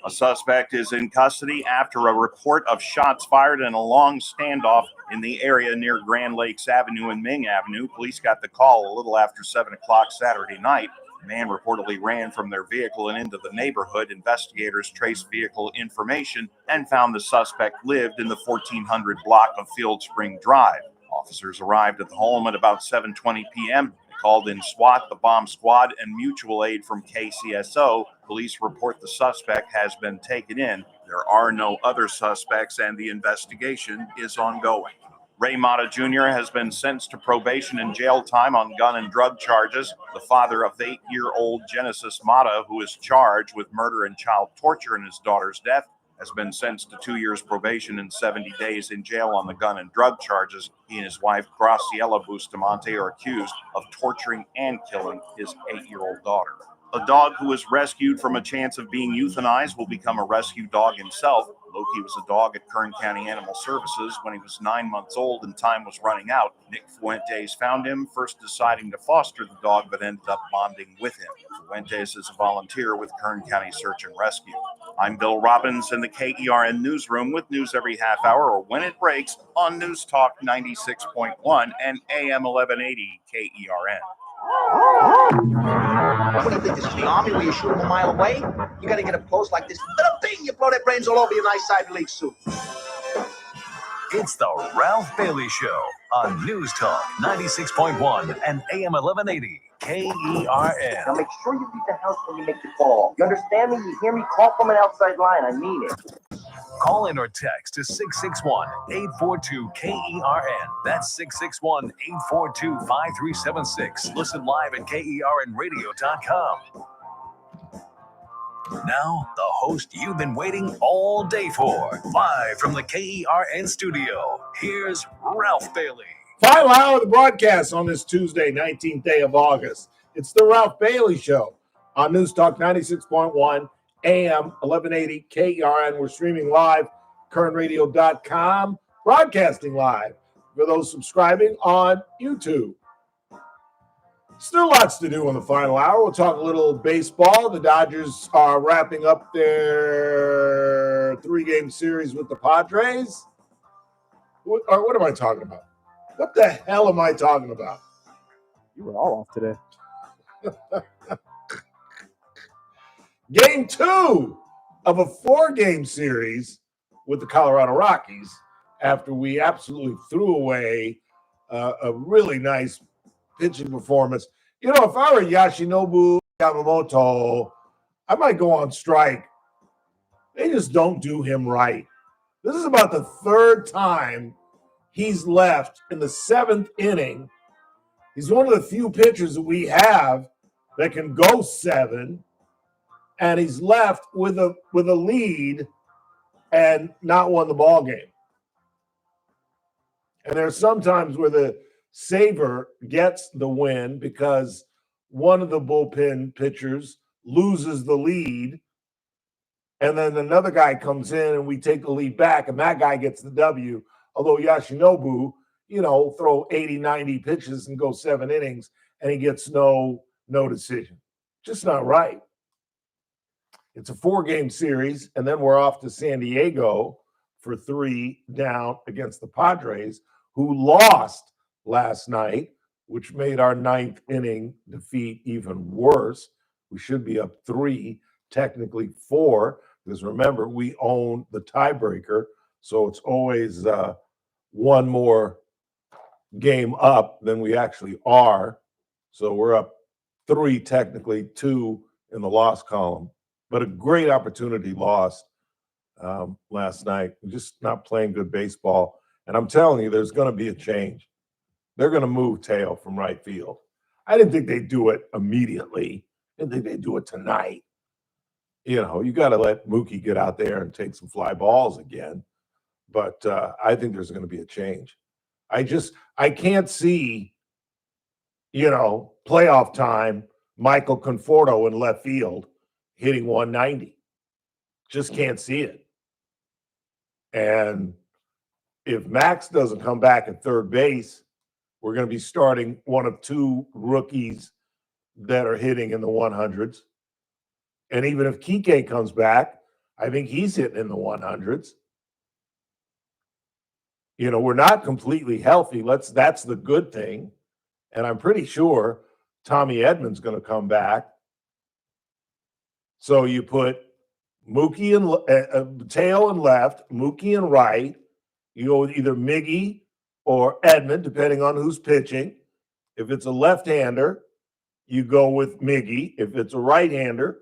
A suspect is in custody after a report of shots fired in a long standoff in the area near Grand Lakes Avenue and Ming Avenue. Police got the call a little after 7 o'clock Saturday night. The man reportedly ran from their vehicle and into the neighborhood. Investigators traced vehicle information and found the suspect lived in the 1400 block of Field Spring Drive. Officers arrived at the home at about 7:20 p.m. Called in SWAT, the bomb squad, and mutual aid from KCSO. Police report the suspect has been taken in. There are no other suspects, and the investigation is ongoing. Ray Mata Jr. has been sentenced to probation and jail time on gun and drug charges. The father of the 8-year-old Genesis Mata, who is charged with murder and child torture in his daughter's death, has been sentenced to 2 years probation and 70 days in jail on the gun and drug charges. He and his wife, Graciela Bustamante, are accused of torturing and killing his 8-year-old daughter. A dog who was rescued from a chance of being euthanized will become a rescue dog himself. Loki was a dog at Kern County Animal Services when he was 9 months old and time was running out. Nick Fuentes found him, first deciding to foster the dog, but ended up bonding with him. Fuentes is a volunteer with Kern County Search and Rescue. I'm Bill Robbins in the KERN newsroom with news every half hour or when it breaks on News Talk 96.1 and AM 1180 KERN. What do you think this is the army where you shoot them a mile away? You gotta get up close like this. Little bing, you blow their brains all over your nice Ivy League suit. It's the Ralph Bailey Show on News Talk 96.1 and AM 1180 KERN. Now make sure you leave the house when you make the call. You understand me? You hear me? Call from an outside line. I mean it. Call in or text to 661-842-KERN. That's 661-842-5376. Listen live at KERNradio.com. Now, the host you've been waiting all day for. Live from the KERN studio, here's Ralph Bailey. Final hour of the broadcast on this Tuesday, 19th day of August. It's the Ralph Bailey Show on News Talk 96.1, AM 1180 KERN. We're streaming live, KERNradio.com, broadcasting live for those subscribing on YouTube. Still lots to do on the final hour. We'll talk a little baseball. The Dodgers are wrapping up their 3-game series with the Padres. What am I talking about? What the hell am I talking about? You were all off today. Game 2 of a 4-game series with the Colorado Rockies after we absolutely threw away a really nice pitching performance. You know, if I were Yoshinobu Yamamoto, I might go on strike. They just don't do him right. This is about the 3rd time he's left in the 7th inning. He's one of the few pitchers that we have that can go 7, and he's left with a lead and not won the ball game. And there's sometimes where the saver gets the win because one of the bullpen pitchers loses the lead, and then another guy comes in and we take the lead back, and that guy gets the W. Although Yoshinobu, throw 80, 90 pitches and go 7 innings, and he gets no decision. Just not right. It's a 4-game series, and then we're off to San Diego for 3 down against the Padres, who lost last night, which made our 9th inning defeat even worse. We should be up 3, technically 4, because remember, we own the tiebreaker, so it's always one more game up than we actually are. So we're up 3, technically 2 in the loss column. But a great opportunity lost last night. Just not playing good baseball. And I'm telling you, there's going to be a change. They're going to move Teo from right field. I didn't think they'd do it immediately. I didn't think they'd do it tonight. You got to let Mookie get out there and take some fly balls again. But I think there's going to be a change. I can't see, playoff time, Michael Conforto in left field hitting 190. Just can't see it. And if Max doesn't come back at third base, we're going to be starting one of 2 rookies that are hitting in the 100s. And even if Kike comes back, I think he's hitting in the 100s. We're not completely healthy. That's the good thing. And I'm pretty sure Tommy Edman's going to come back. So you put Mookie and Teo in left, Mookie in right. You go with either Miggy or Edman, depending on who's pitching. If it's a left-hander, you go with Miggy. If it's a right-hander,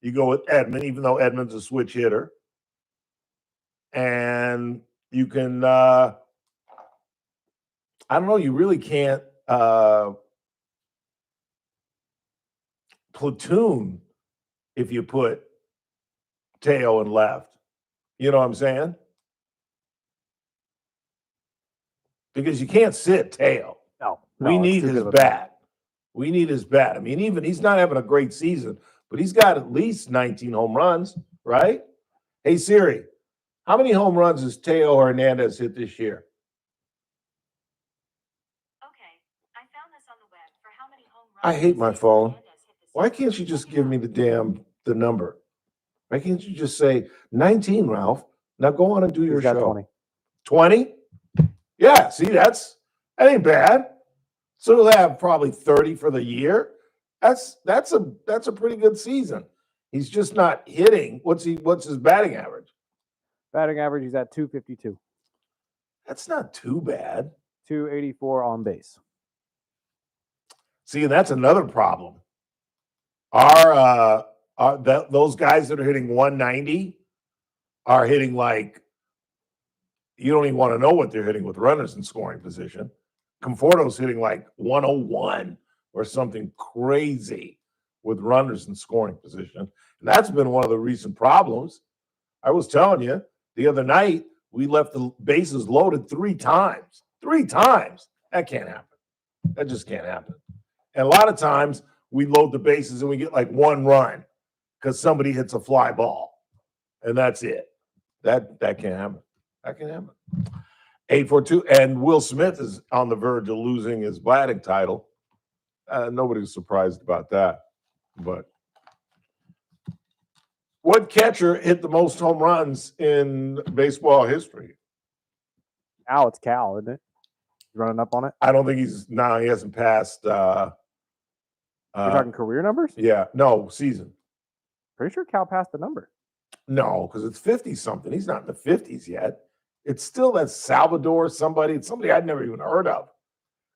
you go with Edman, even though Edman's a switch hitter. And you can, I don't know, you really can't platoon if you put Teo in left. You know what I'm saying? Because you can't sit Teo. No, we need his bat. We need his bat. I mean, even he's not having a great season, but he's got at least 19 home runs, right? Hey, Siri, How many home runs has Teo Hernandez hit this year? I hate my phone. Why can't you just give me the number? Why can't you just say 19, Ralph? Now go on and do your He's got show. 20. 20? Yeah, see, that ain't bad. So he'll have probably 30 for the year. That's a pretty good season. He's just not hitting. What's his batting average? Batting average, he's at 252. That's not too bad. 284 on base. See, and that's another problem. Those guys that are hitting 190 are hitting like, you don't even want to know what they're hitting with runners in scoring position. Conforto's hitting like 101 or something crazy with runners in scoring position. And that's been one of the recent problems. I was telling you the other night, we left the bases loaded 3 times. 3 times. That can't happen. That just can't happen. And a lot of times we load the bases and we get like 1 run because somebody hits a fly ball. And that's it. That can't happen. That can happen. 842. And Will Smith is on the verge of losing his batting title. Nobody's surprised about that. But what catcher hit the most home runs in baseball history? Now it's Cal, isn't it? Running up on it. I don't think he hasn't passed. You're talking career numbers? Yeah, no, season. Pretty sure Cal passed the number. No, because it's 50 something. He's not in the 50s yet. It's still that Salvador somebody. It's somebody I'd never even heard of.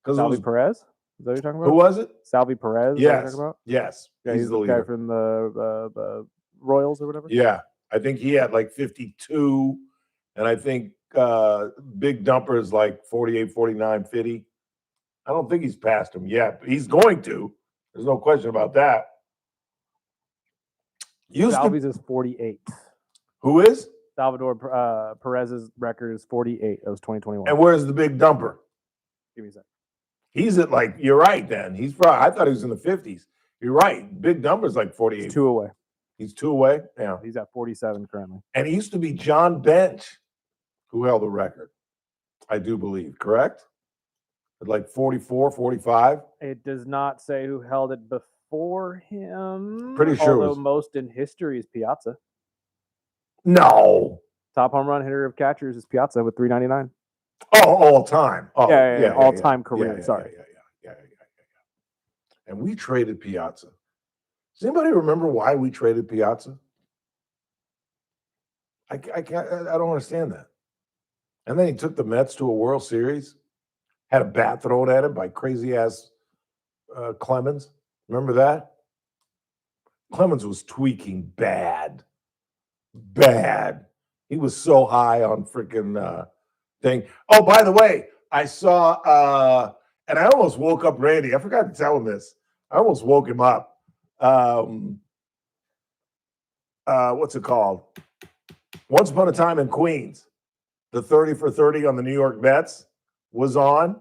Salvi Perez? Is that what you're talking about? Who was it? Salvi Perez? Yes. Is that what you're talking about? Yes. Yeah, he's the guy from the Royals or whatever. Yeah. I think he had like 52. And I think Big Dumper is like 48, 49, 50. I don't think he's passed him yet, but he's going to. There's no question about that. Salvi's is 48. Who is? Salvador Perez's record is 48. That was 2021. And where's the Big Dumper? Give me a second. He's at like, you're right then. He's probably, I thought he was in the 50s. You're right. Big Dumper's like 48. He's 2 away. He's 2 away? Yeah. He's at 47 currently. And it used to be John Bench who held the record, I do believe, correct? At like 44, 45? It does not say who held it before him. Pretty sure it Although was- most in history is Piazza. No. Top home run hitter of catchers is Piazza with 399. Oh, all time. Oh, yeah, all-time career. Yeah, Sorry. Yeah. And we traded Piazza. Does anybody remember why we traded Piazza? I don't understand that. And then he took the Mets to a World Series, had a bat thrown at him by crazy ass Clemens. Remember that? Clemens was tweaking bad. He was so high on freaking thing. Oh, by the way, I saw and I almost woke up Randy. I forgot to tell him this. I almost woke him up. What's it called? Once Upon a Time in Queens, the 30 for 30 on the New York Mets was on,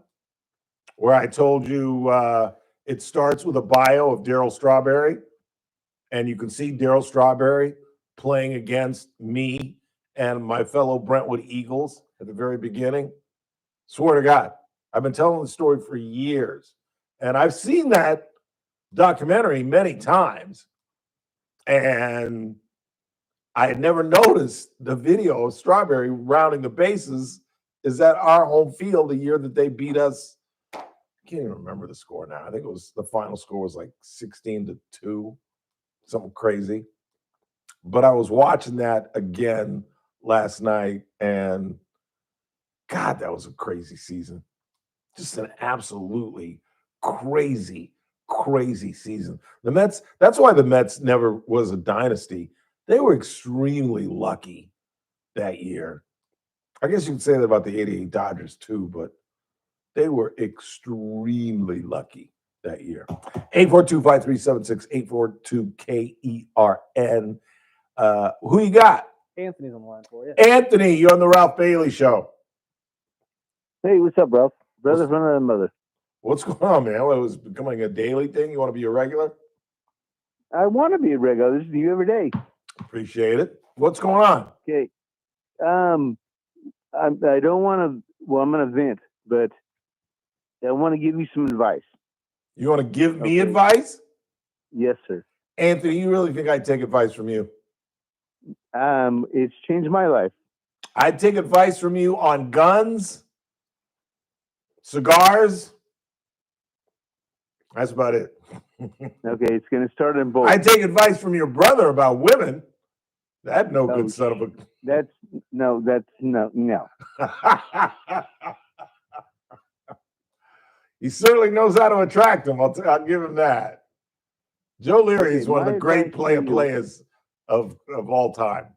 where I told you it starts with a bio of Darryl Strawberry, and you can see Darryl Strawberry playing against me and my fellow Brentwood Eagles at the very beginning. Swear to God, I've been telling the story for years, and I've seen that documentary many times, and I had never noticed the video of Strawberry rounding the bases is at our home field the year that they beat us. I can't even remember the score now. I think it was the final score was like 16-2, something crazy. But I was watching that again last night, and God, that was a crazy season. Just an absolutely crazy season. The Mets, that's why the Mets never was a dynasty. They were extremely lucky that year. I guess you could say that about the 88 Dodgers too, but they were extremely lucky that year. 842-5376, 842-KERN. Who you got? Anthony's on the line for you. Anthony, you're on the Ralph Bailey Show. Hey, what's up, Ralph? Brother from another mother. What's going on, man? Well, it was becoming a daily thing. You want to be a regular? I want to be a regular. This is you every day. Appreciate it. What's going on? Okay. I don't want to. Well, I'm going to vent, but I want to give you some advice. You want to give me advice? Yes, sir. Anthony, you really think I'd take advice from you? It's changed my life. I'd take advice from you on guns, cigars. That's about it. Okay, it's going to start in both. I'd take advice from your brother about women. That no good son of a. That's no. He certainly knows how to attract them. I'll give him that. Joe Leary is one of the great players of all time.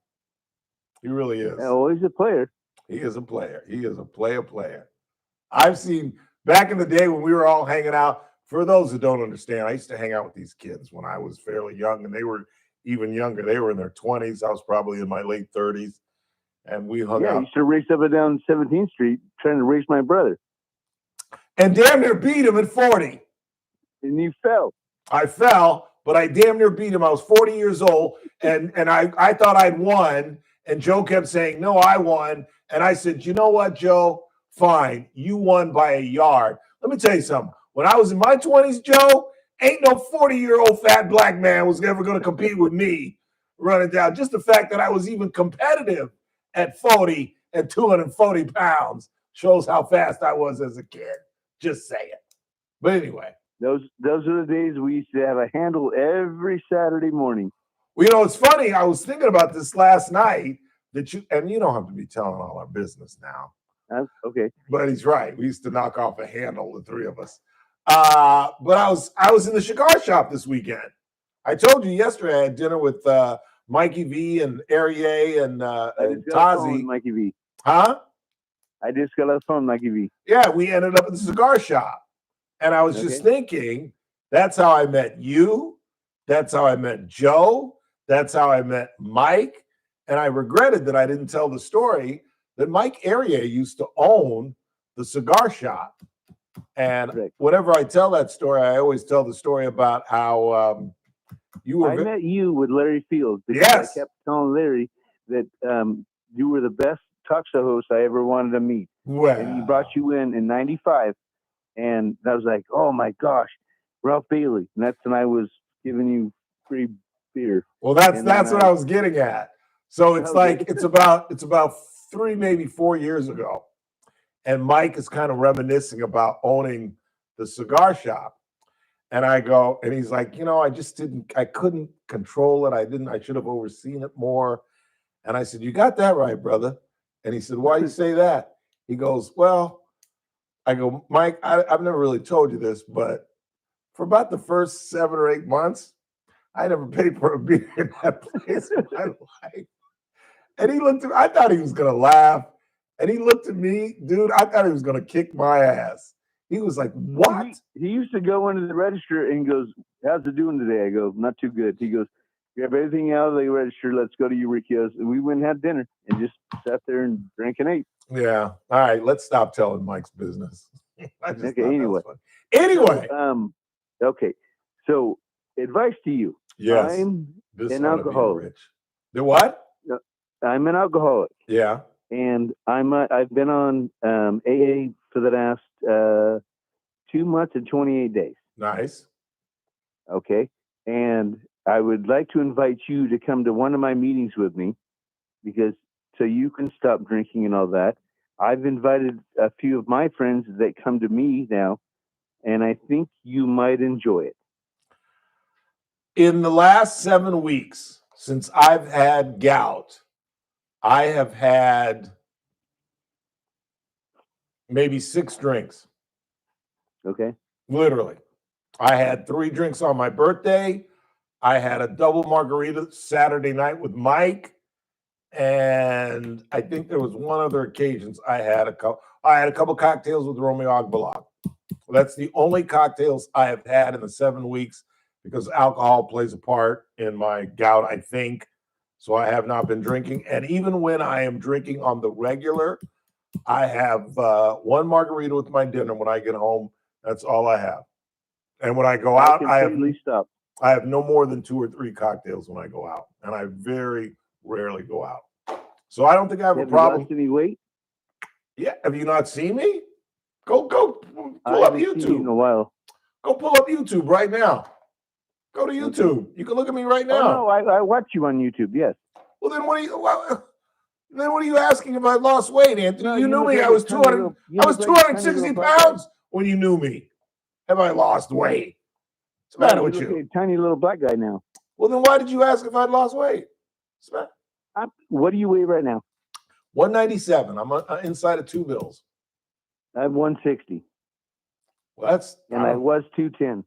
He really is. Oh, he's a player. He is a player. He is a player. I've seen back in the day when we were all hanging out. For those who don't understand, I used to hang out with these kids when I was fairly young, and they were even younger. They were in their 20s. I was probably in my late 30s, and we hung out. I used to race up and down 17th Street trying to race my brother. And damn near beat him at 40. And you fell. I fell, but I damn near beat him. I was 40 years old, and I thought I'd won, and Joe kept saying, no, I won. And I said, you know what, Joe? Fine. You won by a yard. Let me tell you something. When I was in my 20s, Joe, ain't no 40-year-old fat black man was ever going to compete with me running down. Just the fact that I was even competitive at 40 and 240 pounds shows how fast I was as a kid. Just saying. But anyway. Those are the days we used to have a handle every Saturday morning. Well, you know, it's funny. I was thinking about this last night that you don't have to be telling all our business now. Okay. But he's right. We used to knock off a handle, the three of us. But I was in the cigar shop this weekend. I told you yesterday I had dinner with Mikey V and Arier and Tazi. Mikey V. Huh? I just got off the phone, Mikey V. Yeah, we ended up at the cigar shop. And I was just thinking, that's how I met you. That's how I met Joe. That's how I met Mike. And I regretted that I didn't tell the story that Mike Arier used to own the cigar shop. And whenever I tell that story, I always tell the story about how you were. I met you with Larry Fields. Because Yes. I kept telling Larry that you were the best talk show host I ever wanted to meet. Well. And he brought you in '95. And I was like, oh my gosh, Ralph Bailey. And that's when I was giving you free beer. Well, that's what I was getting at. So it's like it's about 3, maybe 4 years ago. And Mike is kind of reminiscing about owning the cigar shop. And I go, and he's like, I couldn't control it. I should have overseen it more. And I said, you got that right, brother. And he said, why do you say that? He goes, well, I go, Mike, I've never really told you this, but for about the first 7 or 8 months, I never paid for a beer in that place in my life. And he looked at me, I thought he was going to laugh. And he looked at me, dude, I thought he was going to kick my ass. He was like, what? He used to go into the register and goes, how's it doing today? I go, not too good. He goes, grab everything out of the register. Let's go to Eureka's. And we went and had dinner and just sat there and drank and ate. Yeah. All right. Let's stop telling Mike's business. Okay. Anyway. Okay. So advice to you. Yes. I'm This an ought to be alcoholic. rich. The what? I'm an alcoholic. Yeah. And I've been on AA for the last 2 months and 28 days. Nice. Okay. And I would like to invite you to come to one of my meetings with me because so you can stop drinking and all that. I've invited a few of my friends that come to me now, and I think you might enjoy it. In the last 7 weeks, since I've had gout, I have had maybe 6 drinks. Okay. Literally. I had 3 drinks on my birthday. I had a double margarita Saturday night with Mike. And I think there was one other occasions I had a couple cocktails with Romeo Agbalog. That's the only cocktails I have had in the 7 weeks because alcohol plays a part in my gout, I think. So I have not been drinking. And even when I am drinking on the regular, I have 1 margarita with my dinner when I get home. That's all I have. And when I go out, I have no more than 2 or 3 cocktails when I go out. And I very rarely go out. So I don't think I have a Have you problem. lost any weight? Yeah, have you not seen me? Go pull I up haven't seen you in YouTube. a while. Go pull up YouTube right now. Go to YouTube. You can look at me right Oh, now. no, I watch you on YouTube, yes. Well, then what are you asking if I lost weight, Anthony? No, you you knew look me. like I a was tiny 200. little- you I was look like a tiny 260 little black guy. pounds when you knew me. Have I lost weight? What's the matter No, with you look you? like a tiny little black guy now. Well, then why did you ask if I'd lost weight? What's the matter? What do you weigh right now? 197. I'm inside of 2 bills. I have 160. Well, that's And I was 210.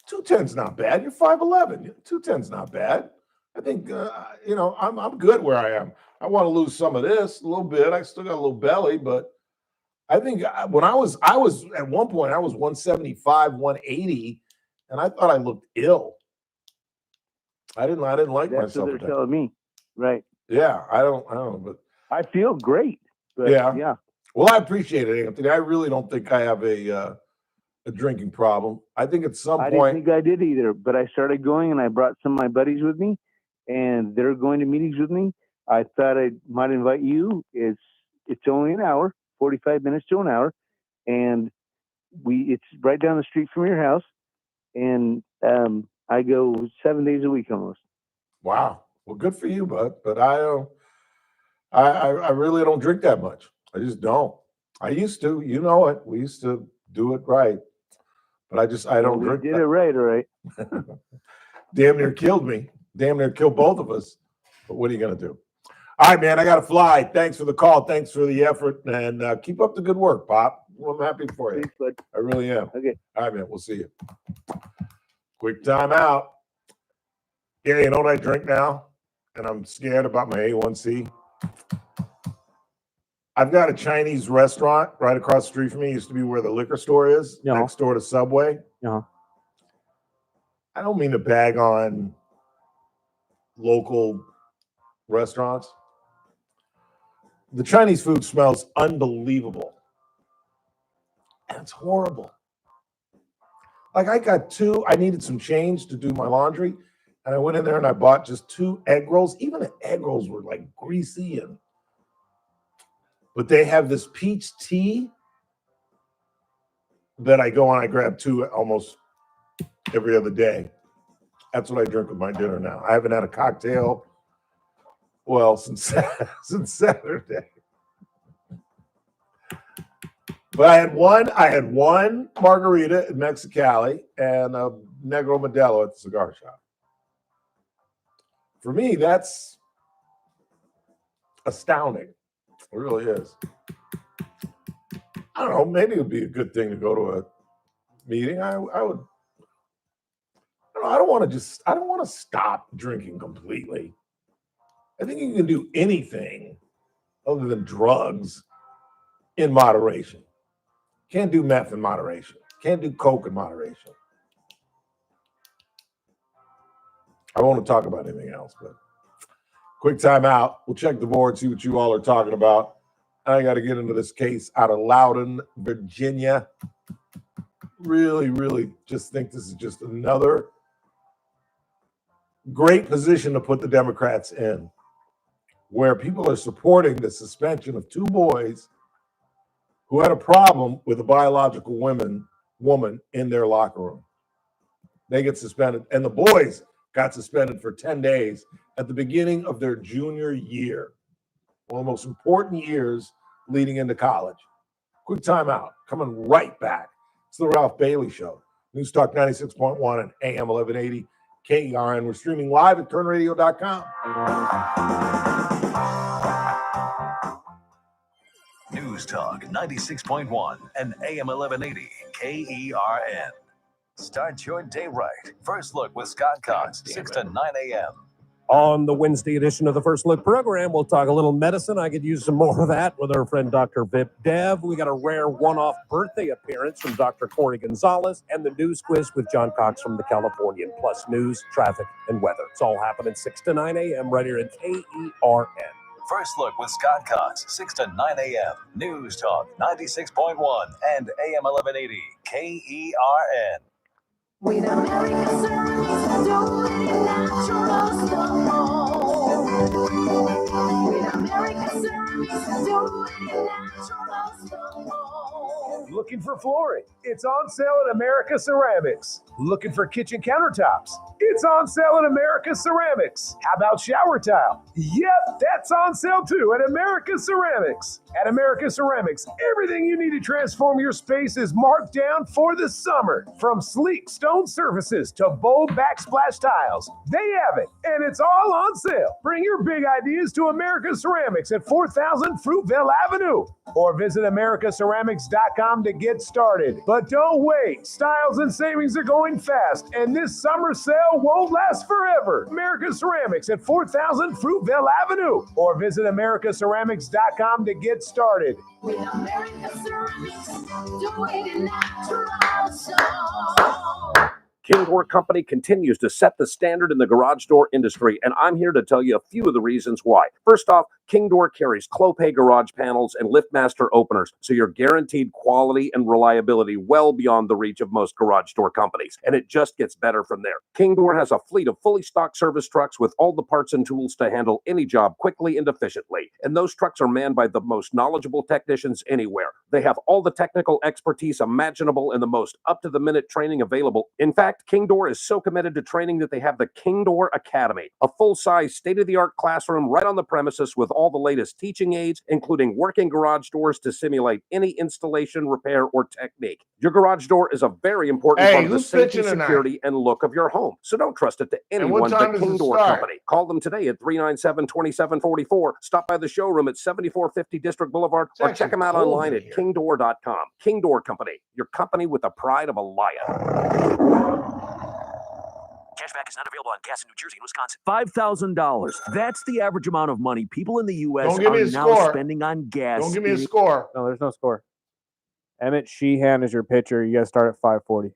210's not bad. You're 5'11". 210's not bad. I think I'm good where I am. I want to lose some of this a little bit. I still got a little belly, but I think when I was at one point I was 175, 180, and I thought I looked ill. I didn't like That's myself. what they're telling me. Right. Yeah, I don't know, but I feel great. But yeah. Well, I appreciate it, Anthony. I really don't think I have a drinking problem. I think at some I point. didn't think I did either, but I started going and I brought some of my buddies with me, and they're going to meetings with me. I thought I might invite you. It's only an hour, 45 minutes to an hour, and it's right down the street from your house, and I go 7 days a week almost. Wow. Well, good for you, bud. But I don't. I really don't drink that much. I just don't. I used to. You know it. We used to do it right. But I don't We drink. did it right, all right. Damn near killed me. Damn near killed both of us. But what are you gonna do? All right, man. I gotta fly. Thanks for the call. Thanks for the effort, and keep up the good work, Pop. Well, I'm happy for you. Thanks, bud. I really am. Okay. All right, man. We'll see you. Quick time out. Yeah, you know what I drink now? And I'm scared about my A1C. I've got a Chinese restaurant right across the street from me. It used to be where the liquor store is, next door to Subway. Yeah. I don't mean to bag on local restaurants. The Chinese food smells unbelievable. And it's horrible. Like I needed some change to do my laundry. And I went in there and I bought just 2 egg rolls. Even the egg rolls were like greasy but they have this peach tea that I go and I grab 2 almost every other day. That's what I drink with my dinner now. I haven't had a cocktail, well, since Saturday. But I had one margarita at Mexicali and a Negro Modelo at the cigar shop. For me, that's astounding. It really is. I don't know. Maybe it would be a good thing to go to a meeting. I would. I don't want to stop drinking completely. I think you can do anything other than drugs in moderation. Can't do meth in moderation. Can't do coke in moderation. I won't want to talk about anything else, but quick time out. We'll check the board, see what you all are talking about. I got to get into this case out of Loudoun, Virginia. Really, really just think this is just another great position to put the Democrats in, where people are supporting the suspension of 2 boys who had a problem with a biological woman in their locker room. They get suspended, and the boys got suspended for 10 days at the beginning of their junior year. One of the most important years leading into college. Quick timeout. Coming right back. It's the Ralph Bailey Show. News Talk 96.1 and AM 1180 KERN. We're streaming live at kernradio.com. News Talk 96.1 and AM 1180 KERN. Start your day right. First Look with Scott Cox, 6 to 9 a.m. On the Wednesday edition of the First Look program, we'll talk a little medicine. I could use some more of that with our friend Dr. Vip Dev. We got a rare one-off birthday appearance from Dr. Corey Gonzalez and the news quiz with John Cox from the Californian, plus news, traffic, and weather. It's all happening 6 to 9 a.m. right here at KERN. First Look with Scott Cox, 6 to 9 a.m. News Talk 96.1 and AM 1180 KERN. With American Ceramics, do it natural stuff. With America Ceramics, do it natural stone. Looking for flooring? It's on sale at America Ceramics. Looking for kitchen countertops? It's on sale at America Ceramics. How about shower tile? Yep, that's on sale too at America Ceramics. At America Ceramics, everything you need to transform your space is marked down for the summer. From sleek stone surfaces to bold backsplash tiles, they have it, and it's all on sale. Bring your big ideas to America Ceramics at 4000 Fruitvale Avenue, or visit americaceramics.com to get started. But don't wait. Styles and savings are going fast, and this summer sale won't last forever. America Ceramics at 4000 Fruitvale Avenue, or visit americaceramics.com to get started. With America Ceramics, do it natural stone. King Door Company continues to set the standard in the garage door industry, and I'm here to tell you a few of the reasons why. First off, King Door carries Clopay garage panels and LiftMaster openers, so you're guaranteed quality and reliability well beyond the reach of most garage door companies, and it just gets better from there. King Door has a fleet of fully stocked service trucks with all the parts and tools to handle any job quickly and efficiently, and those trucks are manned by the most knowledgeable technicians anywhere. They have all the technical expertise imaginable and the most up-to-the-minute training available. In fact, King Door is so committed to training that they have the King Door Academy, a full-size, state-of-the-art classroom right on the premises with all the latest teaching aids, including working garage doors to simulate any installation, repair, or technique. Your garage door is a very important part of the safety, security, and look of your home, so don't trust it to anyone but King Door Company. Call them today at 397-2744. Stop by the showroom at 7450 District Boulevard, or check them out online at kingdoor.com. King Door Company, your company with the pride of a lion. Cashback is not available on gas in New Jersey and Wisconsin. $5,000. That's the average amount of money people in the U.S. Don't give me are a now score. spending on gas. Don't give me a score. No, there's no score. Emmett Sheehan is your pitcher. You got to start at 540.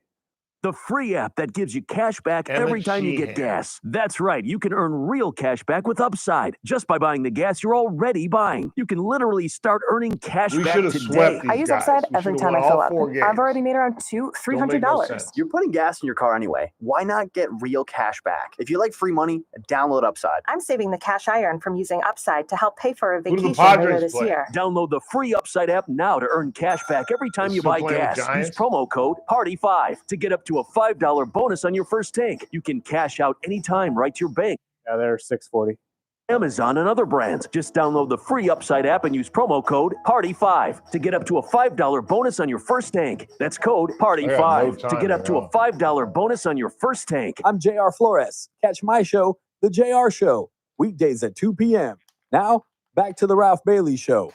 The free app that gives you cash back every time you get gas. That's right. You can earn real cash back with Upside just by buying the gas you're already buying. You can literally start earning cash back today. I use Upside every time I fill up. I've already made around $300. You're putting gas in your car anyway. Why not get real cash back? If you like free money, download Upside. I'm saving the cash I earn from using Upside to help pay for a Who do the vacation Padres later this play? year. Download the free Upside app now to earn cash back every time you still buy playing with gas. Use Giants? promo code PARTY5 to get up to a $5 bonus on your first tank. You can cash out anytime right to your bank. Yeah, they're 640. Amazon and other brands. Just download the free Upside app and use promo code PARTY5 to get up to a $5 bonus on your first tank. That's code PARTY5 to get up to a $5 bonus on your first tank. I'm JR Flores. Catch my show, The JR Show, weekdays at 2 p.m. Now, back to the Ralph Bailey Show.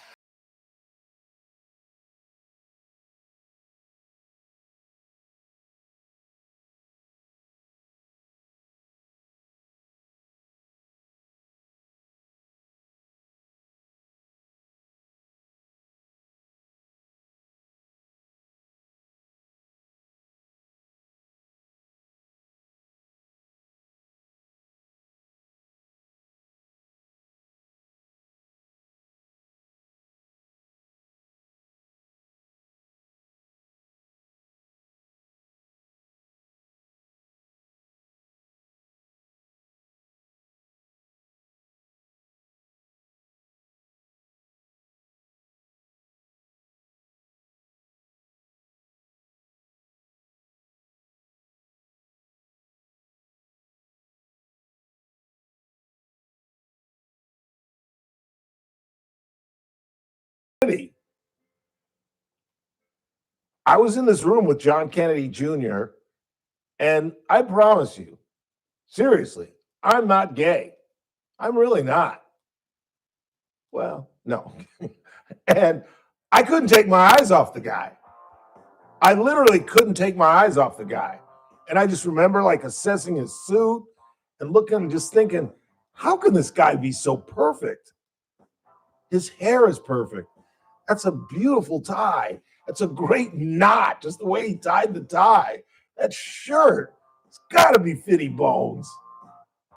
I was in this room with John Kennedy Jr., and I promise you, seriously, I'm not gay. I'm really not. Well, no. And I couldn't take my eyes off the guy. I literally couldn't take my eyes off the guy. And I just remember like assessing his suit and looking, just thinking, how can this guy be so perfect? His hair is perfect. That's a beautiful tie. That's a great knot, just the way he tied the tie. That shirt, it's got to be Fitty Bones.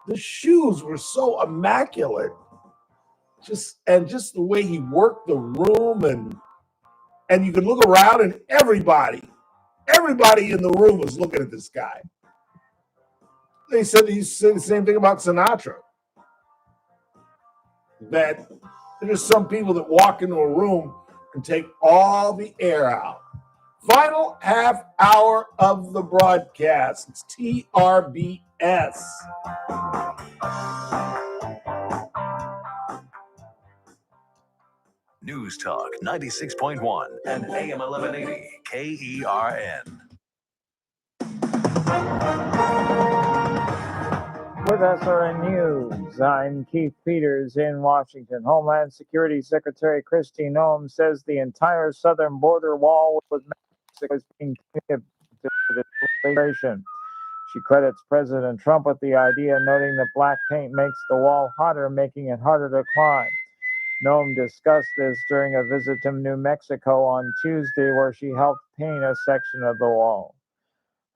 The shoes were so immaculate. Just the way he worked the room, and you could look around and everybody in the room was looking at this guy. He said the same thing about Sinatra. That There's just some people that walk into a room and take all the air out. Final half hour of the broadcast. It's TRBS. News Talk 96.1 and AM 1180 KERN. With SRN News, I'm Keith Peters in Washington. Homeland Security Secretary Kristi Noem says the entire southern border wall with Mexico is being committed to the administration. She credits President Trump with the idea, noting that black paint makes the wall hotter, making it harder to climb. Noem discussed this during a visit to New Mexico on Tuesday, where she helped paint a section of the wall.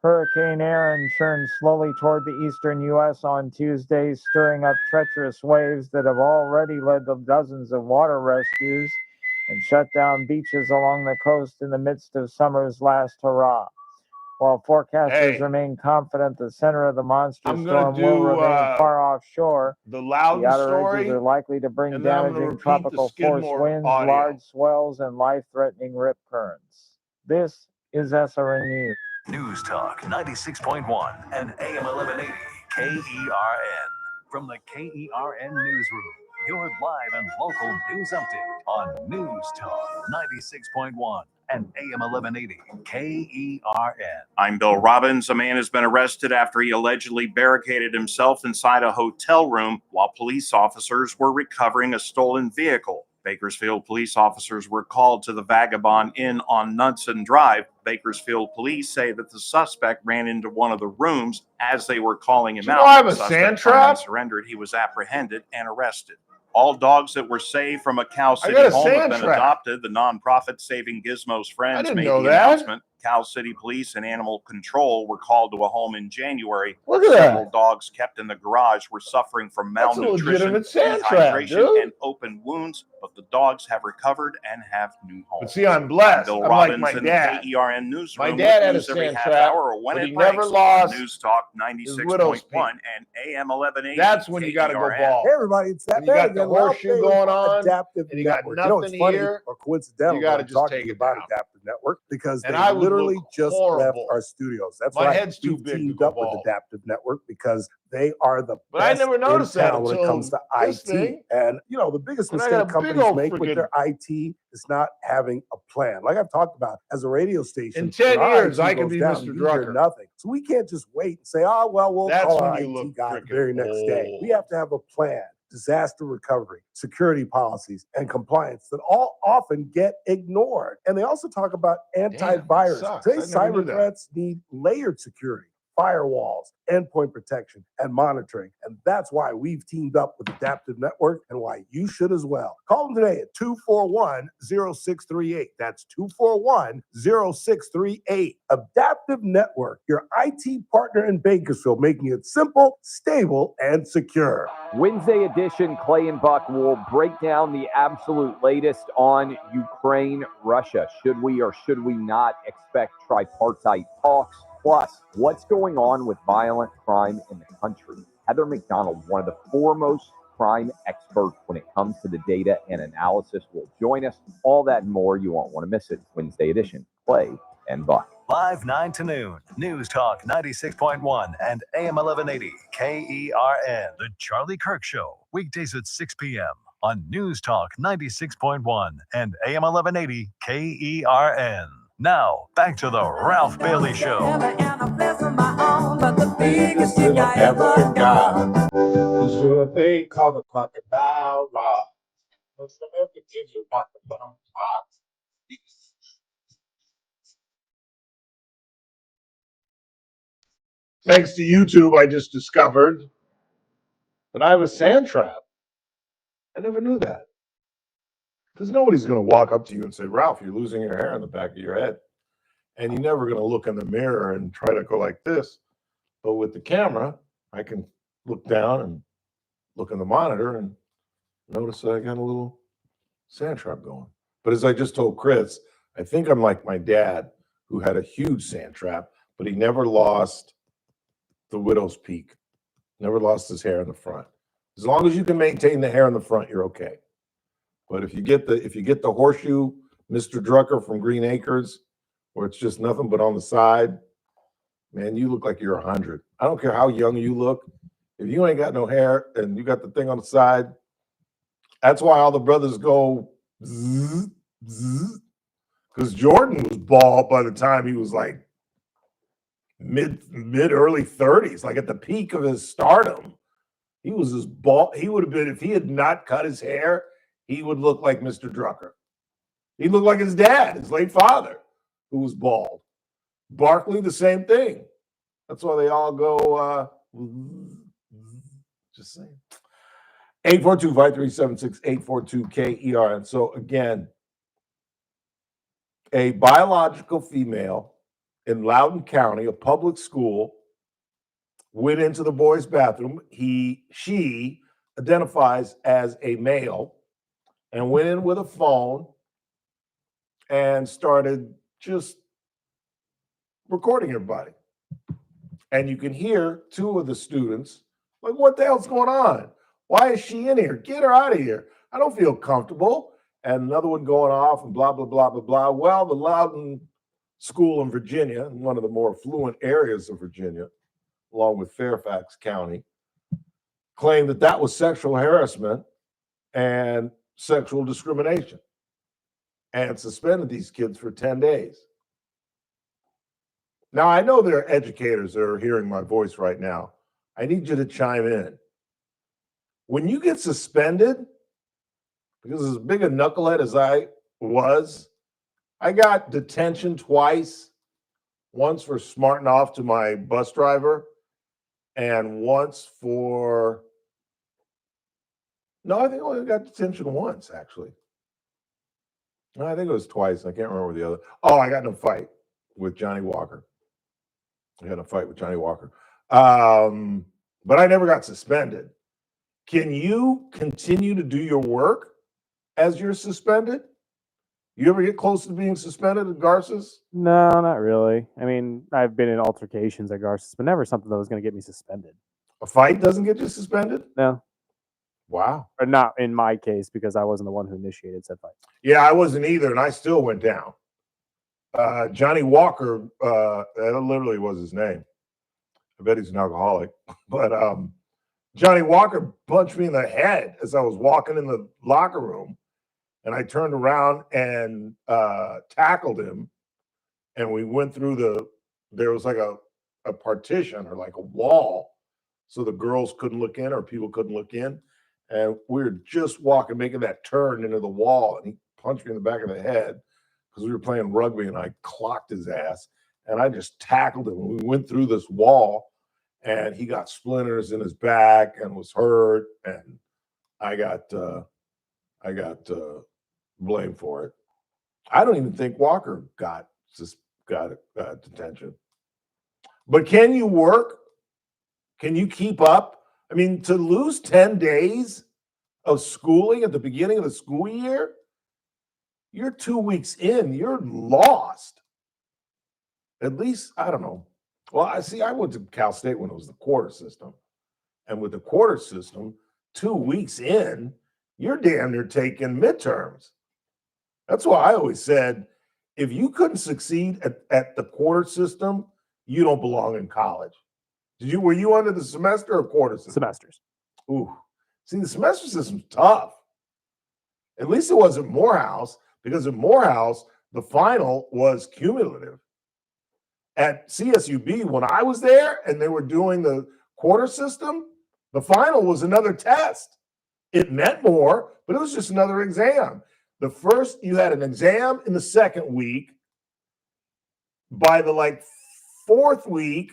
Hurricane Aaron churned slowly toward the eastern U.S. on Tuesday, stirring up treacherous waves that have already led to dozens of water rescues and shut down beaches along the coast in the midst of summer's last hurrah. While forecasters remain confident the center of the monster storm will remain far offshore, the Loudon outer story, edges are likely to bring and then I'm gonna damaging repeat tropical the force Skidmore winds, audio. large swells, and life-threatening rip currents. This is SRN News. News Talk 96.1 and AM 1180 KERN. From the KERN Newsroom, your live and local news update on News Talk 96.1 and AM 1180 KERN. I'm Bill Robbins. A man has been arrested after he allegedly barricaded himself inside a hotel room while police officers were recovering a stolen vehicle. Bakersfield police officers were called to the Vagabond Inn on Knudsen Drive. Bakersfield police say that the suspect ran into one of the rooms as they were calling him out. I have a The suspect sand finally trap? surrendered. He was apprehended and arrested. All dogs that were saved from a Cow City got a home have sand been trap. adopted. The nonprofit Saving Gizmo's Friends didn't made know the that. announcement. Cow City Police and Animal Control were called to a home in January. Look at Several that. dogs kept in the garage were suffering from That's a malnutrition, legitimate sand trap, dehydration, dude. and open wounds, but the dogs have recovered and have new homes. But see, I'm blessed. Bill I'm like Robbins my in dad. KERN Newsroom. My dad with had a news every sand half trap, hour or when but it he never breaks. lost News Talk his widow's 96.1 and AM 1180. That's when you got to go KERN. ball. Hey everybody, it's that And you got the again. Ralph horseshoe Bailey going on on, Adaptive and you got Network. nothing it's funny here. or coincidental. You gotta that I'm just talking take it about down. Adaptive Network because And they I would literally look just horrible. left our studios. That's My right. head's too We've big to teamed go up with bald. Adaptive Network because they are the But I best never noticed in that town when it until comes to this IT. thing. And you know, the biggest And I mistake got a big companies old make with friggin- their IT is not having a plan. Like I've talked about, as a radio station, In 10 when our years, IT I could goes be down, Mr. you hear Drucker. nothing. So we can't just wait and say, "Oh well, we'll That's call when our you look IT guy the frickin' very next day." We have to have a plan. Disaster recovery, security policies, and compliance that all often get ignored. And they also talk about antivirus. sucks. Today's I never knew cyber that. threats need layered security, firewalls, endpoint protection, and monitoring. And that's why we've teamed up with Adaptive Network and why you should as well. Call them today at 241-0638. That's 241-0638. Adaptive Network, your IT partner in Bakersfield, making it simple, stable, and secure. Wednesday edition, Clay and Buck will break down the absolute latest on Ukraine, Russia. Should we or should we not expect tripartite talks? Plus, what's going on with violent crime in the country? Heather McDonald, one of the foremost crime experts when it comes to the data and analysis, will join us. All that and more, you won't want to miss it. Wednesday edition, Clay and Buck. Live 9 to noon. News Talk 96.1 and AM 1180 KERN. The Charlie Kirk Show. Weekdays at 6 p.m. on News Talk 96.1 and AM 1180 KERN. Now, back to the Ralph Bailey Show. The biggest thing I ever got is a thing called the crocodile rock. What's the other things you want to put on top? Thanks to YouTube, I just discovered that I have a sand trap. I never knew that. Because nobody's going to walk up to you and say, Ralph, you're losing your hair on the back of your head. And you're never going to look in the mirror and try to go like this. But with the camera, I can look down and look in the monitor and notice that I got a little sand trap going. But as I just told Chris, I think I'm like my dad, who had a huge sand trap, but he never lost the widow's peak, never lost his hair in the front. As long as you can maintain the hair in the front, you're okay. But if you get the horseshoe Mr. Drucker from Green Acres, where it's just nothing but on the side, man, you look like you're 100. I don't care how young you look. If you ain't got no hair and you got the thing on the side, that's why all the brothers go zzz, zzz. Because Jordan was bald by the time he was like mid early 30s, like at the peak of his stardom. He was as bald. He would have been, if he had not cut his hair, he would look like Mr. Drucker. He looked like his dad, his late father, who was bald. Barkley, the same thing. That's why they all go, just saying. 842-5376-842-KERN. So again, a biological female in Loudoun County, a public school, went into the boys' bathroom. She identifies as a male and went in with a phone and started just recording everybody. And you can hear two of the students like, what the hell's going on? Why is she in here? Get her out of here. I don't feel comfortable. And another one going off and blah, blah, blah, blah, blah. Well, the Loudoun School in Virginia, one of the more affluent areas of Virginia, along with Fairfax County, claimed that that was sexual harassment and sexual discrimination and suspended these kids for 10 days. Now, I know there are educators that are hearing my voice right now. I need you to chime in. When you get suspended, because as big a knucklehead as I was, I got detention twice, once for smarting off to my bus driver, and once for, no, I think I only got detention once, actually. No, I think it was twice. I can't remember the other. Oh, I got in a fight with Johnny Walker. I got in a fight with Johnny Walker. But I never got suspended. Can you continue to do your work as you're suspended? You ever get close to being suspended at Garces? No, not really. I mean, I've been in altercations at Garces, but never something that was going to get me suspended. A fight doesn't get you suspended? No. Wow. Or not in my case, because I wasn't the one who initiated said fight. Yeah, I wasn't either, and I still went down. Johnny Walker, that literally was his name. I bet he's an alcoholic. But Johnny Walker punched me in the head as I was walking in the locker room. And I turned around and tackled him. And we went through there was like a partition or like a wall. So the girls couldn't look in or people couldn't look in. And we were just walking, making that turn into the wall. And he punched me in the back of the head because we were playing rugby and I clocked his ass. And I just tackled him. We went through this wall and he got splinters in his back and was hurt. And I got blamed for it. I don't even think Walker got detention. But can you work? Can you keep up? I mean, to lose 10 days of schooling at the beginning of the school year, you're 2 weeks in, you're lost. At least, I don't know. Well, I went to Cal State when it was the quarter system. And with the quarter system, 2 weeks in, you're damn near taking midterms. That's why I always said, if you couldn't succeed at the quarter system, you don't belong in college. Were you under the semester or quarter system? Semesters. Ooh. See, the semester system's tough. At least it wasn't Morehouse, because at Morehouse, the final was cumulative. At CSUB, when I was there and they were doing the quarter system, the final was another test. It meant more, but it was just another exam. You had an exam in the second week. By the fourth week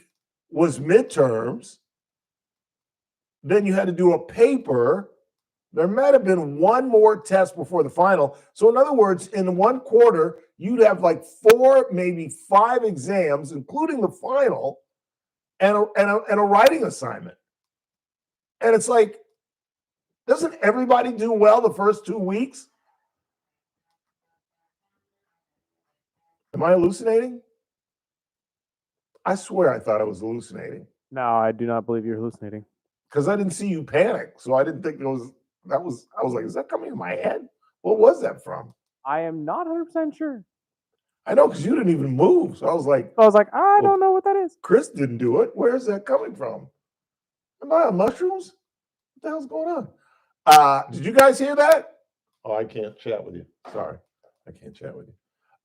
was midterms. Then you had to do a paper. There might have been one more test before the final. So in other words, in one quarter, you'd have 4, maybe 5 exams, including the final, and a writing assignment. And it's like, doesn't everybody do well the first 2 weeks? Am I hallucinating? I swear I thought I was hallucinating. No, I do not believe you're hallucinating. Because I didn't see you panic. So I didn't think I was like, is that coming in my head? What was that from? I am not 100% sure. I know because you didn't even move. So I was like, I don't know what that is. Chris didn't do it. Where is that coming from? Am I on mushrooms? What the hell's going on? Did you guys hear that? Oh, I can't chat with you. Sorry. I can't chat with you.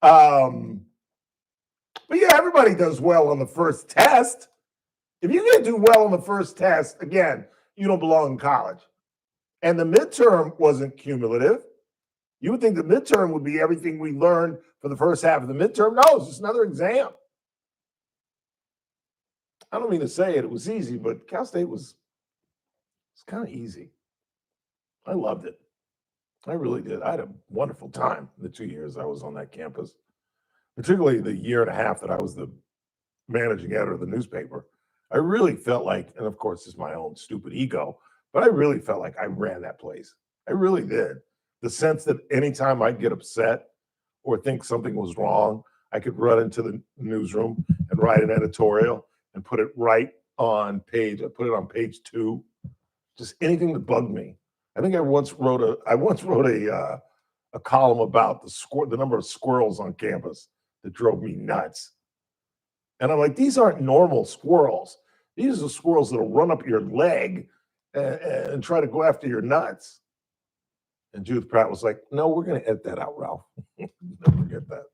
But yeah, everybody does well on the first test. If you can't do well on the first test, again, you don't belong in college. And the midterm wasn't cumulative. You would think the midterm would be everything we learned for the first half of the midterm. No, it's just another exam. I don't mean to say it was easy, but Cal State was kind of easy. I loved it. I really did. I had a wonderful time the 2 years I was on that campus, particularly the year and a half that I was the managing editor of the newspaper. I really felt like, and of course it's my own stupid ego, but I really felt like I ran that place. I really did. The sense that anytime I'd get upset or think something was wrong, I could run into the newsroom and write an editorial and put it right on page. I put it on page 2. Just anything that bugged me. I think I once wrote a column about the number of squirrels on campus that drove me nuts. And I'm like, these aren't normal squirrels. These are squirrels that'll run up your leg and try to go after your nuts. And Judith Pratt was like, no, we're going to edit that out, Ralph. Never forget that.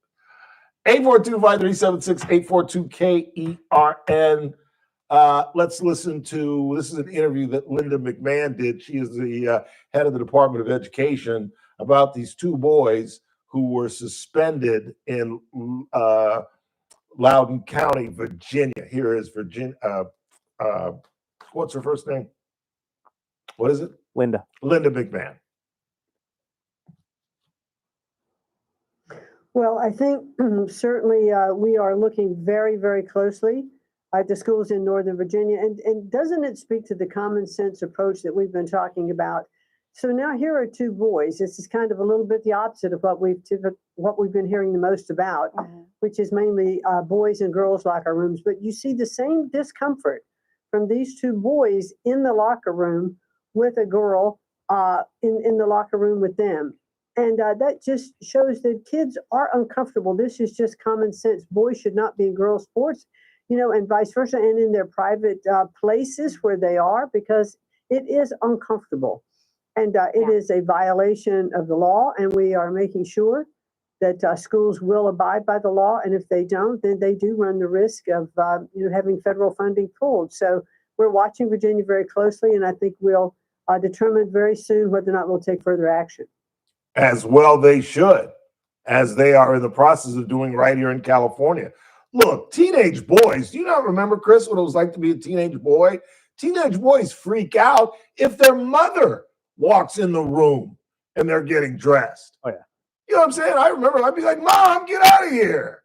842-5376, 842-KERN. Let's listen to, this is an interview that Linda McMahon did. She is the head of the Department of Education, about these 2 boys who were suspended in Loudoun County, Virginia. Here is Virginia. What's her first name? What is it? Linda. Linda McMahon. Well, I think certainly we are looking very, very closely at the schools in Northern Virginia. And doesn't it speak to the common sense approach that we've been talking about? So now here are 2 boys. This is kind of a little bit the opposite of what we've been hearing the most about, which is mainly boys and girls locker rooms. But you see the same discomfort from these 2 boys in the locker room with a girl in the locker room with them. And that just shows that kids are uncomfortable. This is just common sense. Boys should not be in girls' sports, and vice versa, and in their private places where they are, because it is uncomfortable. And it is a violation of the law, and we are making sure that schools will abide by the law. And if they don't, then they do run the risk of having federal funding pulled. So we're watching Virginia very closely, and I think we'll determine very soon whether or not we'll take further action. As well they should, as they are in the process of doing right here in California. Look, teenage boys, do you not remember, Chris, what it was like to be a teenage boy? Teenage boys freak out if their mother walks in the room and they're getting dressed. Oh, yeah. You know what I'm saying? I remember I'd be like, Mom, get out of here.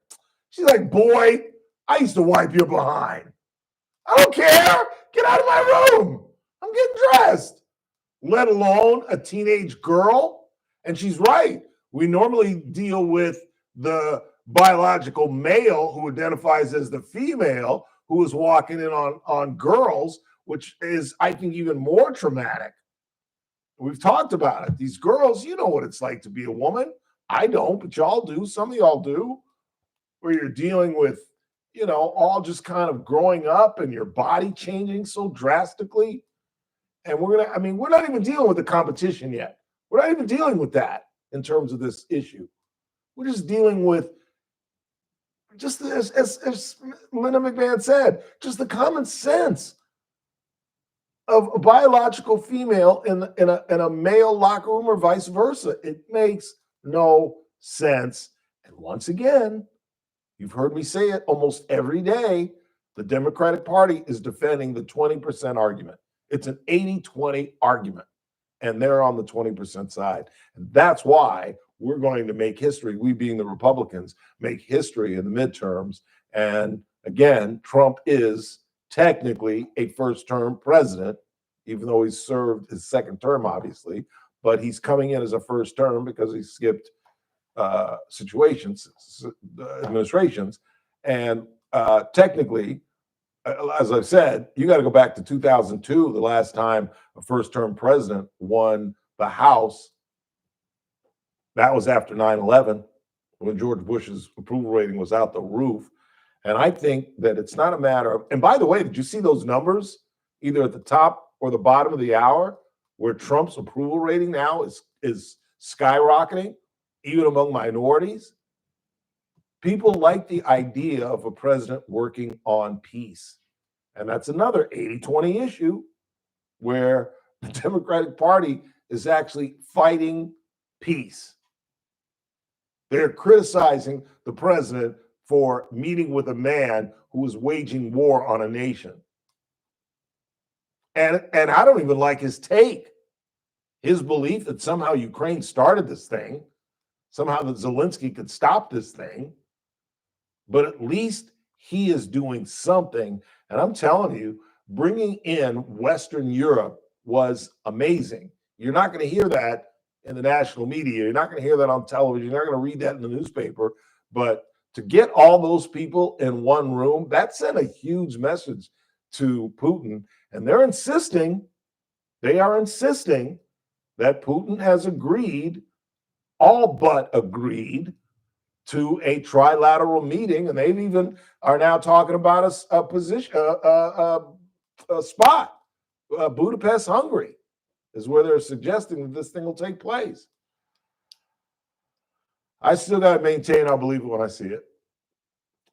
She's like, boy, I used to wipe your behind. I don't care. Get out of my room. I'm getting dressed. Let alone a teenage girl. And she's right. We normally deal with the biological male who identifies as the female who is walking in on girls, which is, I think, even more traumatic. We've talked about it. These girls, you know what it's like to be a woman. I don't, but y'all do. Some of y'all do. Where you're dealing with, all just kind of growing up and your body changing so drastically. And we're not even dealing with the competition yet. We're not even dealing with that in terms of this issue. We're just dealing with, just as Linda McMahon said, just the common sense of a biological female in a male locker room or vice versa. It makes no sense. And once again, you've heard me say it almost every day, the Democratic Party is defending the 20% argument. It's an 80-20 argument. And they're on the 20% side. And that's why we're going to make history. We being the Republicans, make history in the midterms. And again, Trump is technically a first-term president, even though he's served his second term, obviously. But he's coming in as a first term because he skipped administrations. And technically, as I've said, you got to go back to 2002, the last time a first-term president won the House That was after 9/11, when George Bush's approval rating was out the roof. And I think that it's not a matter of, and by the way, did you see those numbers either at the top or the bottom of the hour where Trump's approval rating now is skyrocketing, even among minorities? People like the idea of a president working on peace. And that's another 80-20 issue where the Democratic Party is actually fighting peace. They're criticizing the president for meeting with a man who is waging war on a nation. And I don't even like his take. His belief that somehow Ukraine started this thing, somehow that Zelensky could stop this thing, but at least he is doing something. And I'm telling you, bringing in Western Europe was amazing. You're not going to hear that in the national media. You're not going to hear that on television. You're not going to read that in the newspaper. But to get all those people in one room, that sent a huge message to Putin. And they're insisting, they are insisting that Putin has agreed, all but agreed, to a trilateral meeting. And they've even are now talking about a position, a spot. Budapest, Hungary is where they're suggesting that this thing will take place. I still got to maintain I'll believe it when I see it.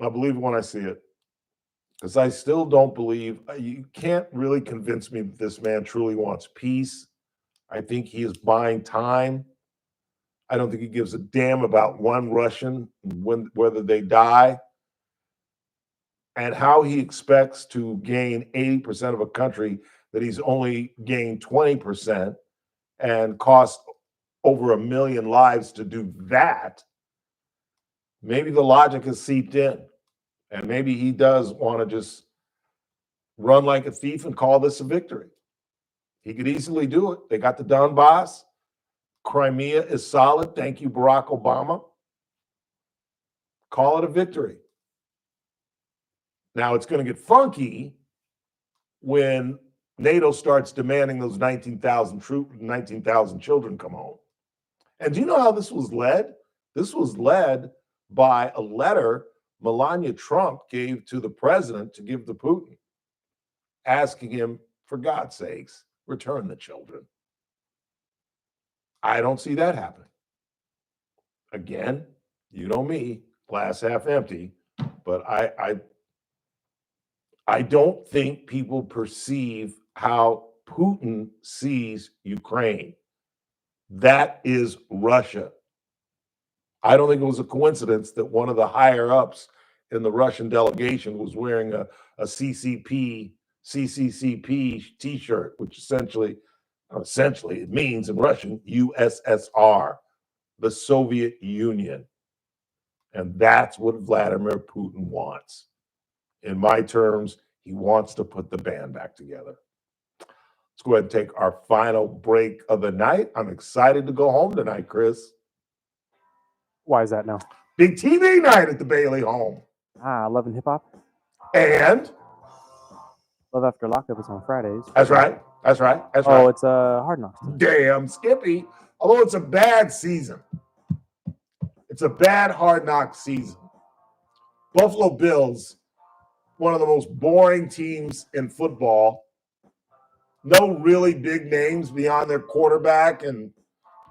I'll believe it when I see it. Because I still don't believe, you can't really convince me that this man truly wants peace. I think he is buying time. I don't think he gives a damn about one Russian, whether they die, and how he expects to gain 80% of a country that he's only gained 20% and cost over 1 million lives to do that. Maybe the logic has seeped in, and maybe he does want to just run like a thief and call this a victory. He could easily do it. They got the Donbass. Crimea is solid. Thank you, Barack Obama. Call it a victory. Now, it's going to get funky when NATO starts demanding those 19,000 children come home. And do you know how this was led? This was led by a letter Melania Trump gave to the president to give to Putin, asking him, for God's sakes, return the children. I don't see that happening. Again, you know me, glass half empty, but I don't think people perceive how Putin sees Ukraine. That is Russia. I don't think it was a coincidence that one of the higher ups in the Russian delegation was wearing a CCCP t-shirt, which essentially it means in Russian USSR, the Soviet Union. And that's what Vladimir Putin wants. In my terms, he wants to put the band back together. Let's go ahead and take our final break of the night. I'm excited to go home tonight, Chris. Why is that now? Big TV night at the Bailey home. Love and Hip Hop. And Love After Lockup is on Fridays. That's right. That's right. That's right. right. It's Hard Knocks. Damn, Skippy. Although it's a bad season. It's a bad Hard Knocks season. Buffalo Bills, one of the most boring teams in football. No really big names beyond their quarterback and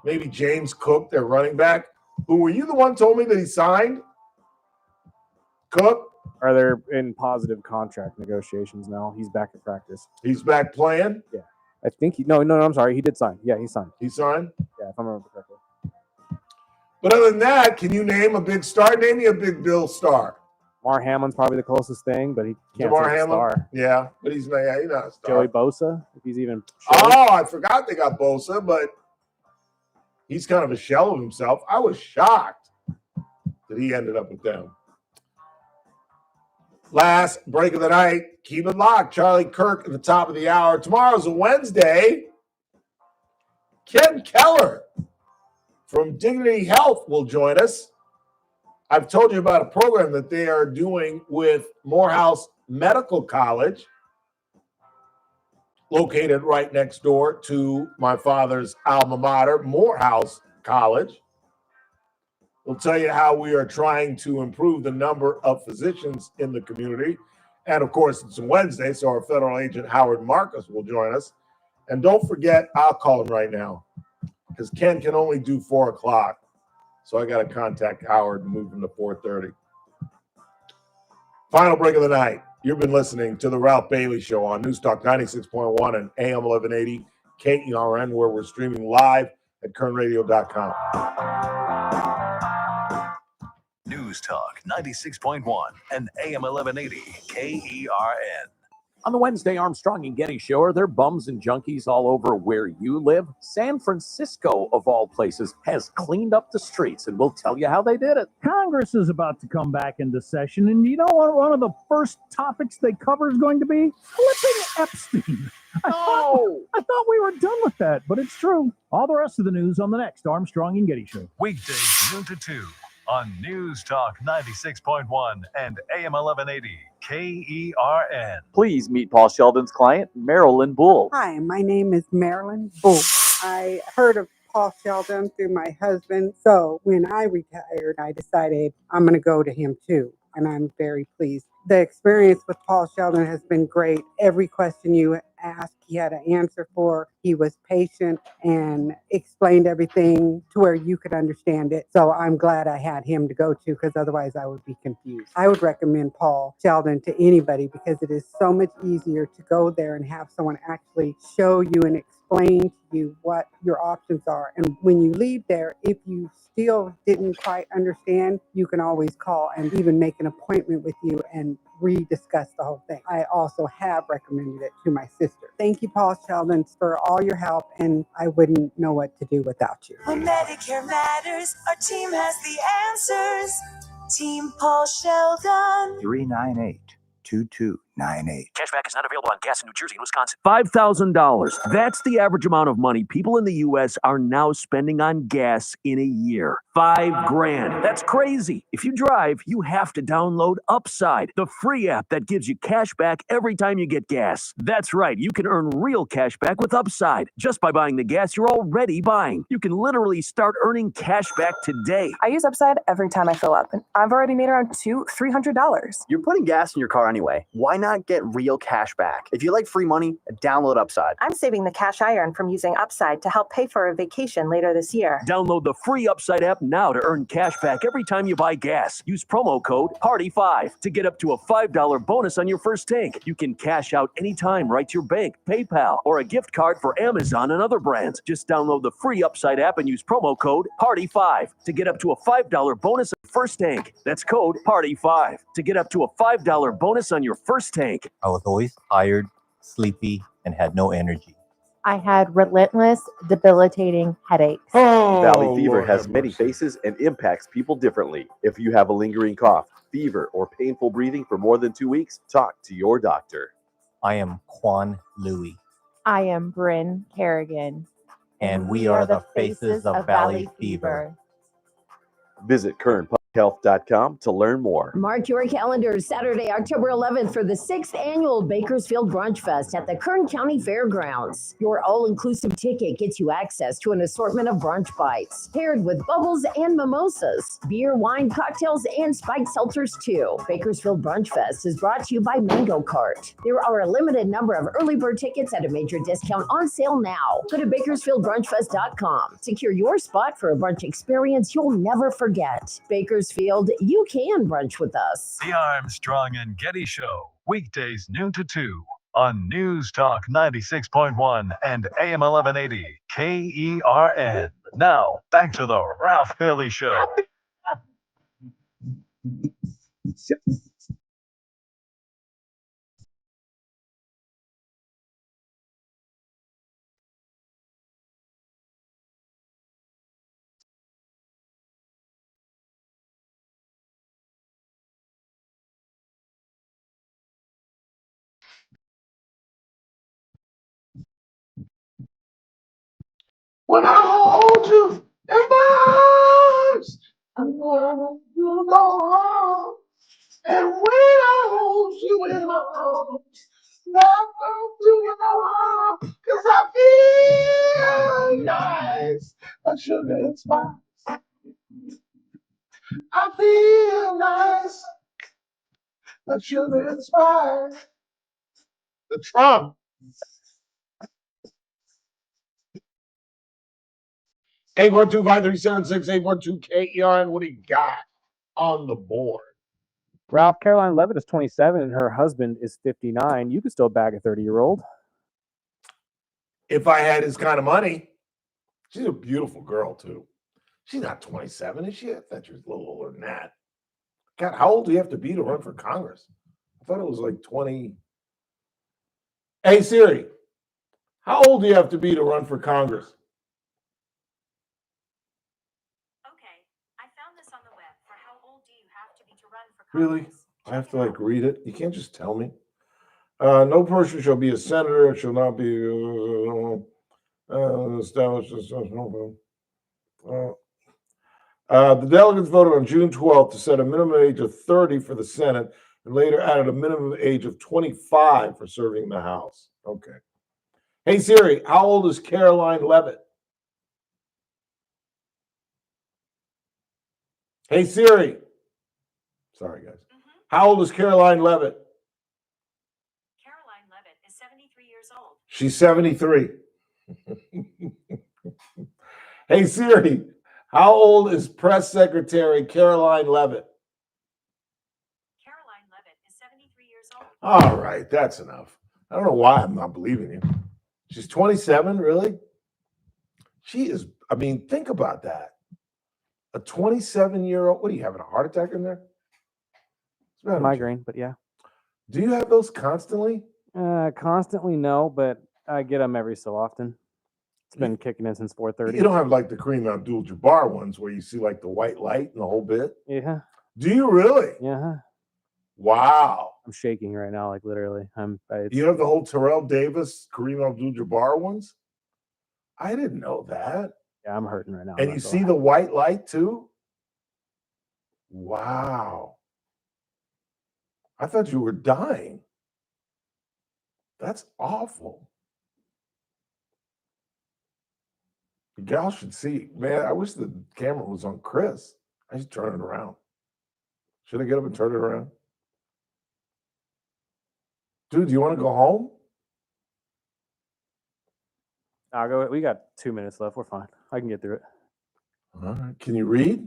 maybe James Cook, their running back. Who were you the one told me that he signed? Cook? Are they in positive contract negotiations now? He's back at practice. He's back playing? Yeah. I think no, I'm sorry. He did sign. Yeah, he signed. He signed? Yeah, if I remember correctly. But other than that, can you name a big star? Name me a big Bill star. Mar Hamlin's probably the closest thing, but he can't Damar say Hamlin? star. Yeah, but he's not a star. Joey Bosa, if he's even. Oh, I forgot they got Bosa, but he's kind of a shell of himself. I was shocked that he ended up with them. Last break of the night. Keep it locked. Charlie Kirk at the top of the hour. Tomorrow's a Wednesday. Ken Keller from Dignity Health will join us. I've told you about a program that they are doing with Morehouse Medical College, located right next door to my father's alma mater, Morehouse College. We'll tell you how we are trying to improve the number of physicians in the community. And of course, it's Wednesday, so our federal agent Howard Marcus will join us. And don't forget, I'll call him right now because Ken can only do 4 o'clock. So I got to contact Howard and move him to 4:30. Final break of the night. You've been listening to the Ralph Bailey Show on News Talk 96.1 and AM 1180 KERN, where we're streaming live at kernradio.com. News Talk 96.1 and AM 1180 KERN. On the Wednesday Armstrong and Getty Show, are there bums and junkies all over where you live? San Francisco, of all places, has cleaned up the streets, and we'll tell you how they did it. Congress is about to come back into session, and you know what one of the first topics they cover is going to be? Flipping Epstein. I thought we were done with that, but it's true. All the rest of the news on the next Armstrong and Getty Show. Weekdays noon to 2 on News Talk 96.1 and AM 1180 KERN. Please meet Paul Sheldon's client, Marilyn Bull. Hi, my name is Marilyn Bull. I heard of Paul Sheldon through my husband. So when I retired, I decided I'm going to go to him too. And I'm very pleased. The experience with Paul Sheldon has been great. Every question you asked, he had an answer for. He was patient and explained everything to where you could understand it. So I'm glad I had him to go to because otherwise I would be confused. I would recommend Paul Sheldon to anybody because it is so much easier to go there and have someone actually show you and explain to you what your options are. And when you leave there, if you still didn't quite understand, you can always call and even make an appointment with you and rediscuss the whole thing. I also have recommended it to my sister. Thank you, Paul Sheldon, for all your help, and I wouldn't know what to do without you. When Medicare matters, our team has the answers. Team Paul Sheldon. 398-2298. Cashback is not available on gas in New Jersey and Wisconsin. $5,000. That's the average amount of money people in the U.S. are now spending on gas in a year. $5,000. That's crazy. If you drive, you have to download Upside, the free app that gives you cash back every time you get gas. That's right. You can earn real cash back with Upside just by buying the gas you're already buying. You can literally start earning cash back today. I use Upside every time I fill up, and I've already made around $200-$300. You're putting gas in your car anyway. Why not get real cash back? If you like free money, download Upside. I'm saving the cash I earn from using Upside to help pay for a vacation later this year. Download the free Upside app now to earn cash back every time you buy gas. Use promo code PARTY5 to get up to a $5 bonus on your first tank. You can cash out anytime right to your bank, PayPal, or a gift card for Amazon and other brands. Just download the free Upside app and use promo code PARTY5 to get up to a $5 bonus on your first tank. That's code PARTY5 to get up to a $5 bonus on your first tank. I was always tired, sleepy, and had no energy. I had relentless, debilitating headaches. Valley Fever has many faces and impacts people differently. If you have a lingering cough, fever, or painful breathing for more than 2 weeks, talk to your doctor. I am Quan Louie. I am Bryn Kerrigan. And we are the faces of Valley Fever. Visit KernPubHealth.com to learn more. Mark your calendars Saturday, October 11th for the 6th annual Bakersfield Brunch Fest at the Kern County Fairgrounds. Your all-inclusive ticket gets you access to an assortment of brunch bites, paired with bubbles and mimosas, beer, wine, cocktails, and spiked seltzers too. Bakersfield Brunch Fest is brought to you by Mango Cart. There are a limited number of early bird tickets at a major discount on sale now. Go to BakersfieldBrunchFest.com. Secure your spot for a brunch experience you'll never forget. Bakersfield, you can brunch with us. The Armstrong and Getty Show, weekdays noon to 2 on News Talk 96.1 and AM 1180 KERN. Now, back to the Ralph Bailey Show. When I hold you in my arms, I know you'll go home. And when I hold you in my arms, I don't do it all, 'cause I feel nice, like sugar and spice. I feel nice. The children's fine. The Trump. 812-537-6812-KERN. What do you got on the board? Ralph, Caroline Levitt is 27 and her husband is 59. You could still bag a 30-year-old. If I had his kind of money. She's a beautiful girl, too. She's not 27, is she? I thought she was a little older than that. God, how old do you have to be to run for Congress? I thought it was like 20. Hey, Siri, how old do you have to be to run for Congress? Okay, I found this on the web. For how old do you have to be to run for Congress? Really? I have to like read it? You can't just tell me. No person shall be a senator, shall not be established. The delegates voted on June 12th to set a minimum age of 30 for the Senate and later added a minimum age of 25 for serving in the House. Okay. Hey, Siri, how old is Caroline Levitt? Hey, Siri. Sorry, guys. How old is Caroline Levitt? Caroline Levitt is 73 years old. She's 73. Hey, Siri, how old is Press Secretary Caroline Levitt? Caroline Levitt is 73 years old. All right, that's enough. I don't know why I'm not believing you. She's 27, really? She is, I mean, think about that. A 27-year-old, what are you having, a heart attack in there? Migraine, but yeah. Do you have those constantly? Constantly, no, but I get them every so often. It's been kicking in since 4:30. You don't have like the Kareem Abdul-Jabbar ones where you see like the white light and the whole bit? Yeah. Do you really? Yeah. Wow. I'm shaking right now, like literally. You have the whole Terrell Davis, Kareem Abdul-Jabbar ones? I didn't know that. Yeah, I'm hurting right now. And you see the white light too? Wow. I thought you were dying. That's awful. The gal should see. Man, I wish the camera was on Chris. I should turn it around. Should I get up and turn it around? Dude, do you want to go home? I'll go. We got 2 minutes left. We're fine. I can get through it. All right. Can you read?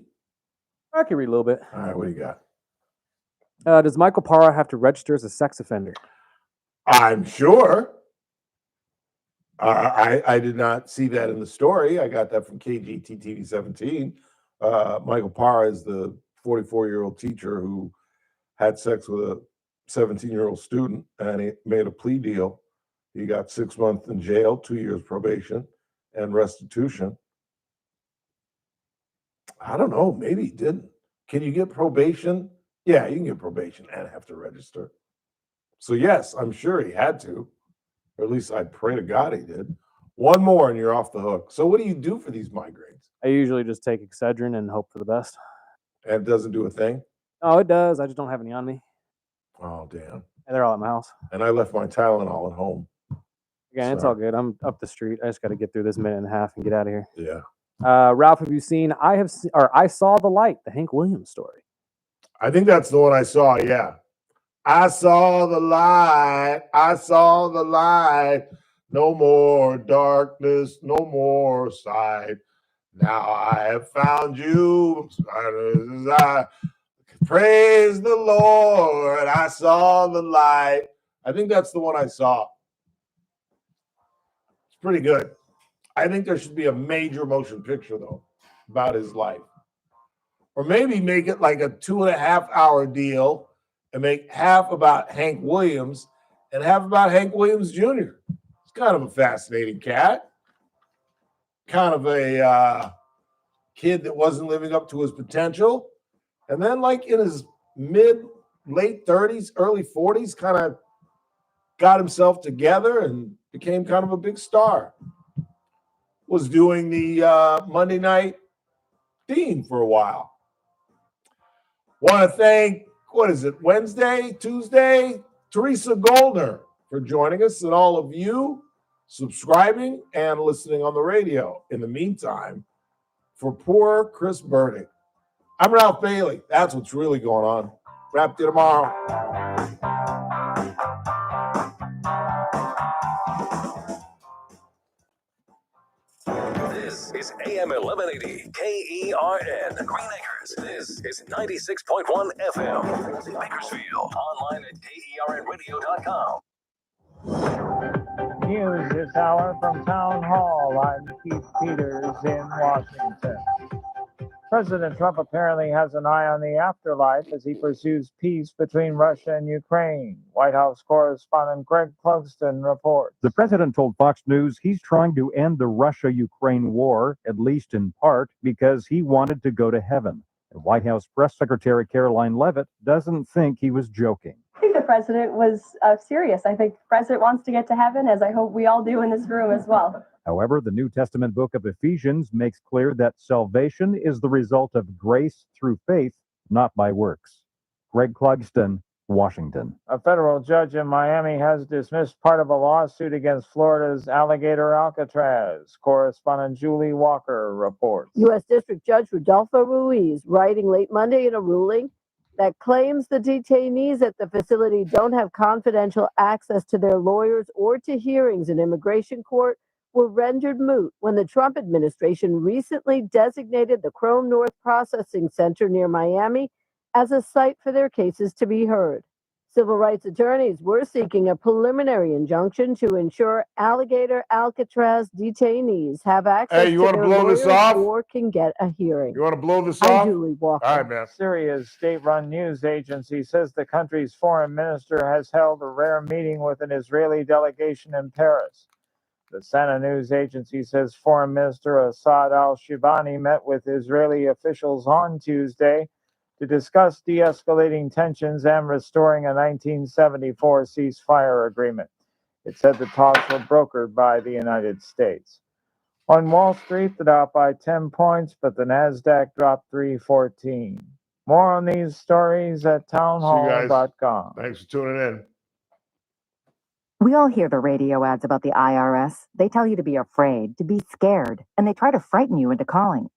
I can read a little bit. All right, what do you got? Does Michael Parra have to register as a sex offender? I'm sure. I did not see that in the story. I got that from KGT TV 17. Michael Parra is the 44-year-old teacher who had sex with a 17-year-old student, and he made a plea deal. He got 6 months in jail, 2 years probation, and restitution. I don't know. Maybe he didn't. Can you get probation? Yeah, you can get probation and have to register. So yes, I'm sure he had to. Or at least I pray to God he did. One more and you're off the hook. So what do you do for these migraines? I usually just take Excedrin and hope for the best. And it doesn't do a thing? Oh, it does. I just don't have any on me. Oh, damn. And they're all at my house. And I left my Tylenol at home. Again, it's all good. I'm up the street. I just got to get through this minute and a half and get out of here. Yeah. Ralph, have you seen? I Saw the Light, the Hank Williams story. I think that's the one I saw. Yeah. I saw the light. I saw the light. No more darkness. No more sight. Now I have found you. Praise the Lord. I saw the light. I think that's the one I saw. It's pretty good. I think there should be a major motion picture, though, about his life. Or maybe make it like a 2.5-hour deal and make half about Hank Williams and half about Hank Williams Jr. It's kind of a fascinating cat. Kind of a kid that wasn't living up to his potential. And then like in his late 30s, early 40s, kind of got himself together and became kind of a big star. Was doing the Monday night theme for a while. Want to thank, Wednesday, Tuesday, Teresa Goldner for joining us and all of you subscribing and listening on the radio. In the meantime, for poor Chris Burdick, I'm Ralph Bailey. That's what's really going on. Wrap to you tomorrow. This is AM 1180 KERN Green Acres. This is 96.1 FM Bakersfield. Online at KERNradio.com. News this hour from Town Hall. I'm Keith Peters in Washington. President Trump apparently has an eye on the afterlife as he pursues peace between Russia and Ukraine. White House correspondent Greg Clugston reports. The president told Fox News he's trying to end the Russia-Ukraine war, at least in part, because he wanted to go to heaven. And White House Press Secretary Caroline Leavitt doesn't think he was joking. I think the president was serious. I think the president wants to get to heaven, as I hope we all do in this room as well. However, the New Testament book of Ephesians makes clear that salvation is the result of grace through faith, not by works. Greg Clugston, Washington. A federal judge in Miami has dismissed part of a lawsuit against Florida's alligator Alcatraz. Correspondent Julie Walker reports. U.S. District Judge Rodolfo Ruiz writing late Monday in a ruling that claims the detainees at the facility don't have confidential access to their lawyers or to hearings in immigration court were rendered moot when the Trump administration recently designated the Chrome North Processing Center near Miami as a site for their cases to be heard. Civil rights attorneys were seeking a preliminary injunction to ensure alligator Alcatraz detainees have access Hey, you to want to their blow this lawyers off? or can get a hearing. You want to blow this I'm off? Julie Walker. All right, man. Syria's state-run news agency says the country's foreign minister has held a rare meeting with an Israeli delegation in Paris. The Sana news agency says Foreign Minister Assad al-Shibani met with Israeli officials on Tuesday to discuss de-escalating tensions and restoring a 1974 ceasefire agreement. It said the talks were brokered by the United States. On Wall Street, the Dow by 10 points, but the NASDAQ dropped 314. More on these stories at townhall.com. Thanks for tuning in. We all hear the radio ads about the IRS. They tell you to be afraid, to be scared, and they try to frighten you into calling.